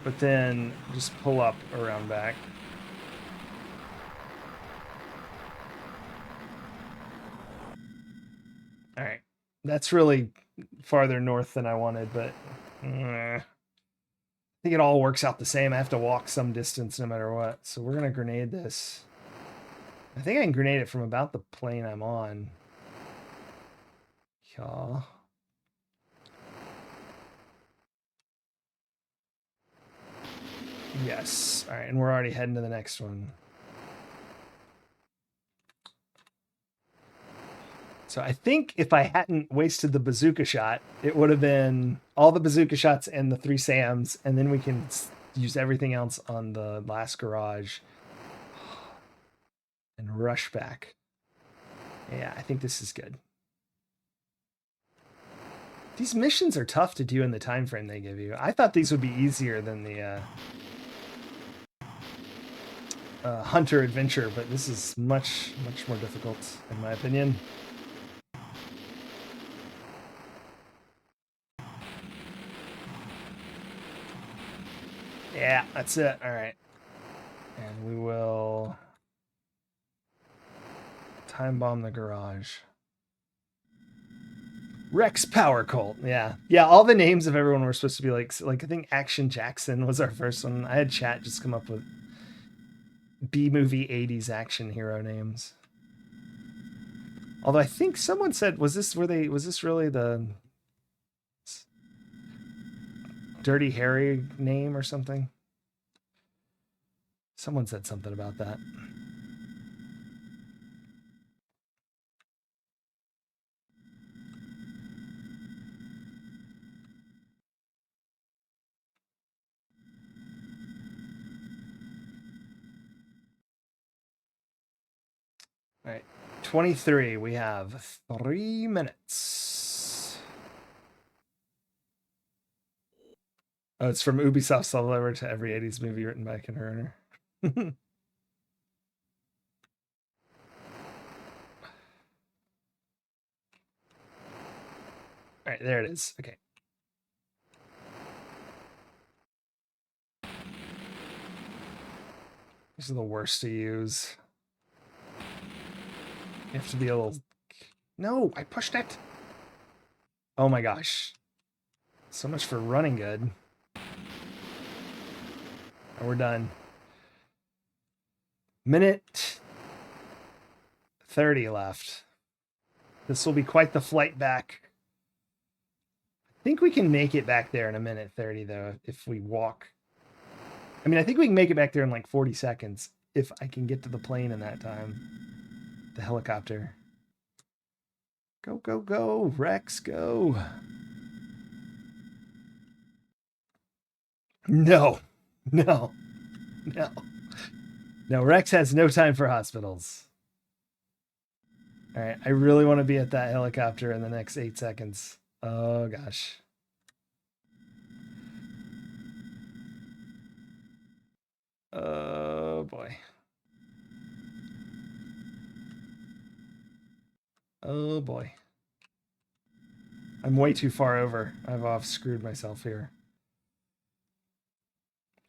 But then just pull up around back. All right. That's really farther north than I wanted, but I think it all works out the same. I have to walk some distance no matter what. So we're going to grenade this. I think I can grenade it from about the plane I'm on. Yeah. Yes. All right, and we're already heading to the next one. So I think if I hadn't wasted the bazooka shot, it would have been all the bazooka shots and the 3 SAMs, and then we can use everything else on the last garage and rush back. Yeah, I think this is good. These missions are tough to do in the time frame they give you. I thought these would be easier than the Hunter Adventure, but this is much more difficult in my opinion. Yeah, that's it. All right. And we will time bomb the garage. Rex Power Cult. Yeah. Yeah, all the names of everyone were supposed to be like I think Action Jackson was our first one. I had chat just come up with B-movie 80s action hero names. Although I think someone said, was this really the Dirty Harry name or something? Someone said something about that. All right, 23. We have 3 minutes. Oh, it's from Ubisoft's Love Letter to every 80s movie written by Ken Turner. All right, there it is. Okay. These are the worst to use. You have to be a little... No, I pushed it. Oh my gosh. So much for running good. And we're done. Minute 30 left. This will be quite the flight back. I think we can make it back there in a minute 30, though, if we walk. I mean, I think we can make it back there in like 40 seconds if I can get to the plane in that time. The helicopter. Go, go, go, Rex, go. No, no, no. No, Rex has no time for hospitals. All right, I really want to be at that helicopter in the next 8 seconds. Oh, gosh. Oh, boy. Oh, boy. I'm way too far over. I've screwed myself here.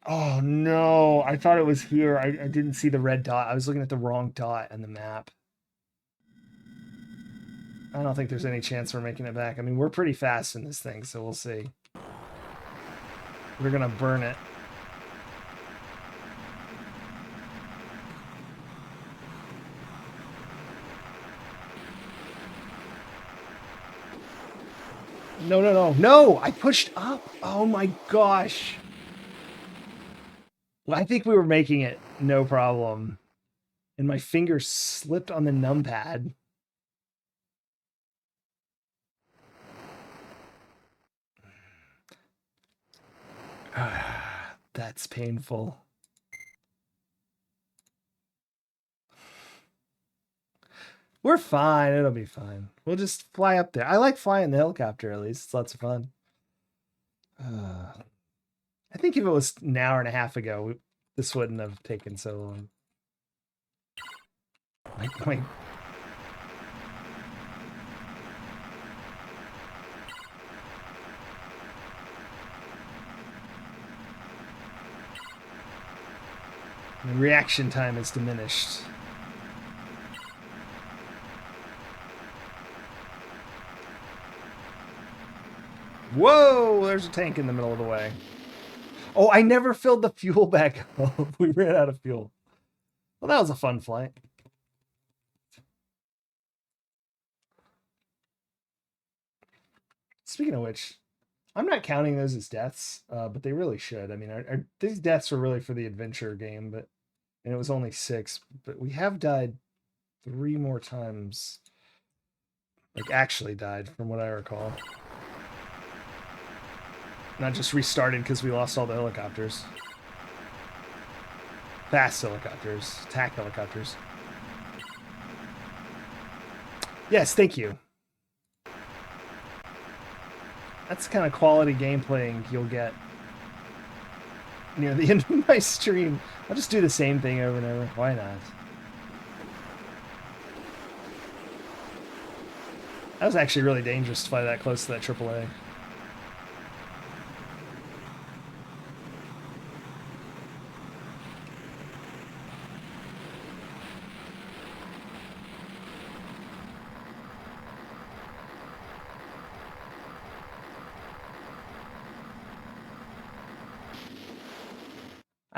Oh, no. I thought it was here. I didn't see the red dot. I was looking at the wrong dot on the map. I don't think there's any chance we're making it back. I mean, we're pretty fast in this thing, so we'll see. We're going to burn it. No, no, no. No! I pushed up! Oh my gosh. Well, I think we were making it no problem. And my finger slipped on the numpad. That's painful. We're fine. It'll be fine. We'll just fly up there. I like flying the helicopter, at least. It's lots of fun. I think if it was an hour and a half ago, this wouldn't have taken so long. My reaction time is diminished. Whoa, there's a tank in the middle of the way. Oh, I never filled the fuel back up. We ran out of fuel. Well, that was a fun flight. Speaking of which, I'm not counting those as deaths, but they really should. I mean, these deaths were really for the adventure game, and it was only 6, but we have died 3 more times. Like, actually died, from what I recall. Not just restarted because we lost all the helicopters. Fast helicopters. Attack helicopters. Yes, thank you. That's the kind of quality gameplaying you'll get near the end of my stream. I'll just do the same thing over and over. Why not? That was actually really dangerous to fly that close to that AAA.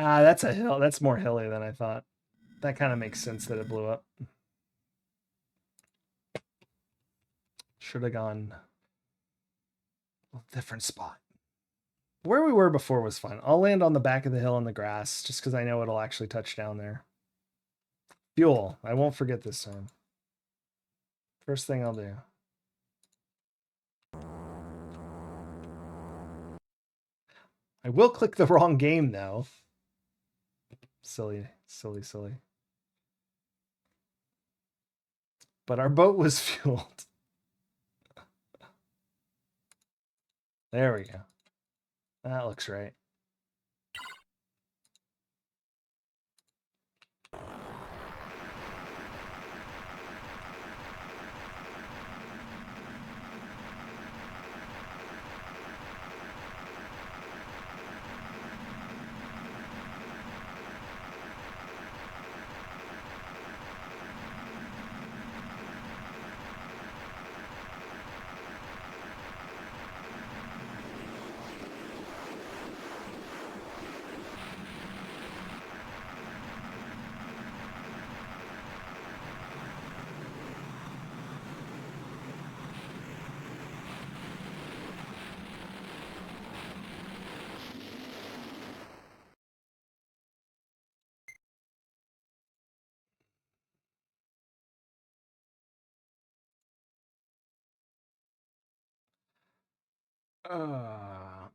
Ah, that's a hill. That's more hilly than I thought. That kind of makes sense that it blew up. Should have gone a different spot. Where we were before was fine. I'll land on the back of the hill in the grass just because I know it'll actually touch down there. Fuel. I won't forget this time. First thing I'll do. I will click the wrong game, though. Silly, silly, silly. But our boat was fueled. There we go. That looks right.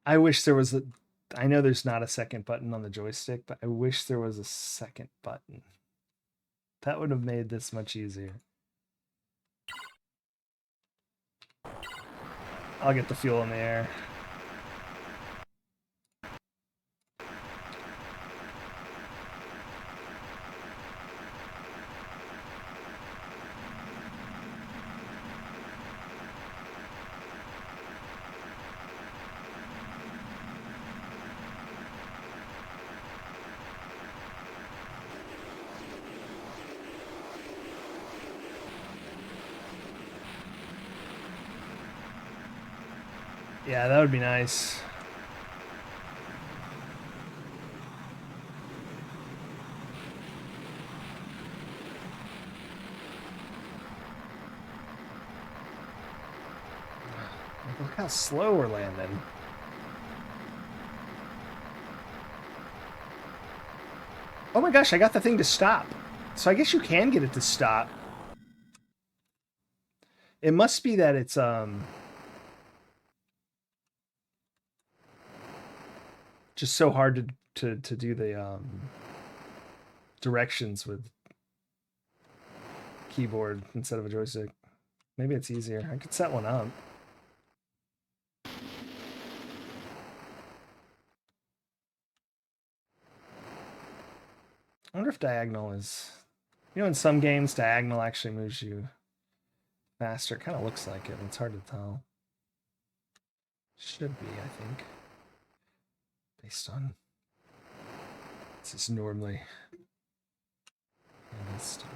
I wish there was a. I know there's not a second button on the joystick, but I wish there was a second button. That would have made this much easier. I'll get the fuel in the air. Yeah, that would be nice. Look how slow we're landing. Oh my gosh, I got the thing to stop. So I guess you can get it to stop. It must be that it's just so hard to do the directions with keyboard instead of a joystick. Maybe it's easier. I could set one up. I wonder if diagonal is... You know, in some games, diagonal actually moves you faster. It kind of looks like it. It's hard to tell. Should be, I think. Based on... This is normally... And this stuff.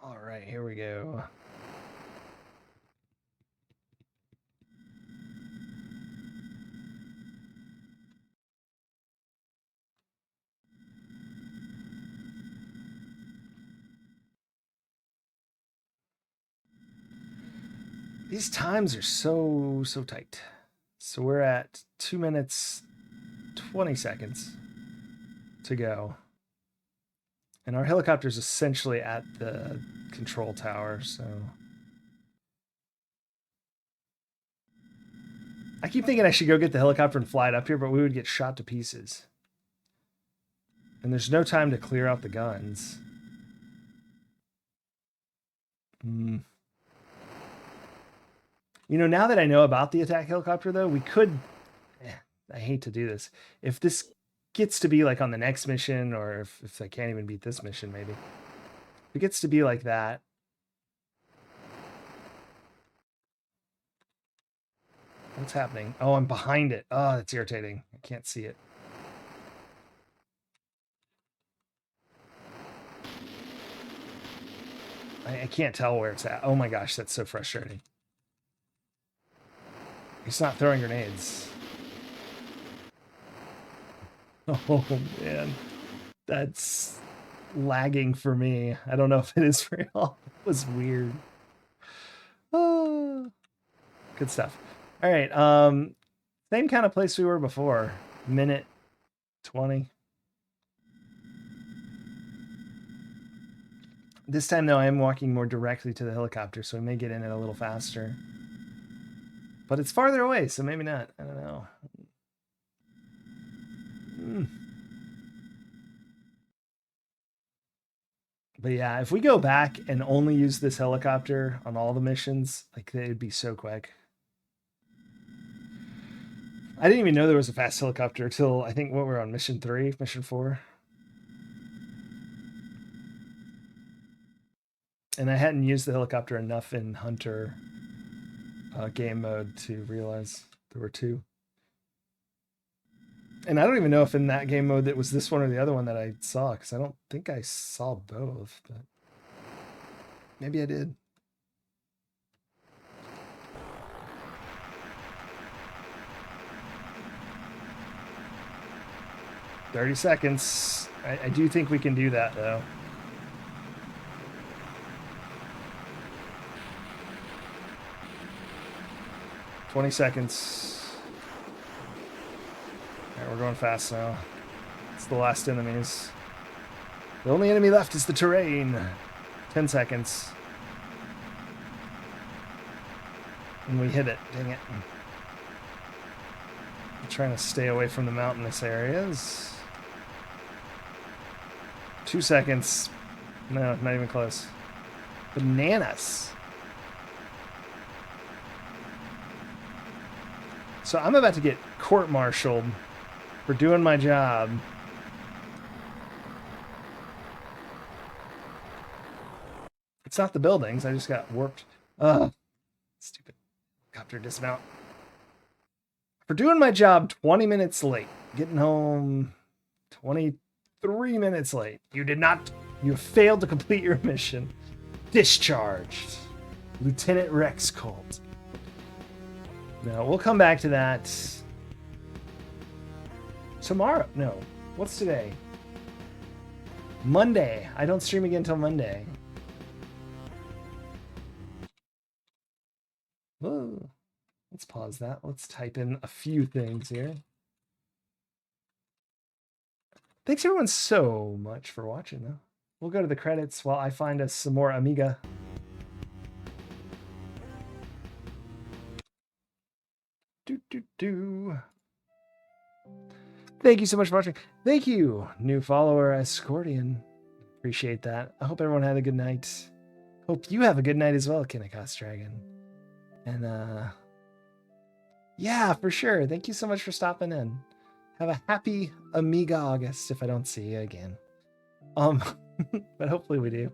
All right, here we go. These times are so tight. So we're at 2 minutes, 20 seconds to go. And our helicopter's essentially at the control tower, so... I keep thinking I should go get the helicopter and fly it up here, but we would get shot to pieces. And there's no time to clear out the guns. You know, now that I know about the attack helicopter, though, we could... I hate to do this. If this gets to be like on the next mission, or if I can't even beat this mission, maybe. If it gets to be like that... What's happening? Oh, I'm behind it. Oh, that's irritating. I can't see it. I can't tell where it's at. Oh my gosh, that's so frustrating. He's not throwing grenades. Oh man, that's lagging for me. I don't know if it is for y'all. It was weird. Oh, good stuff. All right, same kind of place we were before. Minute 20. This time though, I am walking more directly to the helicopter, so we may get in it a little faster. But it's farther away, so maybe not. I don't know. But yeah, if we go back and only use this helicopter on all the missions, like it'd be so quick. I didn't even know there was a fast helicopter till I think what we're on mission 3, mission 4. And I hadn't used the helicopter enough in Hunter game mode to realize there were 2. And I don't even know if in that game mode it was this one or the other one that I saw, because I don't think I saw both, but maybe I did. "30 seconds. I do think we can do that, though. "20 seconds. All right, we're going fast now. It's the last enemies. The only enemy left is the terrain. 10 seconds. And we hit it. Dang it. I'm trying to stay away from the mountainous areas. 2 seconds. No, not even close. Bananas. So I'm about to get court-martialed for doing my job. It's not the buildings. I just got warped. Ugh. Stupid helicopter dismount. For doing my job 20 minutes late. Getting home 23 minutes late. You did not. You failed to complete your mission. Discharged. Lieutenant Rex Colt. No, we'll come back to that tomorrow. No. What's today? Monday. I don't stream again until Monday. Whoa. Let's pause that. Let's type in a few things here. Thanks everyone so much for watching, though. We'll go to the credits while I find us some more Amiga. Thank you so much for watching. Thank you, new follower Escortian. Appreciate that. I hope everyone had a good night. Hope you have a good night as well, Kinnikos Dragon. And yeah, for sure. Thank you so much for stopping in. Have a happy Amiga August if I don't see you again. But hopefully we do.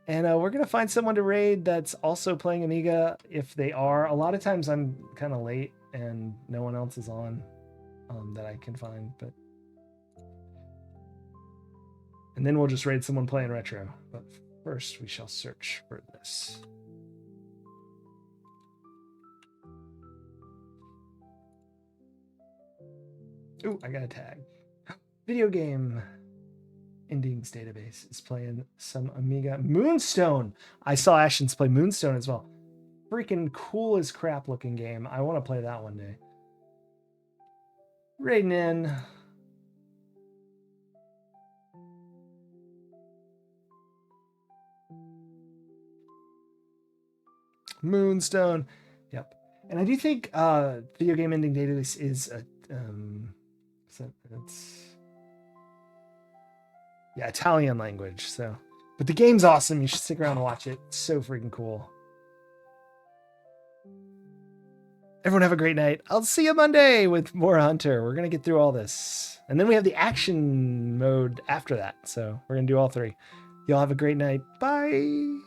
And we're going to find someone to raid that's also playing Amiga if they are. A lot of times I'm kind of late and no one else is on that I can find. But and then we'll just raid someone playing retro. But first we shall search for this. Ooh, I got a tag. Video game endings database is playing some Amiga. Moonstone! I saw Ashens play Moonstone as well. Freaking cool as crap looking game. I want to play that one day. Raiding in. Moonstone. Yep. And I do think video game ending database is a it's yeah, Italian language. So, but the game's awesome. You should stick around and watch it. It's so freaking cool. Everyone have a great night. I'll see you Monday with more Hunter. We're gonna get through all this, and then we have the action mode after that. So we're gonna do all 3. Y'all have a great night. Bye.